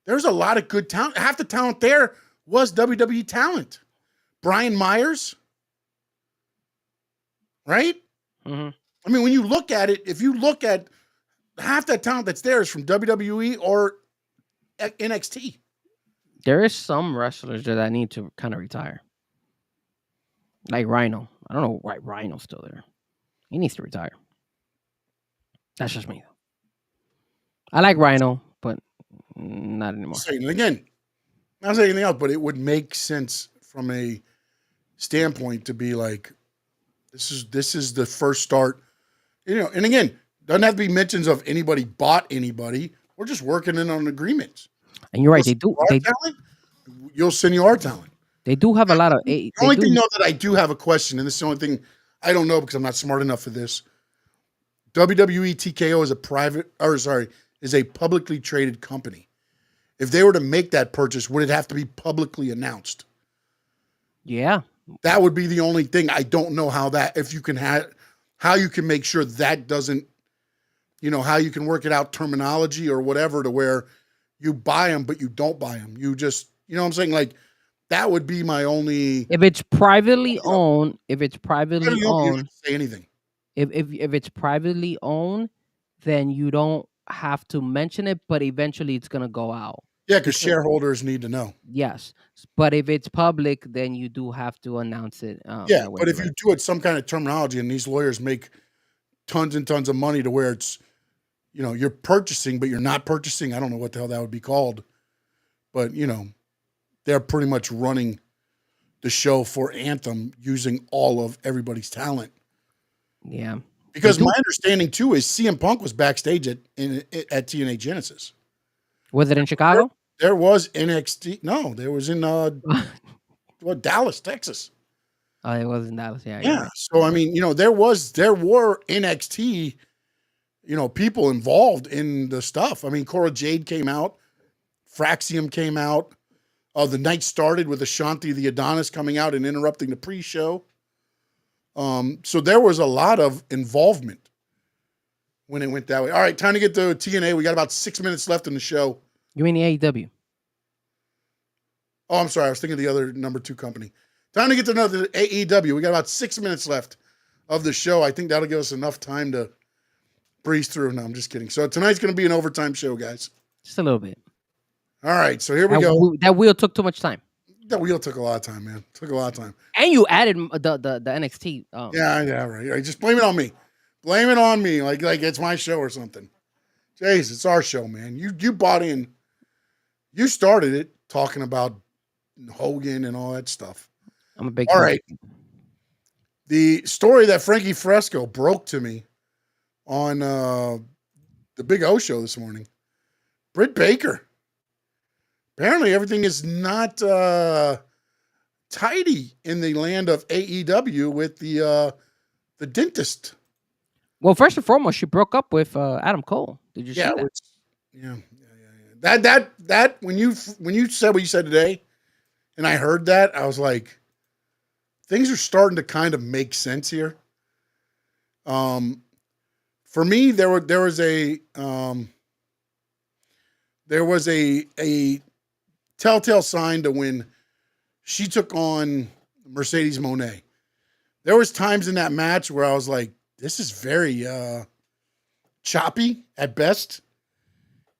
a lot of good talent. Half the talent there was WWE talent. Brian Myers, right? Mm-hmm. I mean, when you look at it, if you look at half that talent that's there is from WWE or NXT. There is some wrestlers that need to kind of retire. Like Rhino. I don't know why Rhino's still there. He needs to retire. That's just me. I like Rhino, but not anymore. And again, not saying anything else, but it would make sense from a standpoint to be like, this is the first start. And again, doesn't have to be mentions of anybody bought anybody. We're just working in on agreements. And you're right, they do. You'll send you our talent. They do have a lot of. The only thing though that I do have a question, and this is the only thing I don't know because I'm not smart enough for this. WWE TKO is a publicly traded company. if they were to make that purchase, would it have to be publicly announced? Yeah. That would be the only thing. I don't know how you can make sure that doesn't, how you can work it out terminology or whatever to where you buy them, but you don't buy them. You just, what I'm saying? Like, that would be my only. If it's privately owned, You don't have to say anything. if it's privately owned, then you don't have to mention it, but eventually it's gonna go out. Yeah, because shareholders need to know. Yes, but if it's public, then you do have to announce it. Yeah, but if you do it some kind of terminology, and these lawyers make tons and tons of money to where it's, you're purchasing, but you're not purchasing. I don't know what the hell that would be called, but they're pretty much running the show for Anthem using all of everybody's talent. Yeah, because my understanding too is CM Punk was backstage at TNA Genesis. Was it in Chicago? There was NXT. No, there was in Dallas, Texas. Oh, it was in Dallas. Yeah. Yeah. Right. So I mean, there were NXT, people involved in the stuff. I mean, Cora Jade came out, Fraxium came out. The night started with Ashanti the Adonis coming out and interrupting the pre-show. So there was a lot of involvement when it went that way. All right, time to get to TNA. We got about 6 minutes left in the show. You mean the AEW? Oh, I'm sorry. I was thinking of the other number 2 company. Time to get to another AEW. We got about 6 minutes left of the show. I think that'll give us enough time to breeze through. No, I'm just kidding. So tonight's going to be an overtime show, guys. Just a little bit. All right, so here we go. That wheel took too much time. That wheel took a lot of time, man. Took a lot of time. And you added the NXT. Yeah, right. Just blame it on me. Blame it on me, like it's my show or something. Jeez, it's our show, man. You bought in. You started it talking about Hogan and all that stuff. I'm a big. All right. The story that Frankie Fresco broke to me on the Big O show this morning. Britt Baker. Apparently, everything is not tidy in the land of AEW with the dentist. Well, first and foremost, she broke up with Adam Cole. Did you see that? Yeah. That when you said what you said today, and I heard that, I was like, things are starting to kind of make sense here. For me, there was a telltale sign to when she took on Mercedes Moné. There was times in that match where I was like, this is very choppy at best.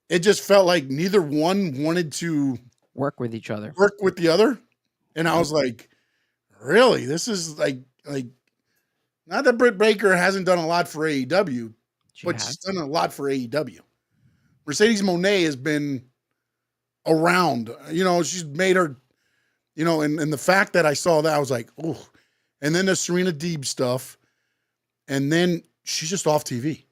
It just felt like neither one wanted to work with each other. Work with the other. And I was like, really? This is like not that Britt Baker hasn't done a lot for AEW, she's done a lot for AEW. Mercedes Moné has been around. She's made her, and the fact that I saw that, I was like, oh. And then the Serena Deeb stuff. And then she's just off TV.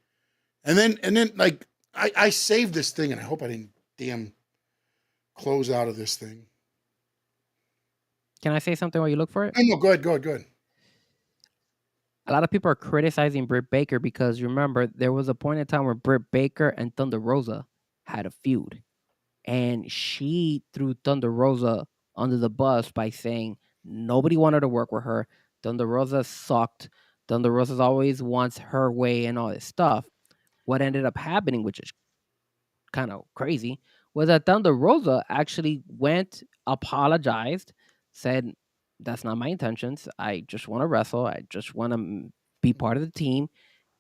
And then like, I saved this thing, and I hope I didn't damn close out of this thing. Can I say something while you look for it? No, go ahead. A lot of people are criticizing Britt Baker because, remember, there was a point in time where Britt Baker and Thunder Rosa had a feud. And she threw Thunder Rosa under the bus by saying nobody wanted to work with her. Thunder Rosa sucked. Thunder Rosa always wants her way and all this stuff. What ended up happening, which is kind of crazy, was that Thunder Rosa actually went, apologized, said, that's not my intentions. I just want to wrestle. I just want to be part of the team.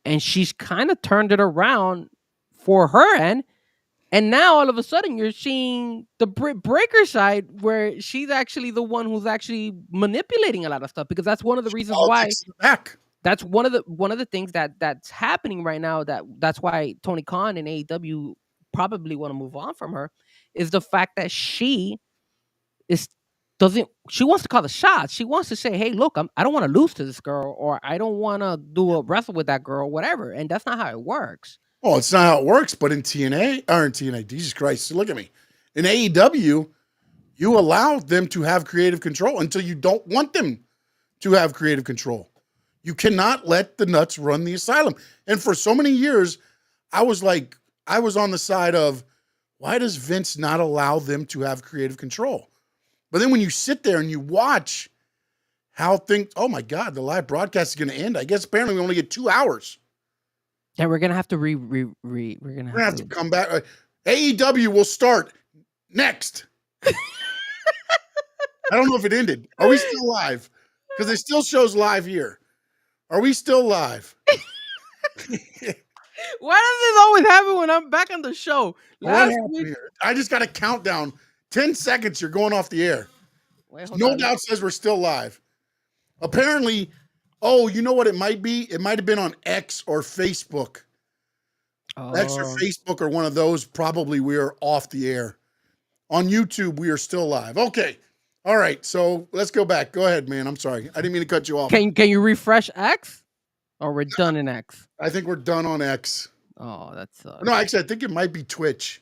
And she's kind of turned it around for her end. And now all of a sudden you're seeing the Britt Baker side where she's actually the one who's actually manipulating a lot of stuff, because that's one of the reasons why. That's one of the things that's happening right now. That's why Tony Khan and AEW probably want to move on from her, is the fact that she wants to call the shots. She wants to say, hey, look, I don't want to lose to this girl, or I don't want to do a wrestle with that girl, whatever. And that's not how it works. Well, it's not how it works, but in TNA, Jesus Christ, look at me. In AEW, you allow them to have creative control until you don't want them to have creative control. You cannot let the nuts run the asylum. And for so many years, I was on the side of, why does Vince not allow them to have creative control? But then when you sit there and you watch how things, oh my God, the live broadcast is going to end. I guess apparently we only get 2 hours. Yeah, we're gonna have to we're gonna We're going to have to come back. AEW will start next. I don't know if it ended. Are we still live? Because it still shows live here. Are we still live? Why does this always happen when I'm back on the show? What happened here? I just got a countdown. 10 seconds, you're going off the air. Wait, hold No on. doubt says we're still live. Apparently, oh, you know what it might be? It might have been on X or Facebook. X or Facebook or one of those. Probably we are off the air. On YouTube, we are still live. Okay. All right. So let's go back. Go ahead, man. I'm sorry. I didn't mean to cut you off. Can you refresh X? Or we're done in X? I think we're done on X. Oh, that sucks. No, actually, I think it might be Twitch.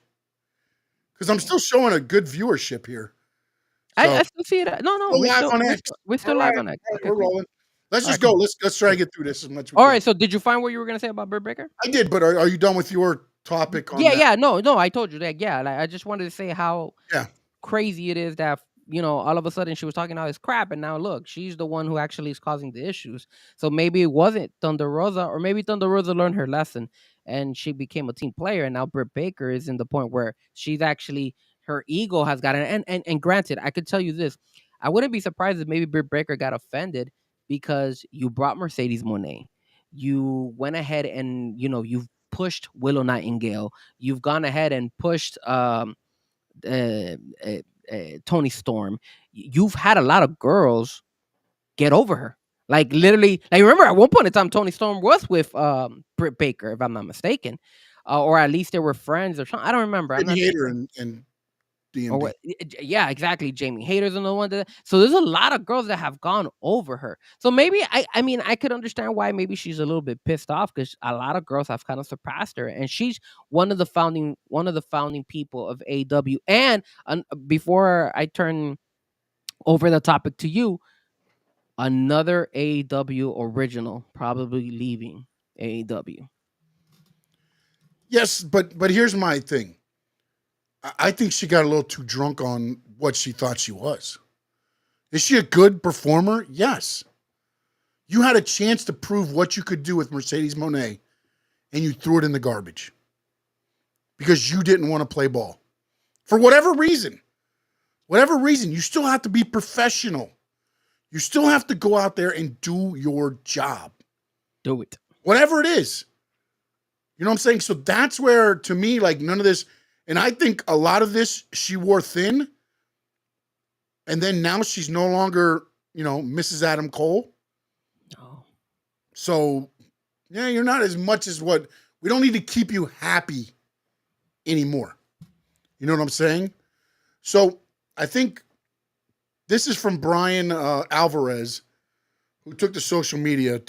Because I'm still showing a good viewership here. I still see it. No, we're still live on X. Okay, we're rolling. Let's just go. Let's try to get through this as much. All right. So did you find what you were gonna say about Britt Baker? I did, but are you done with your topic? On that? No. I told you that. Yeah, like, I just wanted to say how crazy it is that all of a sudden she was talking all this crap, and now look, she's the one who actually is causing the issues. So maybe it wasn't Thunder Rosa, or maybe Thunder Rosa learned her lesson and she became a team player, and now Britt Baker is in the point where she's actually, her ego has gotten, and granted, I could tell you this, I wouldn't be surprised if maybe Britt Baker got offended because you brought Mercedes Moné, you went ahead and you've pushed Willow Nightingale, you've gone ahead and pushed Tony Storm. You've had a lot of girls get over her. Like literally, like remember at one point in time, Tony Storm was with Britt Baker, if I'm not mistaken, or at least they were friends or something. I don't remember. I'm not Hater and DMD. Yeah, exactly. Jamie Hayter's another one. So there's a lot of girls that have gone over her. So maybe I mean I could understand why maybe she's a little bit pissed off, because a lot of girls have kind of surpassed her, and she's one of the founding people of AEW. And before I turn over the topic to you, another AEW original probably leaving AEW. Yes, but here's my thing. I think she got a little too drunk on what she thought she was. Is she a good performer? Yes. You had a chance to prove what you could do with Mercedes Moné, and you threw it in the garbage because you didn't want to play ball. For whatever reason, you still have to be professional. You still have to go out there and do your job. Do it. Whatever it is. You know what I'm saying? So that's where, to me, like none of this, and I think a lot of this she wore thin, and then now she's no longer, Mrs. Adam Cole. No. So, yeah, you're not as much as what, we don't need to keep you happy anymore. You know what I'm saying? So I think this is from Brian Alvarez, who took to social media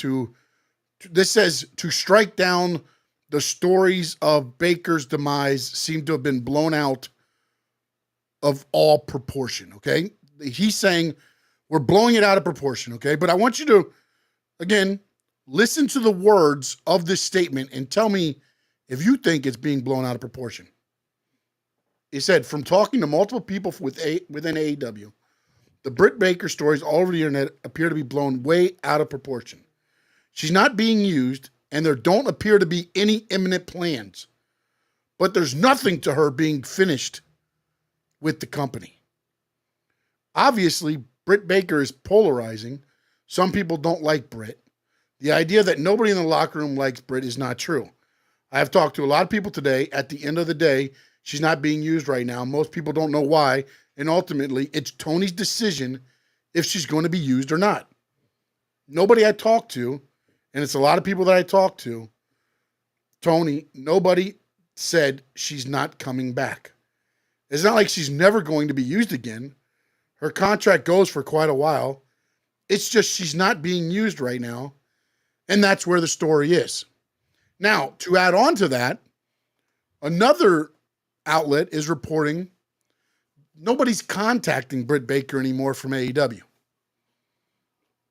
this says, to strike down the stories of Baker's demise seem to have been blown out of all proportion, okay? He's saying we're blowing it out of proportion, okay? But I want you to, again, listen to the words of this statement and tell me if you think it's being blown out of proportion. He said, from talking to multiple people within AEW, the Britt Baker stories all over the internet appear to be blown way out of proportion. She's not being used, and there don't appear to be any imminent plans. But there's nothing to her being finished with the company. Obviously, Britt Baker is polarizing. Some people don't like Britt. The idea that nobody in the locker room likes Britt is not true. I have talked to a lot of people today. At the end of the day, she's not being used right now. Most people don't know why. And ultimately, it's Tony's decision if she's going to be used or not. Nobody I talked to, and it's a lot of people that I talked to, Tony, nobody said she's not coming back. It's not like she's never going to be used again. Her contract goes for quite a while. It's just she's not being used right now, and that's where the story is. Now, to add on to that, another outlet is reporting nobody's contacting Britt Baker anymore from AEW.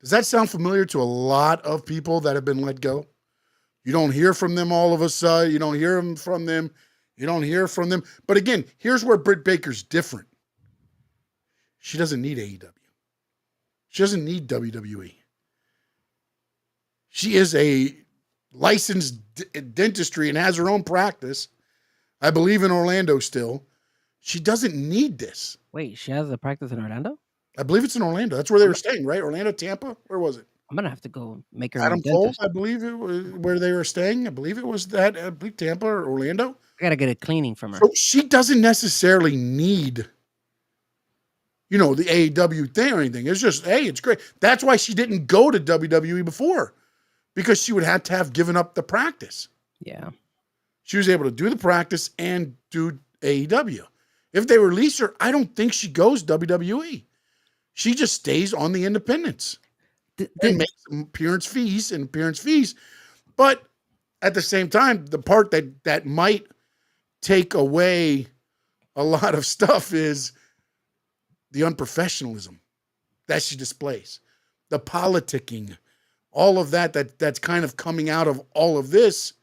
Does that sound familiar to a lot of people that have been let go? You don't hear from them all of a sudden. You don't hear from them You don't hear from them. But again, here's where Britt Baker's different. She doesn't need AEW. She doesn't need WWE. She is a licensed dentistry and has her own practice. I believe in Orlando still. She doesn't need this. Wait, she has a practice in Orlando? I believe it's in Orlando. That's where they were staying, right? Orlando, Tampa? Where was it? I'm gonna have to go make her Adam a Cole, dentist. I believe it was where they were staying. I believe it was that. I believe Tampa or Orlando. I gotta get a cleaning from her. So she doesn't necessarily need, the AEW thing or anything. It's just, hey, it's great. That's why she didn't go to WWE before, because she would have to have given up the practice. Yeah. She was able to do the practice and do AEW. If they release her, I don't think she goes WWE. She just stays on the independents and makes appearance fees. But at the same time, the part that might take away a lot of stuff is the unprofessionalism that she displays, the politicking, all of that's kind of coming out of all of this.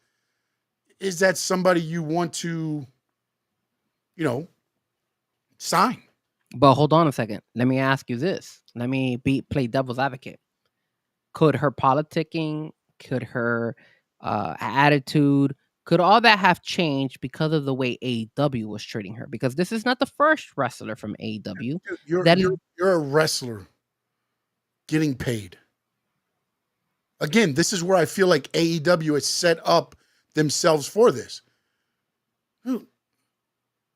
Is that somebody you want to, sign? But hold on a second. Let me ask you this. Let me play devil's advocate. Could her politicking, could her attitude, could all that have changed because of the way AEW was treating her? Because this is not the first wrestler from AEW. You're a wrestler getting paid. Again, this is where I feel like AEW has set up themselves for this.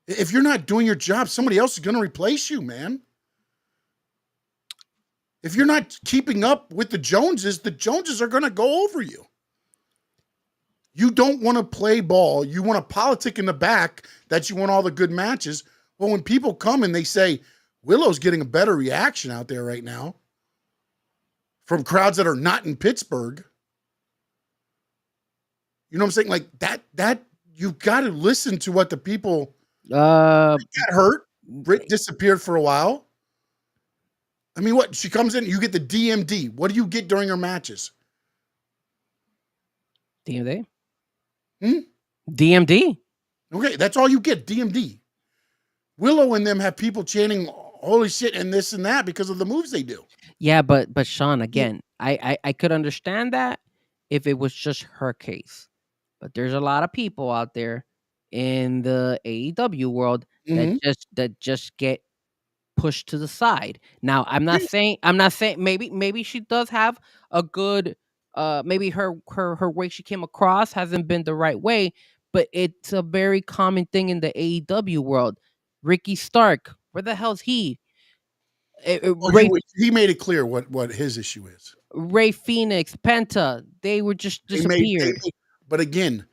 If you're not doing your job, somebody else is going to replace you, man. If you're not keeping up with the Joneses are going to go over you. You don't want to play ball. You want to politic in the back that you want all the good matches. Well, when people come and they say, Willow's getting a better reaction out there right now from crowds that are not in Pittsburgh. You know what I'm saying? Like that you've got to listen to what the people got hurt. Britt disappeared for a while. I mean, what? She comes in, you get the DMD. What do you get during her matches? DMD? DMD? Okay, that's all you get, DMD. Willow and them have people chanting, holy shit, and this and that because of the moves they do. Yeah, but Sean, again, I could understand that if it was just her case. But there's a lot of people out there in the AEW world that just get pushed to the side. Now, I'm not saying maybe she does have a good maybe her way she came across hasn't been the right way, but it's a very common thing in the AEW world. Ricky Stark, where the hell's he? He made it clear what his issue is. Ray Phoenix, Penta, they were just disappeared. But again,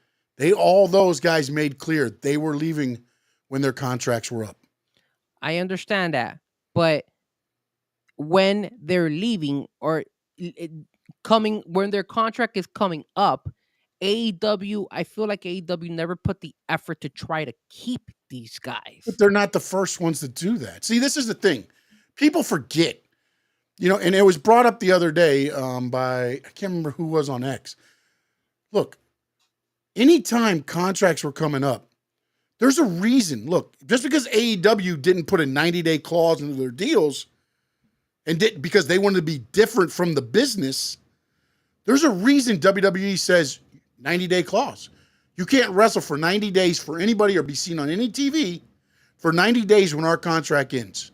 all those guys made clear they were leaving when their contracts were up. I understand that, but when they're leaving or when their contract is coming up, AEW, I feel like AEW never put the effort to try to keep these guys. But they're not the first ones to do that. See, this is the thing. People forget, and it was brought up the other day by, I can't remember who was on X. Look, anytime contracts were coming up, there's a reason. Look, just because AEW didn't put a 90-day clause into their deals because they wanted to be different from the business, there's a reason WWE says 90-day clause. You can't wrestle for 90 days for anybody or be seen on any TV for 90 days when our contract ends.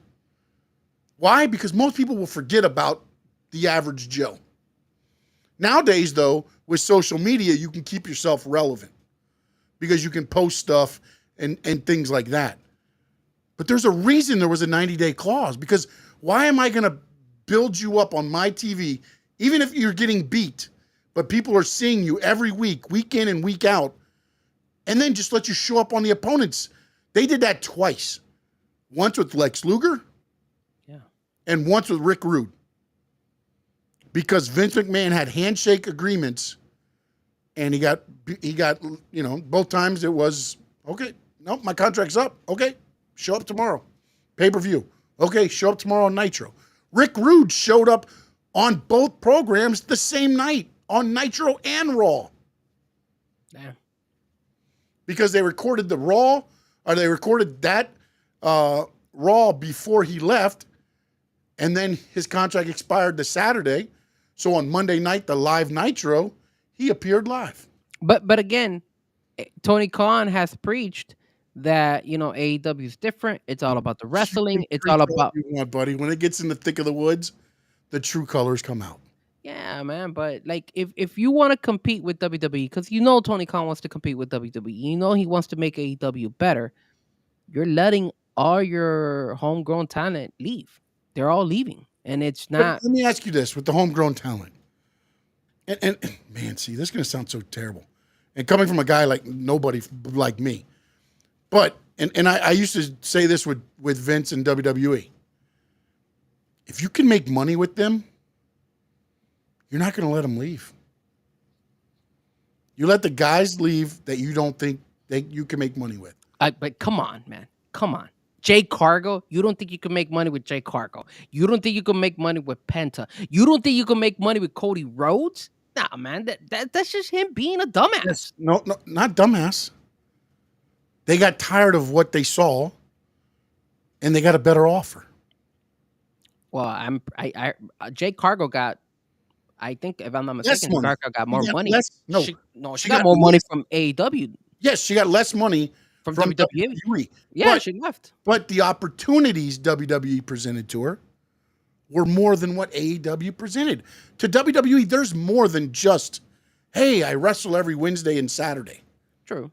Why? Because most people will forget about the average Joe. Nowadays, though, with social media, you can keep yourself relevant because you can post stuff and things like that. But there's a reason there was a 90-day clause, because why am I going to build you up on my TV, even if you're getting beat, but people are seeing you every week in and week out, and then just let you show up on the opponents? They did that twice. Once with Lex Luger, and once with Rick Rude. Because Vince McMahon had handshake agreements, and he got, both times it was, okay, no, my contract's up. Okay, show up tomorrow. Pay-per-view. Okay, show up tomorrow on Nitro. Rick Rude showed up on both programs the same night, on Nitro and Raw. Yeah. because they recorded the Raw, or they recorded that Raw before he left, and then his contract expired the Saturday. So on Monday night, the live Nitro, he appeared live. But again, Tony Khan has preached that AEW is different. It's all about the wrestling. It's all about you want, buddy. When it gets in the thick of the woods, the true colors come out. Yeah, man. But like, if you want to compete with WWE, because Tony Khan wants to compete with WWE, he wants to make AEW better. You're letting all your homegrown talent leave. They're all leaving, and it's not. But let me ask you this: with the homegrown talent, and man, see, this is gonna sound so terrible, and coming from a guy like nobody like me, but and I used to say this with Vince and WWE. If you can make money with them, you're not going to let them leave. You let the guys leave that you don't think that you can make money with. But come on, man. Come on. Jay Cargo, you don't think you can make money with Jay Cargo. You don't think you can make money with Penta. You don't think you can make money with Cody Rhodes? Nah, man. That's just him being a dumbass. Yes. No, not dumbass. They got tired of what they saw, and they got a better offer. Well, Jay Cargo got, I think, if I'm not mistaken, Cargo got more money. She got more money from AEW. Yes, she got less money from WWE. Yeah, she left. But the opportunities WWE presented to her were more than what AEW presented. To WWE, there's more than just, hey, I wrestle every Wednesday and Saturday. True.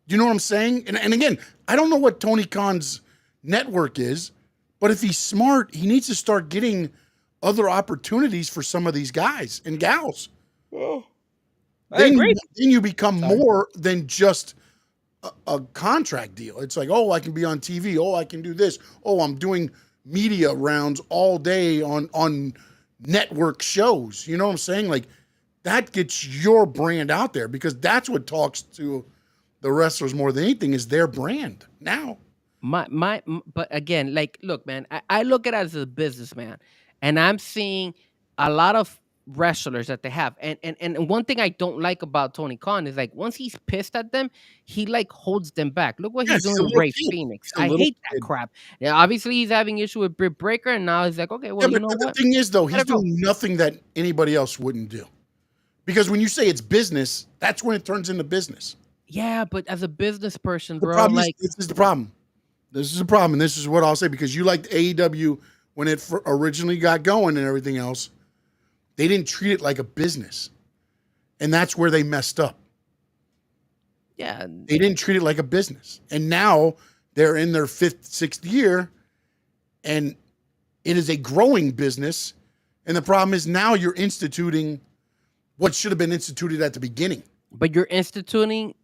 Do you know what I'm saying? And again, I don't know what Tony Khan's network is, but if he's smart, he needs to start getting other opportunities for some of these guys and gals. Oh, I agree. Then you become more than just a contract deal. It's like, oh, I can be on TV. Oh, I can do this. Oh, I'm doing media rounds all day on network shows. You know what I'm saying? Like, that gets your brand out there, because that's what talks to the wrestlers more than anything, is their brand now. But again, like, look, man, I look at it as a businessman. And I'm seeing a lot of wrestlers that they have. And one thing I don't like about Tony Khan is, like, once he's pissed at them, he like holds them back. Look what he's doing with Ray Phoenix. I hate that crap. Yeah, obviously he's having issue with Britt Baker, and now he's like, okay, well, you know what? The thing is, though, he's doing nothing that anybody else wouldn't do. Because when you say it's business, that's when it turns into business. Yeah, but as a business person, bro, this is the problem. This is the problem, and this is what I'll say, because you liked AEW when it originally got going and everything else. They didn't treat it like a business, and that's where they messed up. Yeah. They didn't treat it like a business, and now they're in their 5th, 6th year, and it is a growing business, and the problem is now you're instituting what should have been instituted at the beginning. But you're instituting,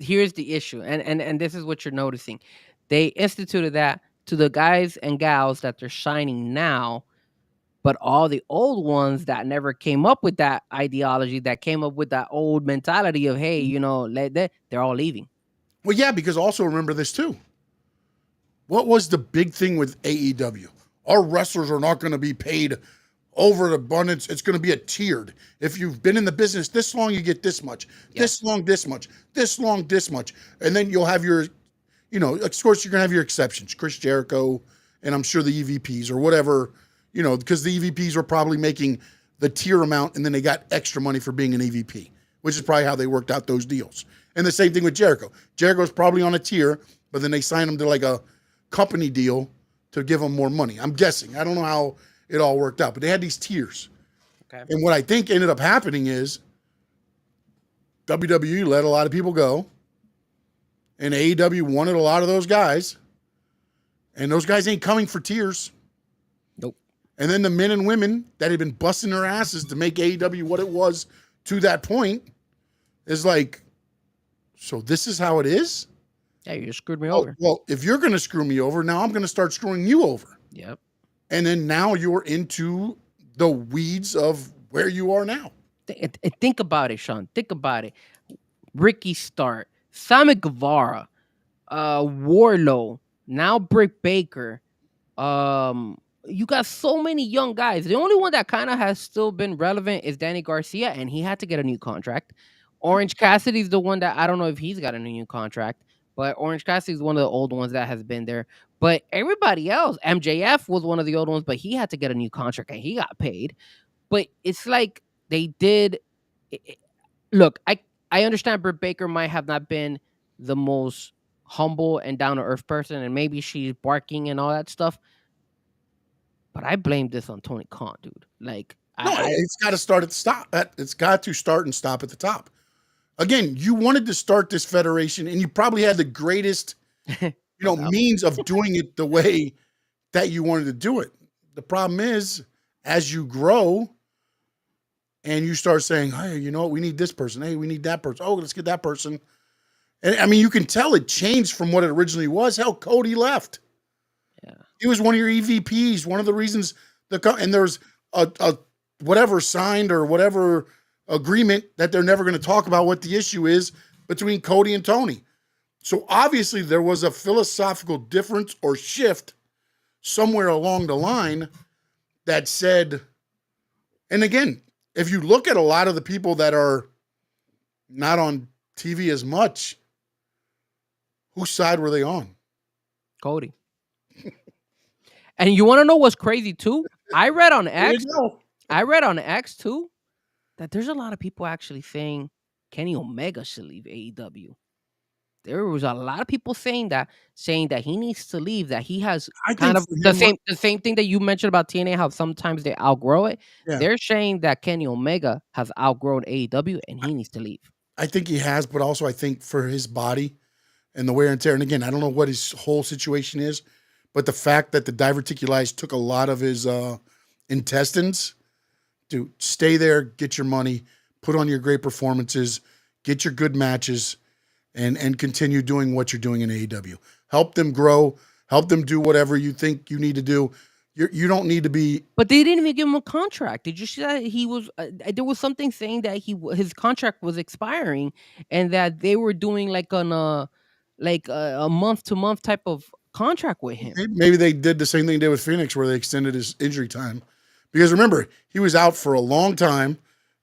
here's the issue, and this is what you're noticing. They instituted that to the guys and gals that they're shining now, but all the old ones that never came up with that ideology, that came up with that old mentality of, hey, they're all leaving. Well, yeah, because also remember this too. What was the big thing with AEW? Our wrestlers are not going to be paid over abundance. It's going to be a tiered. If you've been in the business this long, you get this much. Yes. This long, this much. This long, this much. And then you'll have your, of course, you're going to have your exceptions. Chris Jericho, and I'm sure the EVPs or whatever, because the EVPs were probably making the tier amount, and then they got extra money for being an EVP, which is probably how they worked out those deals. And the same thing with Jericho. Jericho's probably on a tier, but then they signed him to like a company deal to give him more money. I'm guessing. I don't know how it all worked out, but they had these tiers. Okay. And what I think ended up happening is WWE let a lot of people go, and AEW wanted a lot of those guys, and those guys ain't coming for tiers. Nope. And then the men and women that had been busting their asses to make AEW what it was to that point is like, so this is how it is? Yeah, you just screwed me over. Well, if you're going to screw me over, now I'm going to start screwing you over. Yep. And then now you're into the weeds of where you are now. Think about it, Sean. Think about it. Ricky Stark, Sammy Guevara, Warlow, now Britt Baker. You got so many young guys. The only one that kind of has still been relevant is Danny Garcia, and he had to get a new contract. Orange Cassidy's the one that I don't know if he's got a new contract, but Orange Cassidy's one of the old ones that has been there. But everybody else, MJF was one of the old ones, but he had to get a new contract and he got paid. But it's like they did. Look, I understand Britt Baker might have not been the most humble and down to earth person, and maybe she's barking and all that stuff. But I blame this on Tony Khan, dude. Like, No, it's got to start at the stop. It's got to start and stop at the top. Again, you wanted to start this federation, and you probably had the greatest, means of doing it the way that you wanted to do it. The problem is, as you grow, and you start saying, "Hey, you know what? We need this person. Hey, we need that person. Oh, let's get that person." And I mean, you can tell it changed from what it originally was. Hell, Cody left. Yeah, he was one of your EVPs. One of the reasons and there's a whatever signed or whatever agreement that they're never going to talk about what the issue is between Cody and Tony. So obviously there was a philosophical difference or shift somewhere along the line that said, and again, if you look at a lot of the people that are not on TV as much, whose side were they on? Cody. And you want to know what's crazy too? I read on X too that there's a lot of people actually saying Kenny Omega should leave AEW. There was a lot of people saying that he needs to leave, that he has kind of the same thing that you mentioned about TNA, how sometimes they outgrow it. Yeah. They're saying that Kenny Omega has outgrown AEW and he needs to leave. I think he has, but also I think for his body and the wear and tear, and again, I don't know what his whole situation is, but the fact that the diverticulitis took a lot of his intestines, dude, stay there, get your money, put on your great performances, get your good matches, and continue doing what you're doing in AEW. Help them grow, help them do whatever you think you need to do. You don't need to be. But they didn't even give him a contract. Did you see that he was? There was something saying that his contract was expiring, and that they were doing like on a month to month type of contract with him. Maybe they did the same thing they did with Phoenix, where they extended his injury time. Because remember, he was out for a long time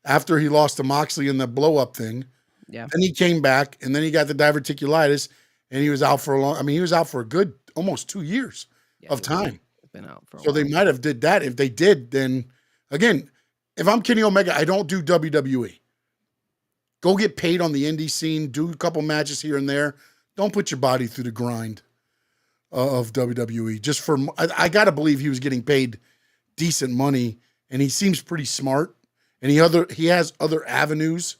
after he lost to Moxley in the blow up thing. Yeah. Then he came back, and then he got the diverticulitis, and he was out for he was out for a good almost 2 years of time. Been out for a while. They might have did that. If they did, then again, if I'm Kenny Omega, I don't do WWE. Go get paid on the indie scene, do a couple matches here and there. Don't put your body through the grind of WWE. Just for, I got to believe he was getting paid decent money, and he seems pretty smart, and he has other avenues.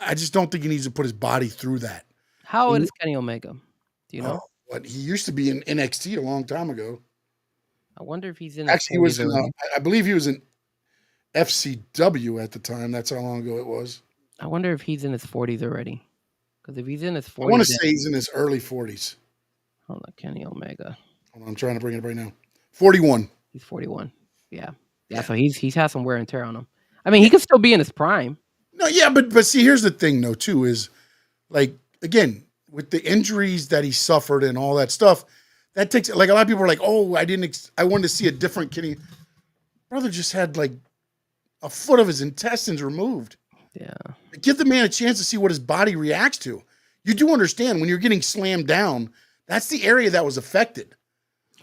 I just don't think he needs to put his body through that. How old is Kenny Omega? Do you know? What he used to be in NXT a long time ago. I wonder if he's in. Actually, he was in. I believe he was in FCW at the time. That's how long ago it was. I wonder if he's in his 40s already. Because if he's in his 40s, I want to say he's in his early 40s. Hold on, Kenny Omega. Hold on, I'm trying to bring it up right now. 41. He's 41. Yeah. So he's had some wear and tear on him. I mean, he could still be in his prime. No, yeah, but see, here's the thing, though, too, is like again with the injuries that he suffered and all that stuff. That takes, like, a lot of people are like, oh, I wanted to see a different Kenny. Brother just had like a foot of his intestines removed. Yeah. Give the man a chance to see what his body reacts to. You do understand when you're getting slammed down, that's the area that was affected.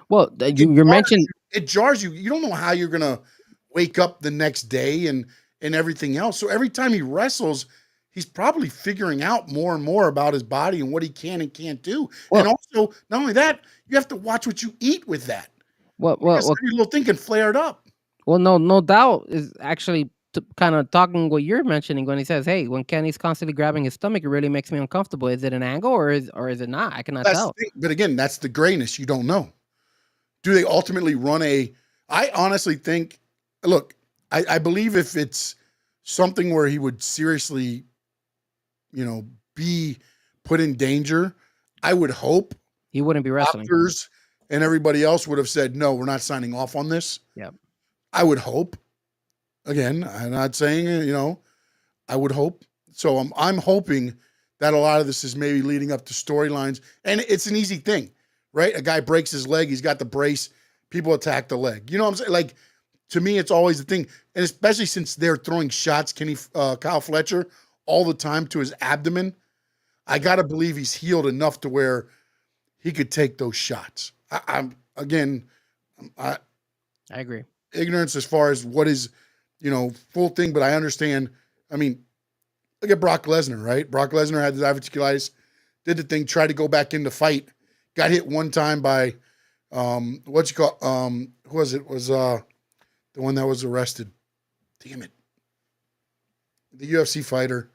Well, you mentioned it jars you. You don't know how you're going to wake up the next day and everything else. So every time he wrestles, he's probably figuring out more and more about his body and what he can and can't do. Well, and also, not only that, you have to watch what you eat with that. Well, your little thing can flare it up. Well, no doubt is actually kind of talking what you're mentioning when he says, "Hey, when Kenny's constantly grabbing his stomach, it really makes me uncomfortable." Is it an angle or is it not? I cannot tell. But again, that's the grayness. You don't know. Do they ultimately run I honestly think. Look, I believe if it's something where he would seriously, be put in danger, I would hope he wouldn't be wrestling. Doctors and everybody else would have said, no, we're not signing off on this. Yeah. I would hope. Again, I'm not saying, I would hope. So I'm hoping that a lot of this is maybe leading up to storylines. And it's an easy thing, right? A guy breaks his leg. He's got the brace. People attack the leg. You know what I'm saying? Like, to me, it's always the thing. And especially since they're throwing shots, Kyle Fletcher, all the time to his abdomen, I got to believe he's healed enough to where he could take those shots. I'm I agree. ignorance as far as what is, full thing, but I understand. I mean, look at Brock Lesnar, right? Brock Lesnar had the diverticulitis, did the thing, tried to go back in the fight, got hit one time by, who was it? Was the one that was arrested? Damn it. The UFC fighter,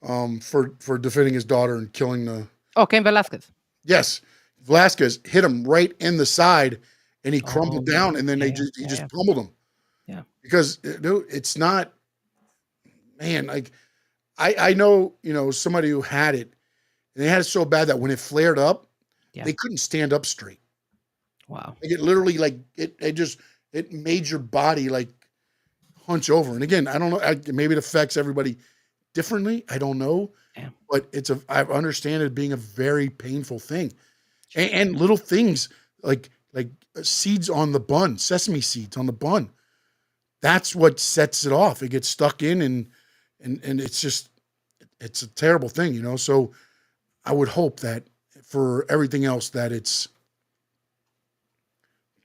for defending his daughter and killing the. Oh, Cain Velasquez. Yes, Velasquez hit him right in the side, and he crumbled down, and then he just pummeled him. Yeah, because dude, it's not, man. Like I know somebody who had it, and they had it so bad that when it flared up, they couldn't stand up straight. Wow. Like it literally, like it made your body like hunch over. And again, I don't know. Maybe it affects everybody differently. I don't know. Yeah. But I understand it being a very painful thing, and little things like seeds on the bun, sesame seeds on the bun. That's what sets it off. It gets stuck in, and it's a terrible thing, So I would hope that for everything else that it's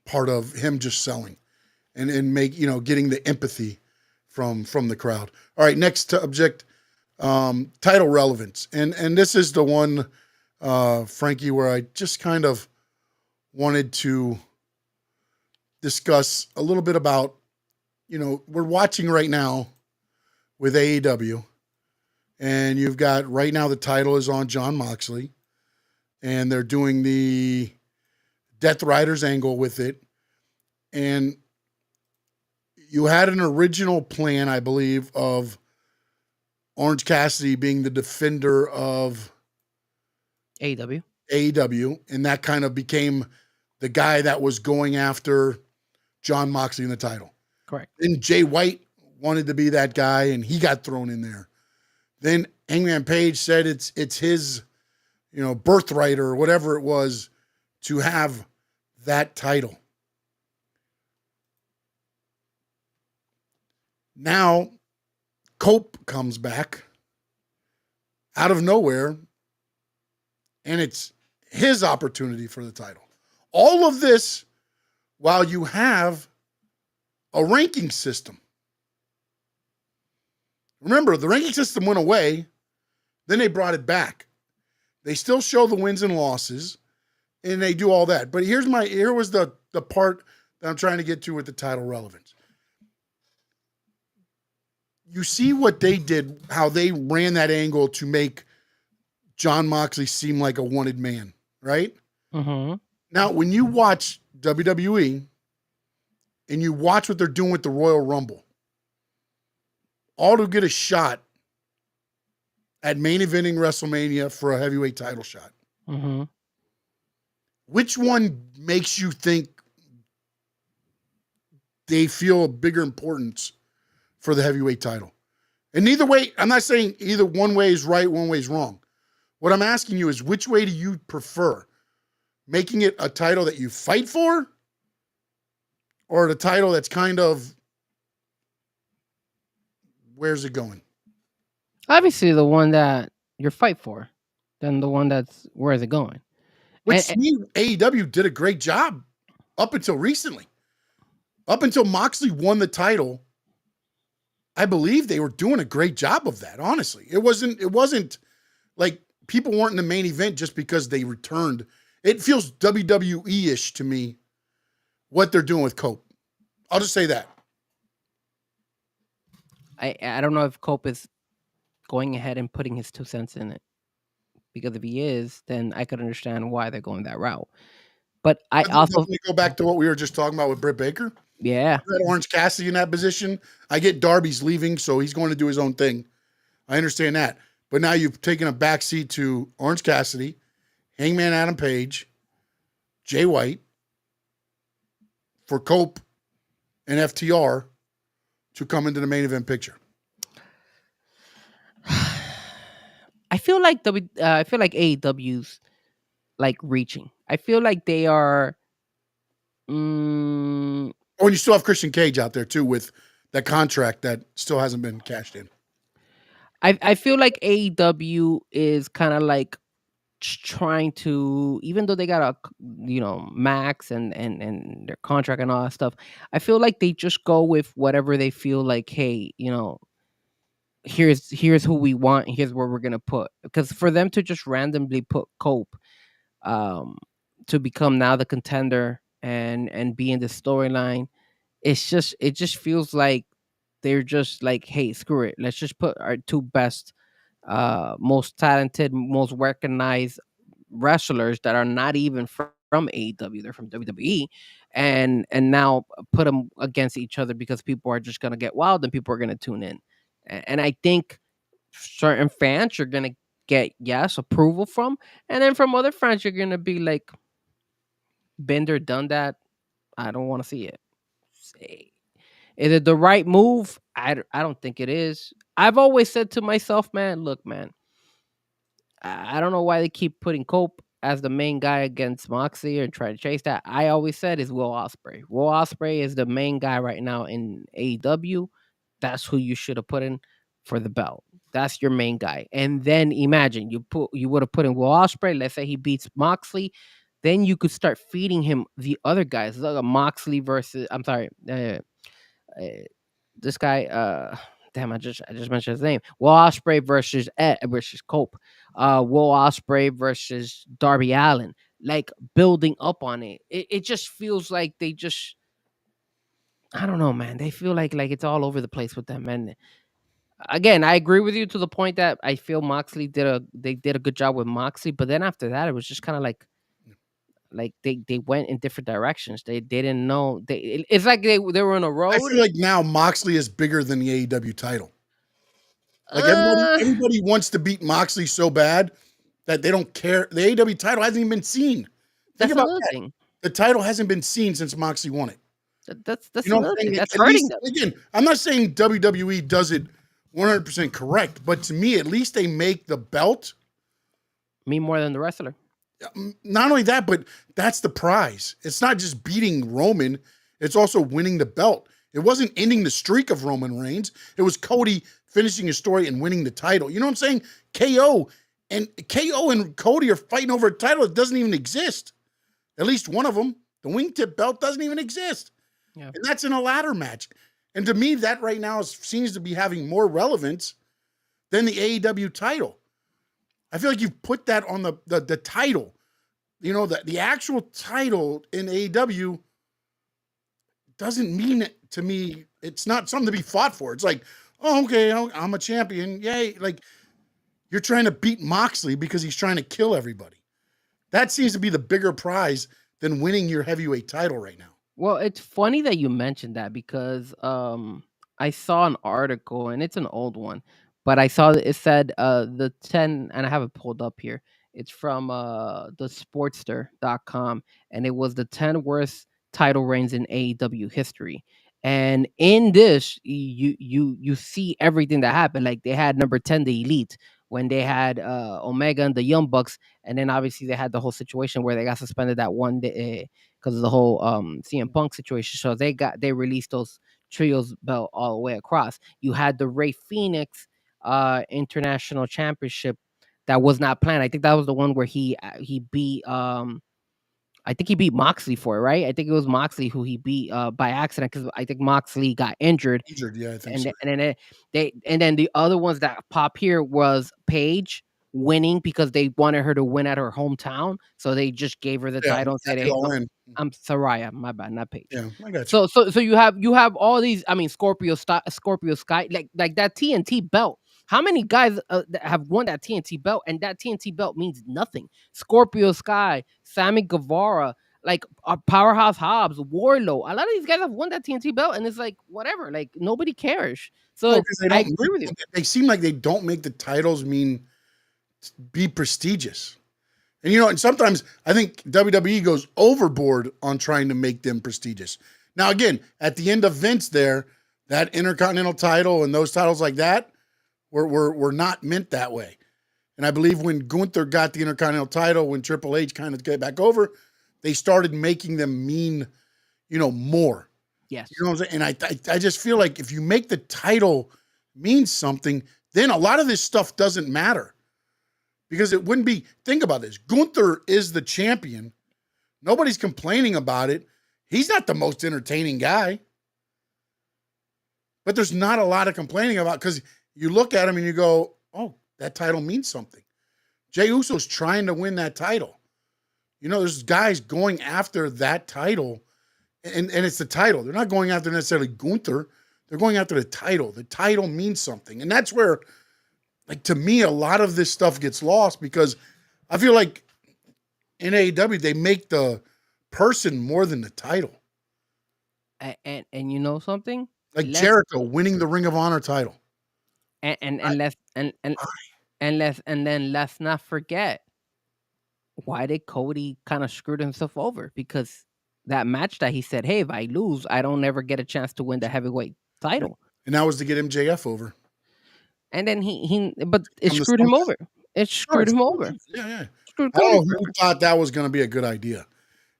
part of him just selling and make, getting the empathy from the crowd. All right, next subject, title relevance. And this is the one, Frankie, where I just kind of wanted to discuss a little bit about, we're watching right now with AEW, and you've got right now the title is on Jon Moxley, and they're doing the Death Riders angle with it. And you had an original plan, I believe, of Orange Cassidy being the defender of AEW, and that kind of became the guy that was going after Jon Moxley in the title. Correct. Then Jay White wanted to be that guy, and he got thrown in there. Then Hangman Page said it's his, birthright or whatever it was to have that title. Now, Cope comes back out of nowhere, and it's his opportunity for the title. All of this while you have a ranking system. Remember, the ranking system went away, then they brought it back. They still show the wins and losses, and they do all that. But here was the part that I'm trying to get to with the title relevance. You see what they did, how they ran that angle to make Jon Moxley seem like a wanted man, right? Mm-hmm. Now, when you watch WWE and you watch what they're doing with the Royal Rumble, all to get a shot at main eventing WrestleMania for a heavyweight title shot. Mm-hmm. Which one makes you think they feel a bigger importance for the heavyweight title? And neither way, I'm not saying either one way is right, one way is wrong. What I'm asking you is, which way do you prefer? Making it a title that you fight for, or the title that's kind of, where's it going? Obviously, the one that you fight for, then the one that's where is it going? Which to me, AEW did a great job up until recently. Up until Moxley won the title, I believe they were doing a great job of that, honestly. It wasn't like people weren't in the main event just because they returned. It feels WWE-ish to me, what they're doing with Cope. I'll just say that. I don't know if Cope is going ahead and putting his 2 cents in it. Because if he is, then I could understand why they're going that route. But I also go back to what we were just talking about with Britt Baker. Yeah. Orange Cassidy in that position. I get Darby's leaving, so he's going to do his own thing. I understand that. But now you've taken a backseat to Orange Cassidy, Hangman Adam Page, Jay White, for Cope and FTR to come into the main event picture. I feel like AEW's like reaching. I feel like they are. Oh, and you still have Christian Cage out there too with that contract that still hasn't been cashed in. I feel like AEW is kind of like trying to, even though they got max and their contract and all that stuff. I feel like they just go with whatever they feel like. Hey, here's who we want. Here's where we're gonna put. Because for them to just randomly put Cope, um, to become now the contender and be in the storyline, it just feels like they're just like, hey, screw it, let's just put our two best, most talented, most recognized wrestlers that are not even from AEW, they're from WWE, and now put them against each other because people are just gonna get wild and people are gonna tune in, and I think certain fans you're gonna get yes approval from, and then from other fans you're gonna be like, been there, done that. I don't want to see it. Is it the right move? I don't think it is. I've always said to myself, man, look, man, I don't know why they keep putting Cope as the main guy against Moxley and try to chase that. I always said is Will Ospreay. Will Ospreay is the main guy right now in AEW. That's who you should have put in for the belt. That's your main guy. And then imagine you would have put in Will Ospreay. Let's say he beats Moxley. Then you could start feeding him the other guys, like a Moxley versus. I'm sorry, uh, this guy. Damn, I just mentioned his name. Will Ospreay versus Cope. Will Ospreay versus Darby Allin. Like building up on it. It just feels like they just. I don't know, man. They feel like it's all over the place with them. And again, I agree with you to the point that I feel they did a good job with Moxley, but then after that, it was just kind of like they went in different directions. They didn't know it's like they were on a I road. feel like now Moxley is bigger than the AEW title. Like Uh, everybody wants to beat Moxley so bad that they don't care. The AEW title hasn't even been seen. Think that's about another that. thing. The title hasn't been seen since Moxley won it. That's You know what another I'm thing. saying? That's At hurting least, them. again, I'm not saying WWE does it 100% correct, but to me, at least they make the belt. Me more than the wrestler. Not only that, but that's the prize. It's not just beating Roman, it's also winning the belt. It wasn't ending the streak of Roman Reigns. It was Cody finishing his story and winning the title. You know what I'm saying? KO and Cody are fighting over a title that doesn't even exist. At least one of them, the wingtip belt, doesn't even exist. Yeah. And that's in a ladder match. And to me, that right now seems to be having more relevance than the AEW title. I feel like you've put that on the title. You know, the actual title in AEW doesn't mean it to me. It's not something to be fought for. It's like, oh, okay, I'm a champion. Yay. Like, you're trying to beat Moxley because he's trying to kill everybody. That seems to be the bigger prize than winning your heavyweight title right now. Well, it's funny that you mentioned that because I saw an article and it's an old one, but I saw that it said the 10, and I have it pulled up here. It's from the sportster.com, and it was the 10 worst title reigns in AEW history. And in this, you see everything that happened. Like they had number 10, the Elite, when they had Omega and the Young Bucks, and then obviously they had the whole situation where they got suspended that one day because of the whole CM Punk situation. So they released those trios belt all the way across. You had the Ray Phoenix international championship that was not planned. I think that was the one where he beat I think he beat Moxley for it, right? I think it was Moxley who he beat by accident because I think Moxley got injured. Injured, yeah, I think And so. then the other ones that pop here was Paige winning because they wanted her to win at her hometown, so they just gave her the Yeah, title and said, tack it "Hey, all in. I'm Soraya, my bad, not Paige." Yeah, I got you. So you have all these. I mean, Scorpio Sky, like that TNT belt. How many guys that have won that TNT belt, and that TNT belt means nothing? Scorpio Sky, Sammy Guevara, like Powerhouse Hobbs, Warlow. A lot of these guys have won that TNT belt, and it's like whatever. Like nobody cares. No, So because they I don't. agree with you. They seem like they don't make the titles be prestigious. And and sometimes I think WWE goes overboard on trying to make them prestigious. Now, again, at the end of Vince, that Intercontinental title and those titles like that were not meant that way. And I believe when Gunther got the Intercontinental title, when Triple H kind of got back over, they started making them mean, more. Yes. You know what I'm saying? And I just feel like if you make the title mean something, then a lot of this stuff doesn't matter because it wouldn't be. Think about this. Gunther is the champion. Nobody's complaining about it. He's not the most entertaining guy. But there's not a lot of complaining about because you look at him and you go, oh, that title means something. Jey Uso's trying to win that title. You know, there's guys going after that title, and it's the title. They're not going after necessarily Gunther. They're going after the title. The title means something. And that's where, like, to me, a lot of this stuff gets lost because I feel like in AEW, they make the person more than the title. And you know something? Like Jericho winning the Ring of Honor title. And let's not forget, why did Cody kind of screwed himself over? Because that match that he said, hey, if I lose, I don't ever get a chance to win the heavyweight title. And that was to get MJF over. And then but it screwed him over. It screwed him over. Yeah. Screwed I don't know Cody. who thought that was going to be a good idea,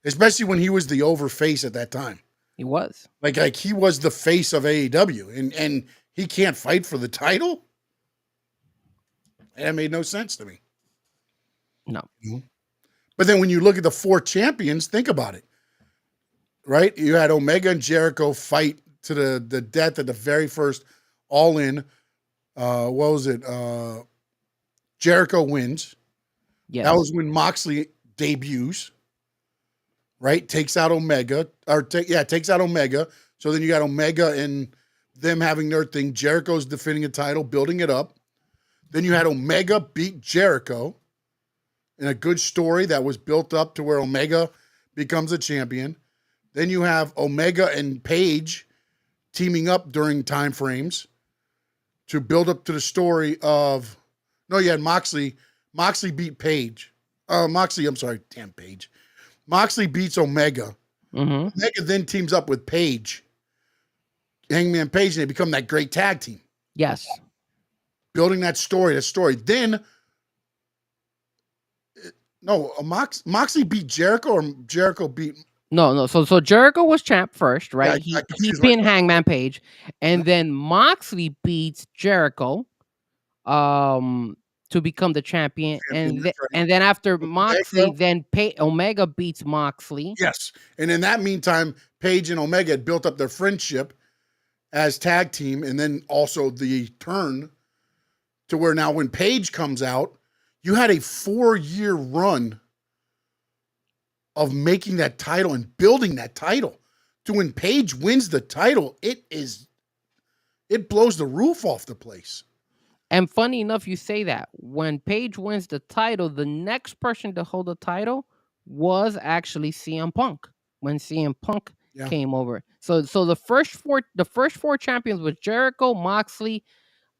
especially when he was the over face at that time. He was. Like he was the face of AEW, and he can't fight for the title? That made no sense to me. No. But then when you look at the 4 champions, think about it. Right? You had Omega and Jericho fight to the death at the very first All In. What was it? Jericho wins. Yes. That was when Moxley debuts. Right? Takes out Omega. Takes out Omega. So then you got Omega and them having their thing. Jericho's defending a title, building it up. Then you had Omega beat Jericho in a good story that was built up to where Omega becomes a champion. Then you have Omega and Paige teaming up during time frames to build up to the story of... No, you had Moxley. Moxley beat Paige. Paige. Moxley beats Omega. Mm-hmm. Omega then teams up with Paige. Hangman Page, and they become that great tag team. Yes. Building that story. Then, Moxley beat Jericho, or Jericho beat... No. So Jericho was champ first, right? Yeah, he pinned Hangman Page, and then Moxley beats Jericho, to become the champion, and then after Moxley, then Omega beats Moxley. Yes, and in that meantime, Page and Omega had built up their friendship as tag team, and then also the turn to where now when Page comes out, you had a 4-year run of making that title and building that title to when Page wins the title, it blows the roof off the place. And funny enough, you say that when Page wins the title, the next person to hold the title was actually CM Punk when CM Punk came over. So the first four champions was Jericho, Moxley,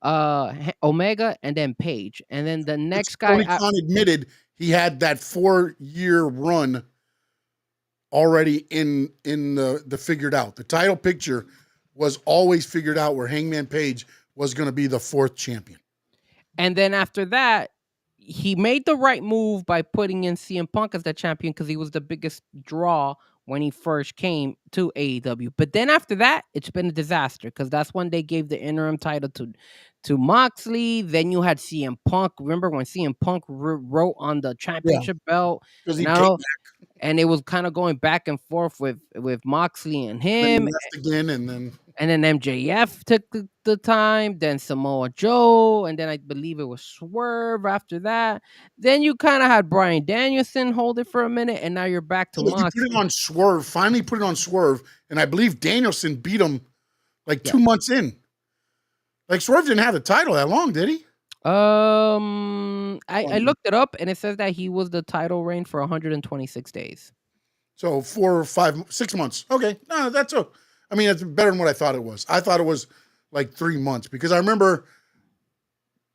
Omega, and then Page. And then the next guy... Tony Khan admitted he had that 4-year run already in the figured out. The title picture was always figured out where Hangman Page was going to be the 4th champion. And then after that, he made the right move by putting in CM Punk as the champion because he was the biggest draw when he first came to AEW. But then after that, it's been a disaster because that's when they gave the interim title to Moxley. Then you had CM Punk. Remember when CM Punk wrote on the championship belt? And it was kind of going back and forth with Moxley and him. And then MJF took the time, then Samoa Joe, and then I believe it was Swerve after that. Then you kind of had Bryan Danielson hold it for a minute, and now you're back to Moxley. You put it on Swerve, finally put it on Swerve, and I believe Danielson beat him like 2 months in. Like Swerve didn't have the title that long, did he? I looked it up, and it says that he was the title reign for 126 days. So 4 or 5, 6 months. Okay, no, it's better than what I thought it was. I thought it was like 3 months because I remember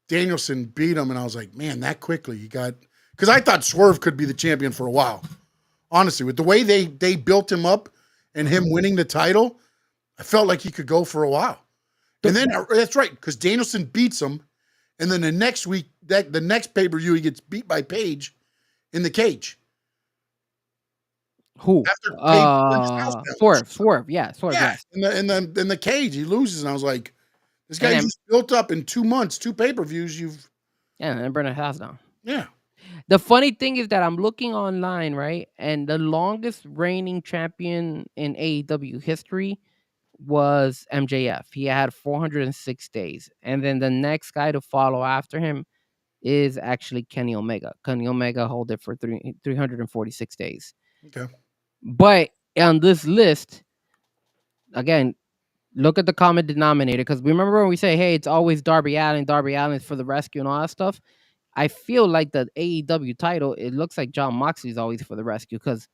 Danielson beat him, and I was like, man, that quickly you got... Because I thought Swerve could be the champion for a while. Honestly, with the way they built him up and him winning the title, I felt like he could go for a while. And then, that's right, because Danielson beats him, and then the next week, the next pay-per-view, he gets beat by Page in the cage. Who? Swerve. Yeah. In the cage, he loses, and I was like, This guy just built up in 2 months, 2 pay-per-views. And burn a house down. Yeah. The funny thing is that I'm looking online, right? And the longest reigning champion in AEW history was MJF. He had 406 days. And then the next guy to follow after him is actually Kenny Omega. Kenny Omega hold it for 346 days. Okay. But on this list, again, look at the common denominator, because remember when we say, hey, it's always Darby Allin for the rescue and all that stuff. I feel like the AEW title, it looks like John Moxley's always for the rescue, because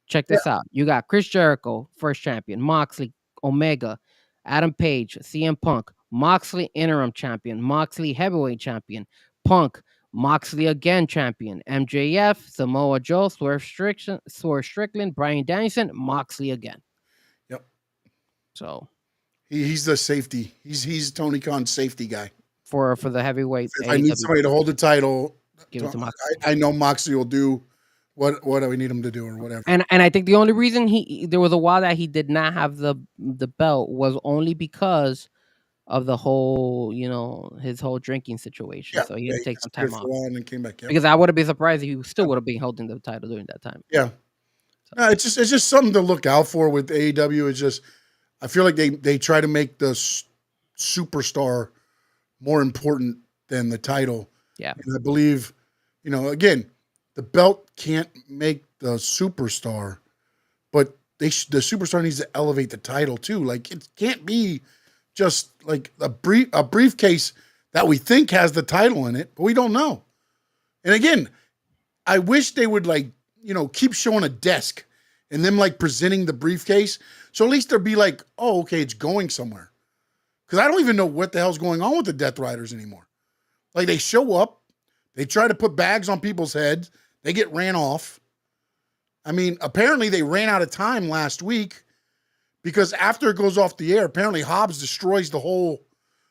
check this out. You got Chris Jericho, first champion, Moxley, Omega, Adam Page, CM Punk, Moxley interim champion, Moxley heavyweight champion, Punk, Moxley again champion, MJF, Samoa Joe, Swerve Strickland, Bryan Danielson, Moxley again. Yep. So he's the safety. He's Tony Khan's safety guy. For the heavyweight. If I need somebody to hold the title, give it to Moxley. I know Moxley will do what we need him to do or whatever. And I think the only reason there was a while that he did not have the belt was only because of the whole, his whole drinking situation. So he had to take some time off. And then came back. Yeah. Because I would have been surprised if he still would have been holding the title during that time. Yeah. So. No, it's just something to look out for with AEW. It's just, I feel like they try to make the superstar more important than the title. Yeah. And I believe, again, the belt can't make the superstar, but the superstar needs to elevate the title too. Like, it can't be just like a briefcase that we think has the title in it, but we don't know. And again, I wish they would keep showing a desk and them presenting the briefcase. So at least there'd be oh, okay, it's going somewhere. Because I don't even know what the hell's going on with the Death Riders anymore. They show up, they try to put bags on people's heads, they get ran off. I mean, apparently they ran out of time last week because after it goes off the air, apparently Hobbs destroys the whole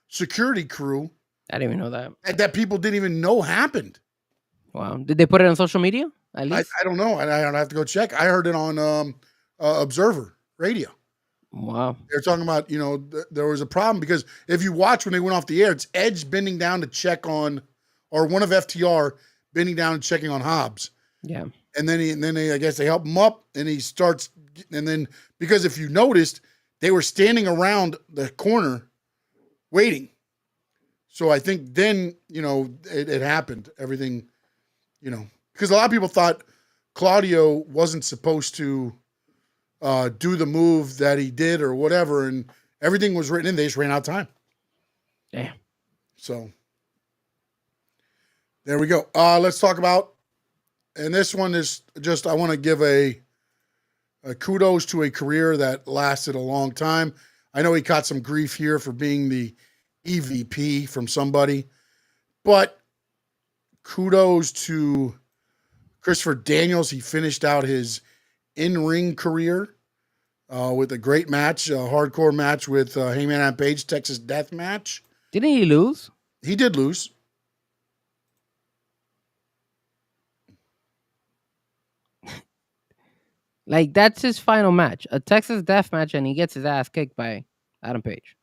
security crew. I didn't even know that. That people didn't even know happened. Wow. Did they put it on social media? At least? I don't know. I have to go check. I heard it on Observer Radio. Wow. They're talking about, there was a problem because if you watch when they went off the air, it's Edge bending down to check on, or one of FTR bending down and checking on Hobbs. Yeah. And then they, I guess they help him up and he starts, and then because if you noticed, they were standing around the corner waiting. So I think then, it happened. Everything, because a lot of people thought Claudio wasn't supposed to do the move that he did or whatever, and everything was written in. They just ran out of time. Damn. So there we go. Let's talk about, and this one is just, I want to give a kudos to a career that lasted a long time. I know he caught some grief here for being the EVP from somebody, but kudos to Christopher Daniels. He finished out his in-ring career with a great match, a hardcore match with Hangman Adam Page, Texas Death Match. Didn't he lose? He did lose. That's his final match, a Texas Death Match, and he gets his ass kicked by Adam Page.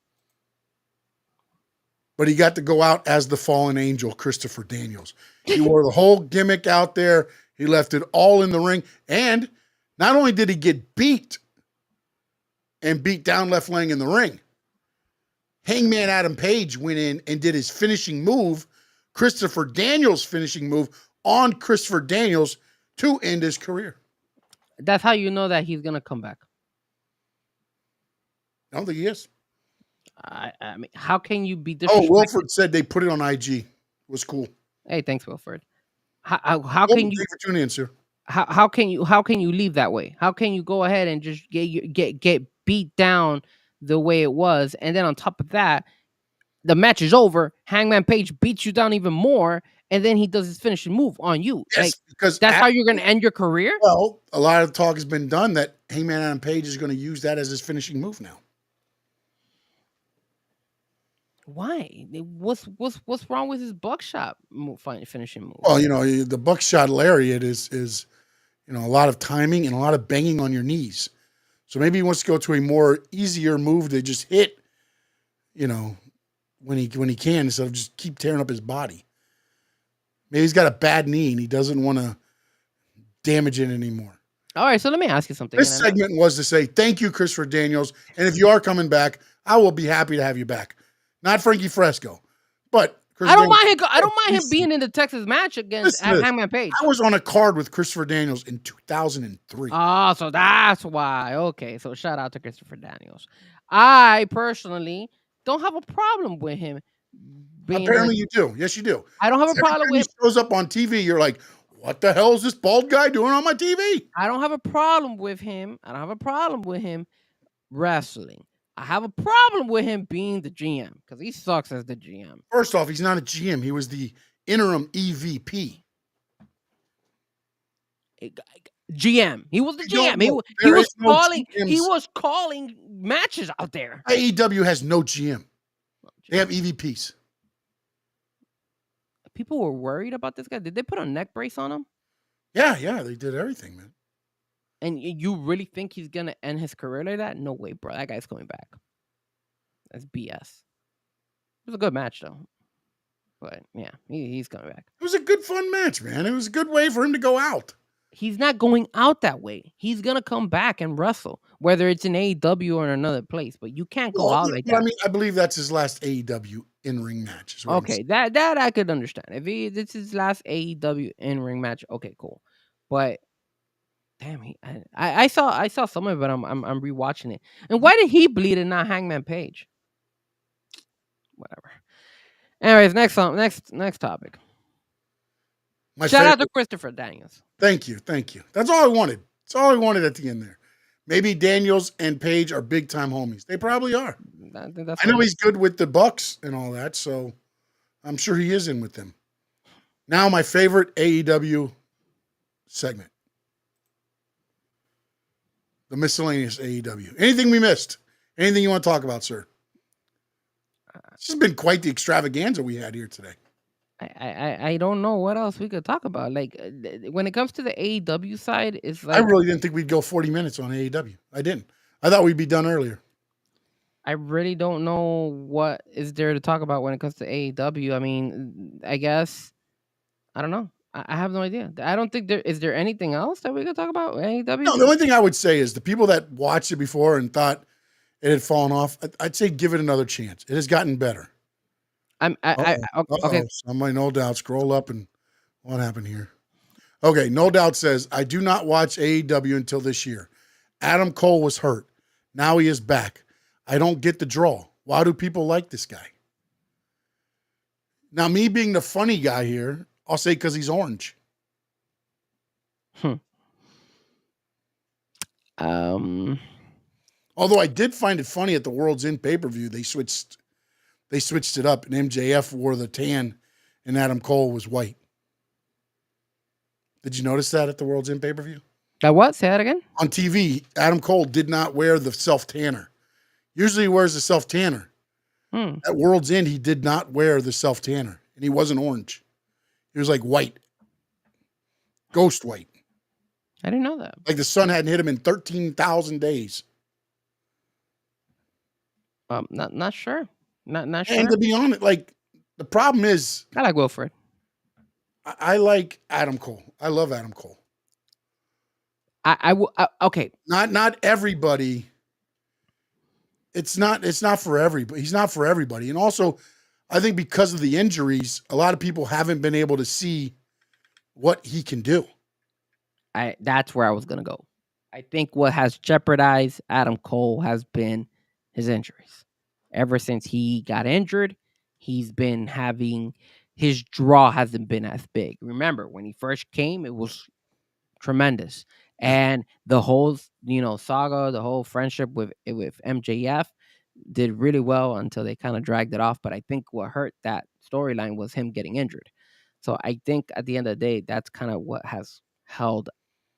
But he got to go out as the fallen angel, Christopher Daniels. He wore the whole gimmick out there. He left it all in the ring. And not only did he get beat and beat down left laying in the ring, Hangman Adam Page went in and did his finishing move, Christopher Daniels' finishing move on Christopher Daniels to end his career. That's how you know that he's going to come back. I don't think he is. I mean, how can you be disrespectful? Oh, Wilford said they put it on IG. It was cool. Hey, thanks, Wilford. How can you? Thanks for tuning in, sir. How can you leave that way? How can you go ahead and just get beat down the way it was, and then on top of that, the match is over. Hangman Page beats you down even more, and then he does his finishing move on you. Yes, because that's how you're going to end your career. Well, a lot of talk has been done that Hangman Adam Page is going to use that as his finishing move now. Why? What's wrong with his buckshot finishing move? Well, the buckshot lariat is a lot of timing and a lot of banging on your knees. So maybe he wants to go to a more easier move to just hit, when he can, instead of just keep tearing up his body. Maybe he's got a bad knee and he doesn't want to damage it anymore. All right, so let me ask you something. This segment was to say thank you, Christopher Daniels, and if you are coming back, I will be happy to have you back. Not Frankie Fresco, but I don't mind him being in the Texas match against Hangman Page. I was on a card with Christopher Daniels in 2003. Oh, so that's why. Okay, so shout out to Christopher Daniels. I personally don't have a problem with him. Apparently, you do. Yes, you do. I don't have a problem with him. He shows up on TV. You're like, what the hell is this bald guy doing on my TV? I don't have a problem with him. I don't have a problem with him wrestling. I have a problem with him being the GM because he sucks as the GM. First off, he's not a GM. He was the interim EVP. GM. He was the GM. He was calling matches out there. AEW has no GM. They have EVPs. People were worried about this guy. Did they put a neck brace on him? Yeah, they did everything, man. And you really think he's gonna end his career like that? No way, bro. That guy's coming back. That's BS. It was a good match though. But yeah, he's coming back. It was a good, fun match, man. It was a good way for him to go out. He's not going out that way. He's gonna come back and wrestle, whether it's in AEW or in another place. But you can't go out like that. I mean, I believe that's his last AEW in-ring match. Okay, that I could understand. If this is his last AEW in-ring match, okay, cool. But damn, I saw some of it. I'm rewatching it. And why did he bleed and not Hangman Page? Whatever. Anyways, next topic. Shout out to Christopher Daniels. Thank you. That's all I wanted. That's all I wanted at the end there. Maybe Daniels and Page are big time homies. They probably are. I know he's good with the Bucks and all that, so I'm sure he is in with them. Now, my favorite AEW segment. The miscellaneous AEW. Anything we missed? Anything you want to talk about, sir? This has been quite the extravaganza we had here today. I don't know what else we could talk about. Like when it comes to the AEW side, it's like I really didn't think we'd go 40 minutes on AEW. I didn't. I thought we'd be done earlier. I really don't know what is there to talk about when it comes to AEW. I mean, I guess I don't know. I have no idea. I don't think is there anything else that we could talk about AEW? No, the only thing I would say is the people that watched it before and thought it had fallen off, I'd say give it another chance. It has gotten better. Okay. Somebody, no doubt, scroll up and what happened here? Okay, no doubt says, I do not watch AEW until this year. Adam Cole was hurt. Now he is back. I don't get the draw. Why do people like this guy? Now, me being the funny guy here, I'll say because he's orange. Although I did find it funny at the World's End pay-per-view, they switched it up, and MJF wore the tan, and Adam Cole was white. Did you notice that at the World's End pay-per-view? What? Say that again? On TV, Adam Cole did not wear the self-tanner. Usually he wears the self-tanner. At World's End, he did not wear the self-tanner, and he wasn't orange. He was like white. Ghost white. I didn't know that. Like the sun hadn't hit him in 13,000 days. Not sure. Not sure. And to be honest, like the problem is, I like Wilfred. I like Adam Cole. I love Adam Cole. Okay. Not everybody. It's not for everybody. He's not for everybody. And also, I think because of the injuries, a lot of people haven't been able to see what he can do. That's where I was gonna go. I think what has jeopardized Adam Cole has been his injuries. Ever since he got injured, he's been having his draw hasn't been as big. Remember, when he first came, it was tremendous. And the whole, saga, the whole friendship with MJF did really well until they kind of dragged it off. But I think what hurt that storyline was him getting injured. So I think at the end of the day, that's kind of what has held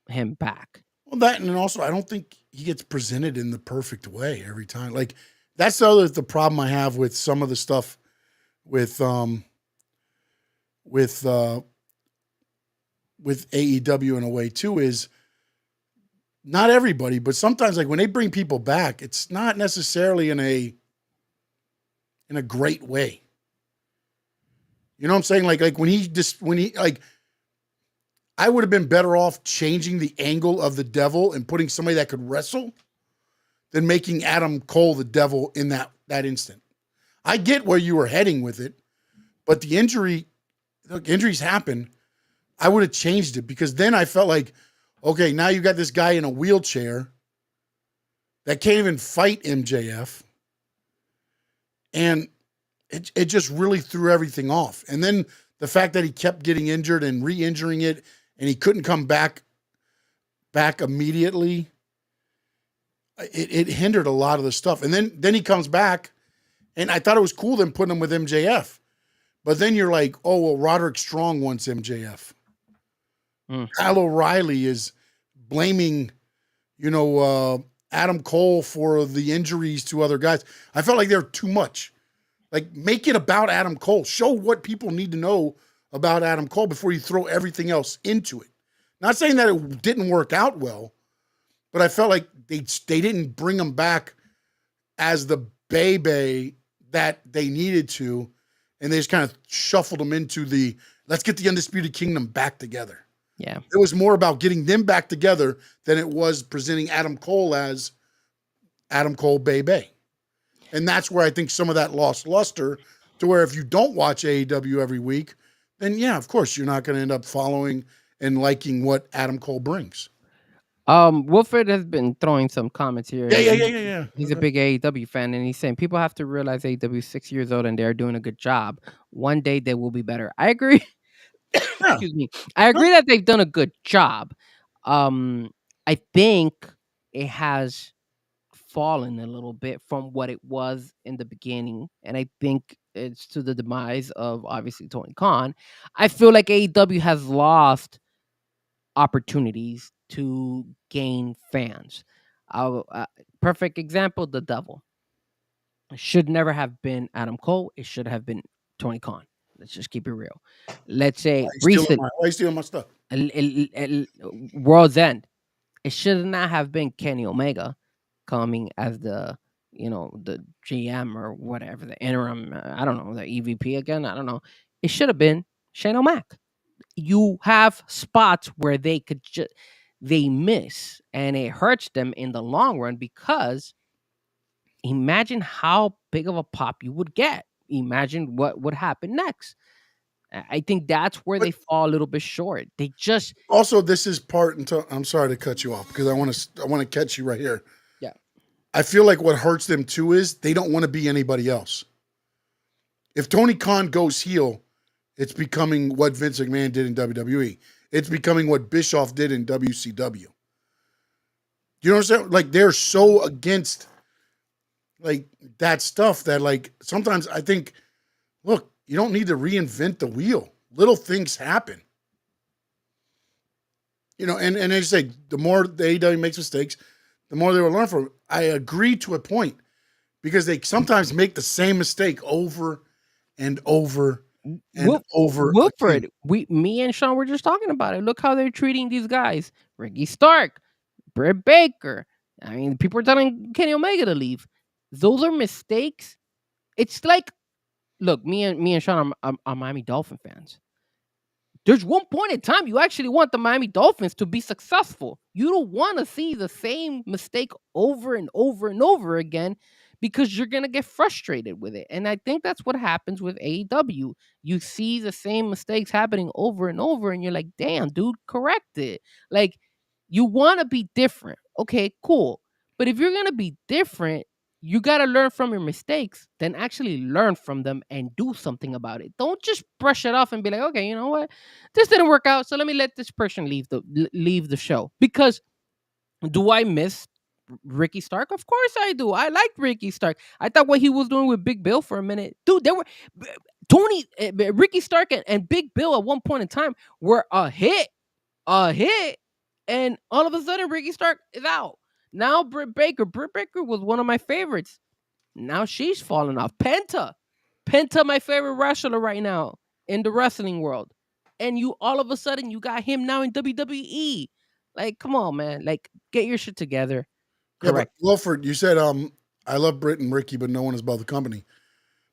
him back. Well, that, and also I don't think he gets presented in the perfect way every time. Like that's the problem I have with some of the stuff with AEW in a way too, is not everybody, but sometimes like when they bring people back, it's not necessarily in a in a great way. You know what I'm saying? Like when he like, I would have been better off changing the angle of the devil and putting somebody that could wrestle than making Adam Cole the devil in that instant. I get where you were heading with it, but the injuries happen. I would have changed it because then I felt like, okay, now you got this guy in a wheelchair that can't even fight MJF. And it just really threw everything off. And then the fact that he kept getting injured and re-injuring it and he couldn't come back immediately, it hindered a lot of the stuff. And then he comes back, and I thought it was cool them putting him with MJF. But then you're like, oh, well, Roderick Strong wants MJF. Kyle O'Reilly is blaming, Adam Cole for the injuries to other guys. I felt like they're too much. Like, make it about Adam Cole. Show what people need to know about Adam Cole before you throw everything else into it. Not saying that it didn't work out well, but I felt like they didn't bring him back as the baby that they needed to, and they just kind of shuffled him into let's get the Undisputed Kingdom back together. Yeah. It was more about getting them back together than it was presenting Adam Cole as Adam Cole Bay. And that's where I think some of that lost luster, to where if you don't watch AEW every week, then yeah, of course, you're not going to end up following and liking what Adam Cole brings. Wilfred has been throwing some comments here. Yeah. He's a big AEW fan, and he's saying people have to realize AEW is 6 years old and they're doing a good job. One day they will be better. I agree. Excuse me. I agree that they've done a good job. I think it has fallen a little bit from what it was in the beginning, and I think it's to the demise of obviously Tony Khan. I feel like AEW has lost opportunities to gain fans. Perfect example: the Devil. It should never have been Adam Cole. It should have been Tony Khan. Let's just keep it real. Let's say recent. Why are you stealing my stuff? World's End. It should not have been Kenny Omega coming as the GM or whatever, the interim, I don't know, the EVP again, I don't know. It should have been Shane O'Mac. You have spots where they miss, and it hurts them in the long run, because imagine how big of a pop you would get. Imagine what would happen next. I think that's where they fall a little bit short. They just also, this is part until I'm sorry to cut you off because I want to catch you right here. Yeah. I feel like what hurts them too is they don't want to be anybody else. If Tony Khan goes heel, it's becoming what Vince McMahon did in WWE. It's becoming what Bischoff did in WCW. You know what I'm saying? Like, they're so against like that stuff that, like, sometimes I think, look, you don't need to reinvent the wheel. Little things happen. And as you say, the more the AEW makes mistakes, the more they will learn from it. I agree to a point, because they sometimes make the same mistake over and over and over. Wilfred, me and Sean were just talking about it. Look how they're treating these guys. Ricky Stark, Britt Baker. I mean, people are telling Kenny Omega to leave. Those are mistakes. It's like, look, me and Sean are Miami Dolphin fans. There's one point in time you actually want the Miami Dolphins to be successful. You don't want to see the same mistake over and over and over again, because you're going to get frustrated with it. And I think that's what happens with AEW. You see the same mistakes happening over and over, and you're like, damn, dude, correct it. Like, you want to be different. Okay, cool. But if you're going to be different, you got to learn from your mistakes, then actually learn from them and do something about it. Don't just brush it off and be like, okay, you know what? This didn't work out, so let me let this person leave the show. Because do I miss Ricky Stark? Of course I do. I liked Ricky Stark. I thought what he was doing with Big Bill for a minute. Dude, there were Ricky Stark and Big Bill at one point in time were a hit. And all of a sudden Ricky Stark is out. Now Britt Baker was one of my favorites. Now she's falling off. Penta, my favorite wrestler right now in the wrestling world. And you all of a sudden you got him now in WWE. Like, come on, man. Like, get your shit together. Yeah, Correct. but Wilford, you said I love Britt and Ricky, but no one is above the company.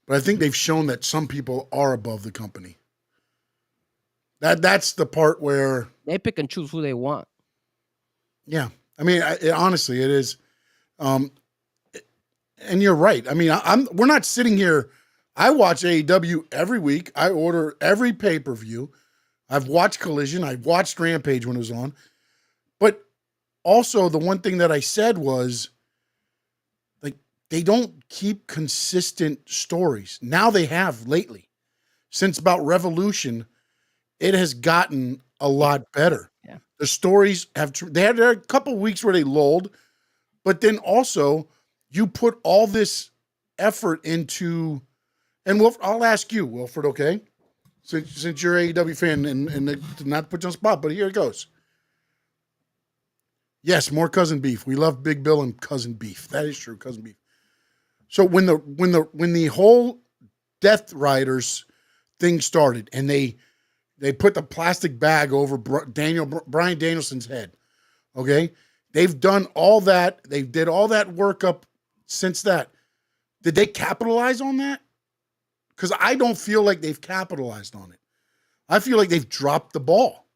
But I think they've shown that some people are above the company. That's the part where They pick and choose who they want. yeah. I mean, honestly, it is. And you're right. I mean, we're not sitting here. I watch AEW every week. I order every pay-per-view. I've watched Collision. I've watched Rampage when it was on. But also, the one thing that I said was, like, they don't keep consistent stories. Now they have lately. Since about Revolution, it has gotten a lot better. Yeah. The stories have, there are a couple weeks where they lulled, but then also you put all this effort into, and I'll ask you, Wilfred, okay? Since you're an AEW fan, and not to put you on the spot, but here it goes. Yes, more cousin beef. We love Big Bill and cousin beef. That is true, cousin beef. So when the whole Death Riders thing started, and they put the plastic bag over Bryan Danielson's head, okay? They've done all that. They did all that work up since that. Did they capitalize on that? Because I don't feel like they've capitalized on it. I feel like they've dropped the ball.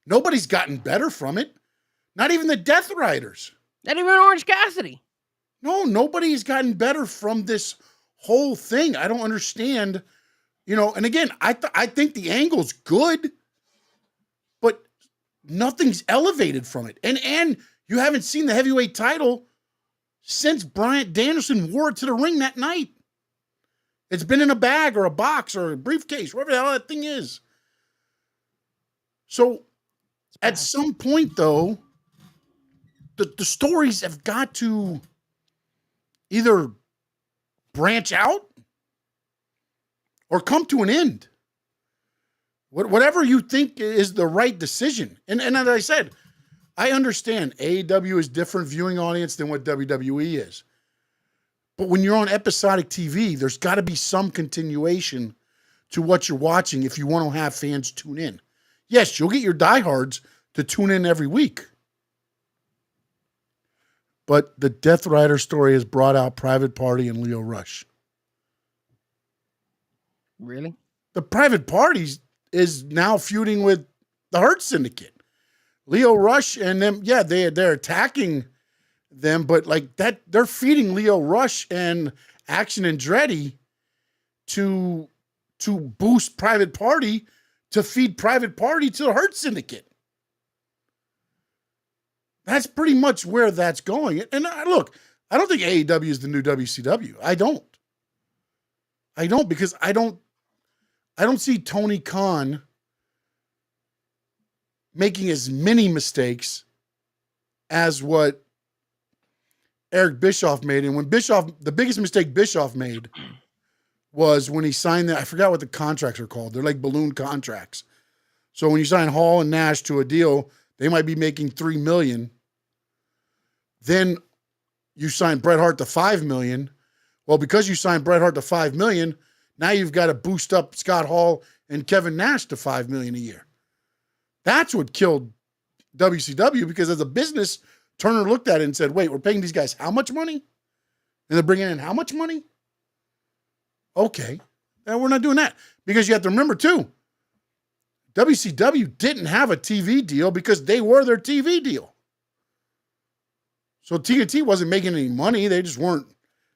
Nobody's gotten better from it. Not even the Death Riders. Not even Orange Cassidy. No, nobody's gotten better from this whole thing. I don't understand. And again, I think the angle's good, but nothing's elevated from it. And you haven't seen the heavyweight title since Bryan Danielson wore it to the ring that night. It's been in a bag or a box or a briefcase, whatever the hell that thing is. So at some point, though, the stories have got to either branch out or come to an end. Whatever you think is the right decision. And as I said, I understand AEW is different viewing audience than what WWE is. But when you're on episodic TV, there's got to be some continuation to what you're watching if you want to have fans tune in. Yes, you'll get your diehards to tune in every week. But the Death Rider story has brought out Private Party and Leo Rush. Really? The Private Party is now feuding with the Hurt Syndicate. Leo Rush and them, yeah, they're attacking them, but like that, they're feeding Leo Rush and Action Andretti to boost Private Party, to feed Private Party to the Hurt Syndicate. That's pretty much where that's going. And look, I don't think AEW is the new WCW. I don't because I don't see Tony Khan making as many mistakes as what Eric Bischoff made. And when the biggest mistake Bischoff made was when he signed I forgot what the contracts are called. They're like balloon contracts. So when you sign Hall and Nash to a deal, they might be making $3 million. Then you sign Bret Hart to $5 million. Well, because you signed Bret Hart to $5 million, now you've got to boost up Scott Hall and Kevin Nash to $5 million a year. That's what killed WCW, because as a business, Turner looked at it and said, wait, we're paying these guys how much money? And they're bringing in how much money? Okay. Now we're not doing that, because you have to remember too, WCW didn't have a TV deal because they were their TV deal. So TNT wasn't making any money. They just weren't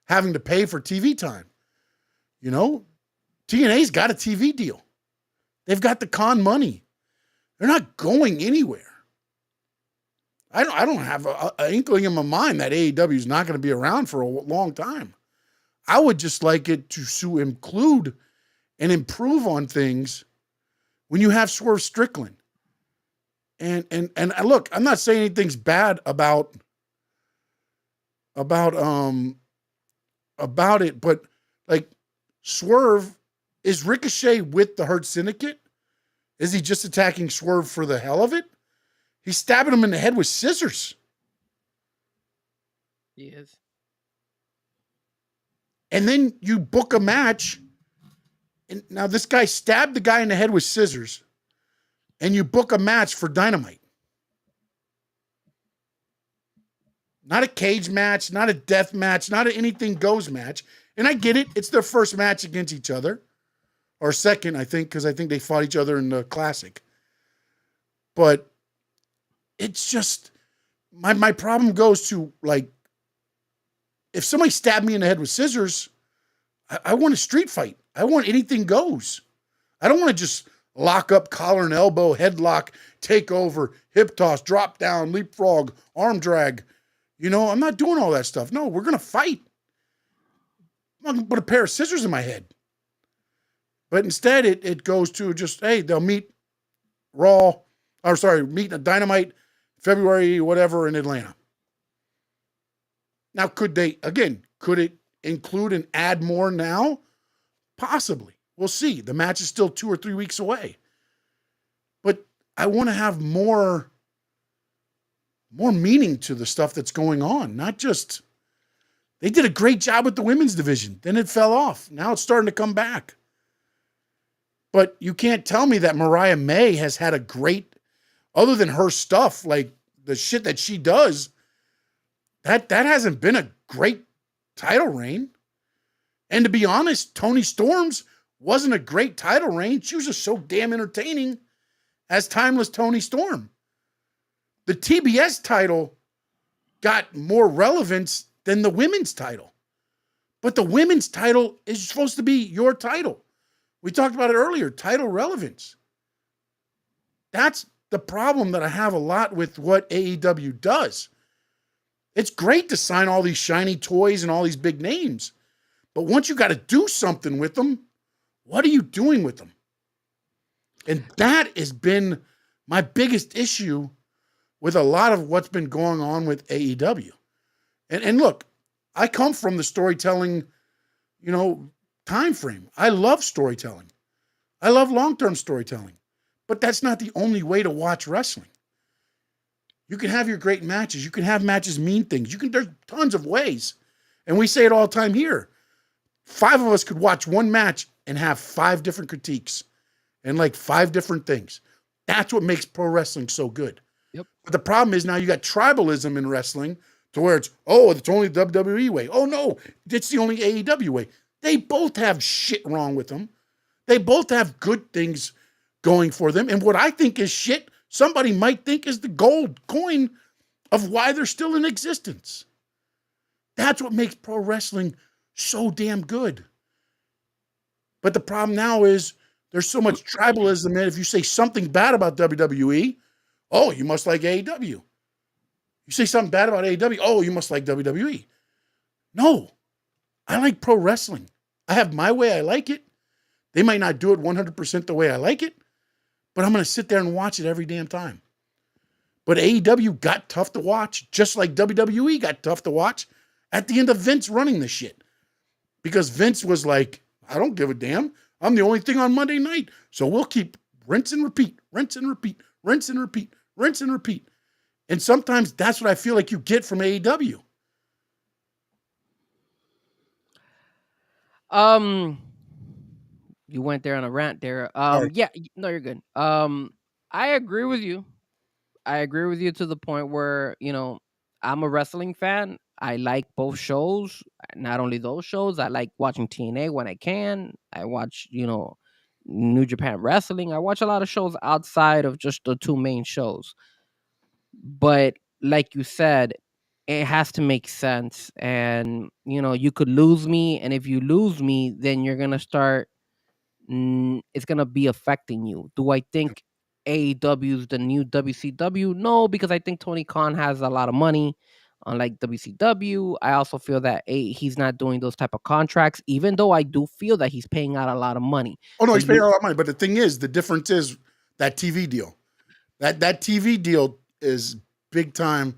having to pay for TV time. TNA's got a TV deal. They've got the con money. They're not going anywhere. I don't have an inkling in my mind that AEW is not going to be around for a long time. I would just like it to include and improve on things when you have Swerve Strickland. And look, I'm not saying anything's bad about it, but like Swerve, is Ricochet with the Hurt Syndicate? Is he just attacking Swerve for the hell of it? He's stabbing him in the head with scissors. He is. And then you book a match. And now this guy stabbed the guy in the head with scissors. And you book a match for Dynamite. Not a cage match, not a death match, not an anything goes match. And I get it. It's their first match against each other. Or second, I think, because I think they fought each other in the Classic. But it's just, my problem goes to, like, if somebody stabbed me in the head with scissors, I want a street fight. I want anything goes. I don't want to just lock up, collar and elbow, headlock, take over, hip toss, drop down, leapfrog, arm drag. You know, I'm not doing all that stuff. No, we're going to fight. I'm not going to put a pair of scissors in my head. But instead, it goes to just, hey, they'll meet meet a Dynamite February, whatever, in Atlanta. Now, could it include and add more now? Possibly. We'll see. The match is still 2 or 3 weeks away. But I want to have more meaning to the stuff that's going on. Not just, they did a great job with the women's division. Then it fell off. Now it's starting to come back. But you can't tell me that Mariah May has had a great, other than her stuff, like the shit that she does, that hasn't been a great title reign. And to be honest, Toni Storm's wasn't a great title reign. She was just so damn entertaining as Timeless Toni Storm. The TBS title got more relevance than the women's title. But the women's title is supposed to be your title. We talked about it earlier, title relevance. That's the problem that I have a lot with what AEW does. It's great to sign all these shiny toys and all these big names. But once you got to do something with them, what are you doing with them? And that has been my biggest issue with a lot of what's been going on with AEW. And look, I come from the storytelling, time frame. I love storytelling. I love long-term storytelling. But that's not the only way to watch wrestling. You can have your great matches. You can have matches mean things. There's tons of ways. And we say it all the time here. 5 of us could watch one match and have 5 different critiques and like 5 different things. That's what makes pro wrestling so good. Yep. But the problem is now you got tribalism in wrestling to where it's only the WWE way. Oh no, it's the only AEW way. They both have shit wrong with them. They both have good things going for them. And what I think is shit, somebody might think is the gold coin of why they're still in existence. That's what makes pro wrestling so damn good. But the problem now is there's so much tribalism that if you say something bad about WWE, oh, you must like AEW. You say something bad about AEW, oh, you must like WWE. No, I like pro wrestling. I have my way I like it. They might not do it 100% the way I like it, but I'm going to sit there and watch it every damn time. But AEW got tough to watch, just like WWE got tough to watch at the end of Vince running the shit. Because Vince was like, I don't give a damn. I'm the only thing on Monday night. So we'll keep rinse and repeat, rinse and repeat, rinse and repeat, rinse and repeat. And sometimes that's what I feel like you get from AEW. You went there on a rant there. Sorry. Yeah, no, you're good. I agree with you. I agree with you to the point where, I'm a wrestling fan. I like both shows. Not only those shows, I like watching TNA when I can. I watch, New Japan Wrestling. I watch a lot of shows outside of just the 2 main shows. But like you said, it has to make sense. And, you could lose me. And if you lose me, then you're going to start, it's going to be affecting you. Do I think AEW is the new WCW? No, because I think Tony Khan has a lot of money. Unlike WCW, I also feel that he's not doing those type of contracts, even though I do feel that he's paying out a lot of money. Oh, no, he's paying a lot of money. But the thing is, the difference is that TV deal. That TV deal is big time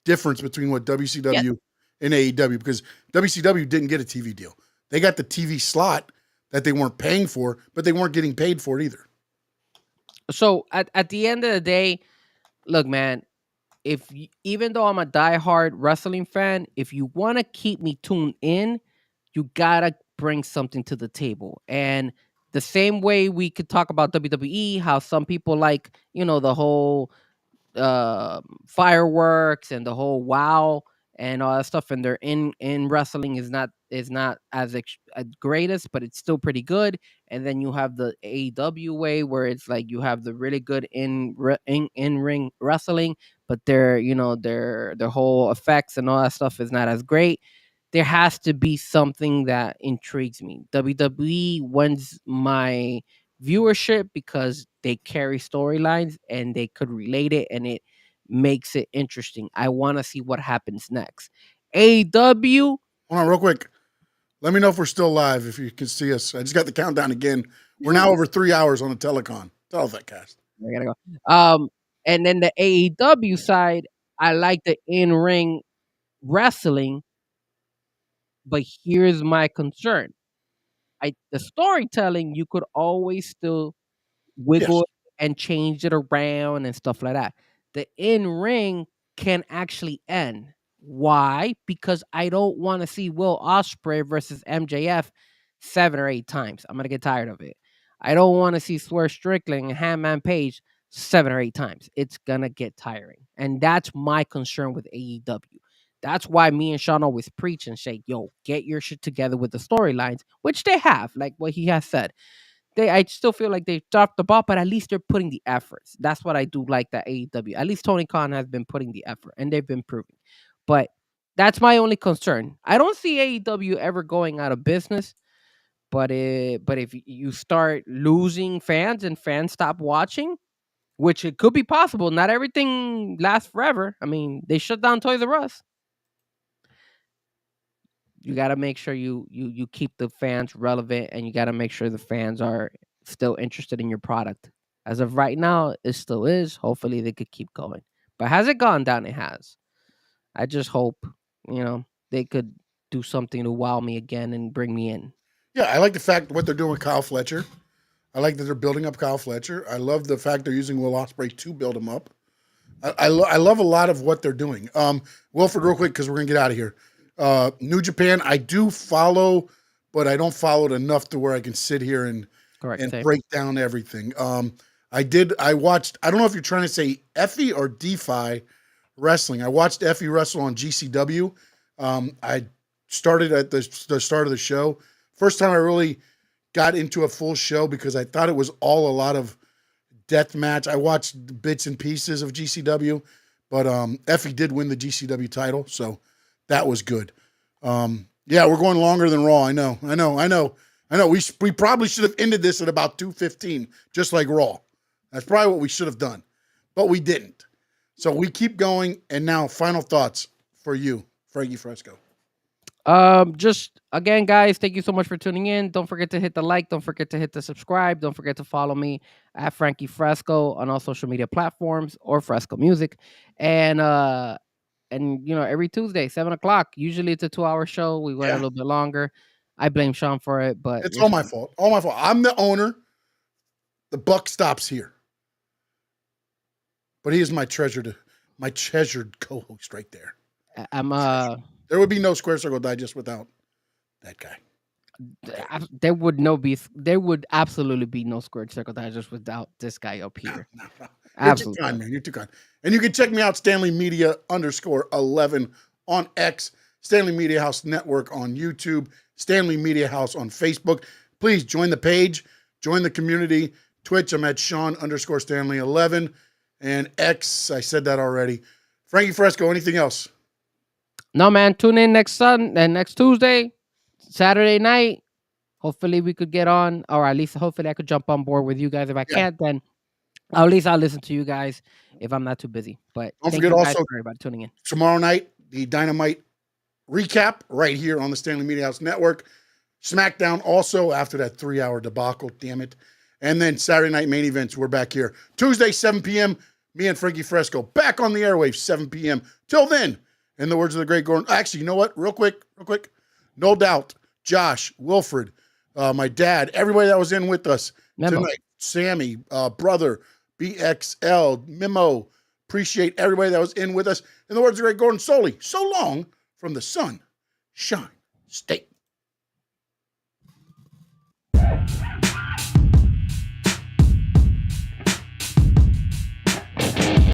difference between what WCW and AEW, because WCW didn't get a TV deal. They got the TV slot that they weren't paying for, but they weren't getting paid for it either. So at the end of the day, look, man, even though I'm a diehard wrestling fan, if you want to keep me tuned in, you gotta bring something to the table. And the same way we could talk about WWE, how some people like, the whole fireworks and the whole wow. and all that stuff, and their in wrestling is not as greatest, but it's still pretty good. And then you have the AEW way, where it's like you have the really good in ring wrestling, but their whole effects and all that stuff is not as great. There has to be something that intrigues me. WWE wins my viewership because they carry storylines and they could relate it, and it makes it interesting. I want to see what happens next. AEW. Hold on, real quick. Let me know if we're still live, if you can see us. I just got the countdown again. We're now over 3 hours on the telecon. Tell that cast. I gotta go. And then the AEW side, I like the in-ring wrestling, but here's my concern. The storytelling, you could always still Yes. wiggle and change it around and stuff like that. The in ring can actually end. Why? Because I don't want to see Will Ospreay versus MJF 7 or 8 times. I'm gonna get tired of it. I don't want to see Swerve Strickland and Hangman Page 7 or 8 times. It's gonna get tiring, and that's my concern with AEW. That's why me and Sean always preach and say, "Yo, get your shit together with the storylines," which they have, like what he has said. I still feel like they dropped the ball, but at least they're putting the efforts. That's what I do like that AEW. At least Tony Khan has been putting the effort, and they've been proving. But that's my only concern. I don't see AEW ever going out of business. But if you start losing fans and fans stop watching, which it could be possible, not everything lasts forever. I mean, they shut down Toys R Us. You got to make sure you keep the fans relevant, and you got to make sure the fans are still interested in your product. As of right now, it still is. Hopefully they could keep going. But has it gone down? It has. I just hope, they could do something to wow me again and bring me in. Yeah, I like the fact what they're doing with Kyle Fletcher. I like that they're building up Kyle Fletcher. I love the fact they're using Will Ospreay to build him up. I love a lot of what they're doing. Wilfred, real quick, because we're going to get out of here. New Japan, I do follow, but I don't follow it enough to where I can sit here and break down everything. I watched, I don't know if you're trying to say Effie or DeFi wrestling. I watched Effie wrestle on GCW. I started at the start of the show. First time I really got into a full show because I thought it was all a lot of death match. I watched bits and pieces of GCW, but Effie did win the GCW title, so that was good. Yeah, we're going longer than Raw. I know. We probably should have ended this at about 2:15, just like Raw. That's probably what we should have done, but we didn't. So we keep going, and now final thoughts for you, Frankie Fresco. Just again, guys, thank you so much for tuning in. Don't forget to hit the like. Don't forget to hit the subscribe. Don't forget to follow me at Frankie Fresco on all social media platforms or Fresco Music. And every Tuesday, 7:00. Usually it's a 2-hour show. We went a little bit longer. I blame Sean for it, but it's all my fault. All my fault. I'm the owner. The buck stops here. But he is my treasured co-host right there. There would be no Square Circle Digest without that guy. There would absolutely be no Squared Circle Digest without this guy up here. No. You're too kind, man. You're too kind. And you can check me out, Stanley Media _11 on X, Stanley Media House Network on YouTube, Stanley Media House on Facebook. Please join the page, join the community. Twitch, I'm at Sean _Stanley 11. And X, I said that already. Frankie Fresco, anything else? No, man. Tune in next Tuesday, Saturday night. Hopefully we could get on, or at least hopefully I could jump on board with you guys. If I can't, then at least I'll listen to you guys if I'm not too busy. But don't forget also for everybody tuning in. Tomorrow night, the Dynamite recap right here on the Stanley Media House Network. SmackDown also after that 3-hour debacle, damn it. And then Saturday night main events, we're back here. Tuesday, 7 p.m., me and Frankie Fresco back on the airwaves, 7 p.m. Till then, in the words of the great Gordon. Actually, you know what? Real quick. No doubt, Josh, Wilfred, my dad, everybody that was in with us tonight, Sammy, brother, BXL, Memo, appreciate everybody that was in with us. In the words of the great Gordon Soley, so long from the sun, shine, state.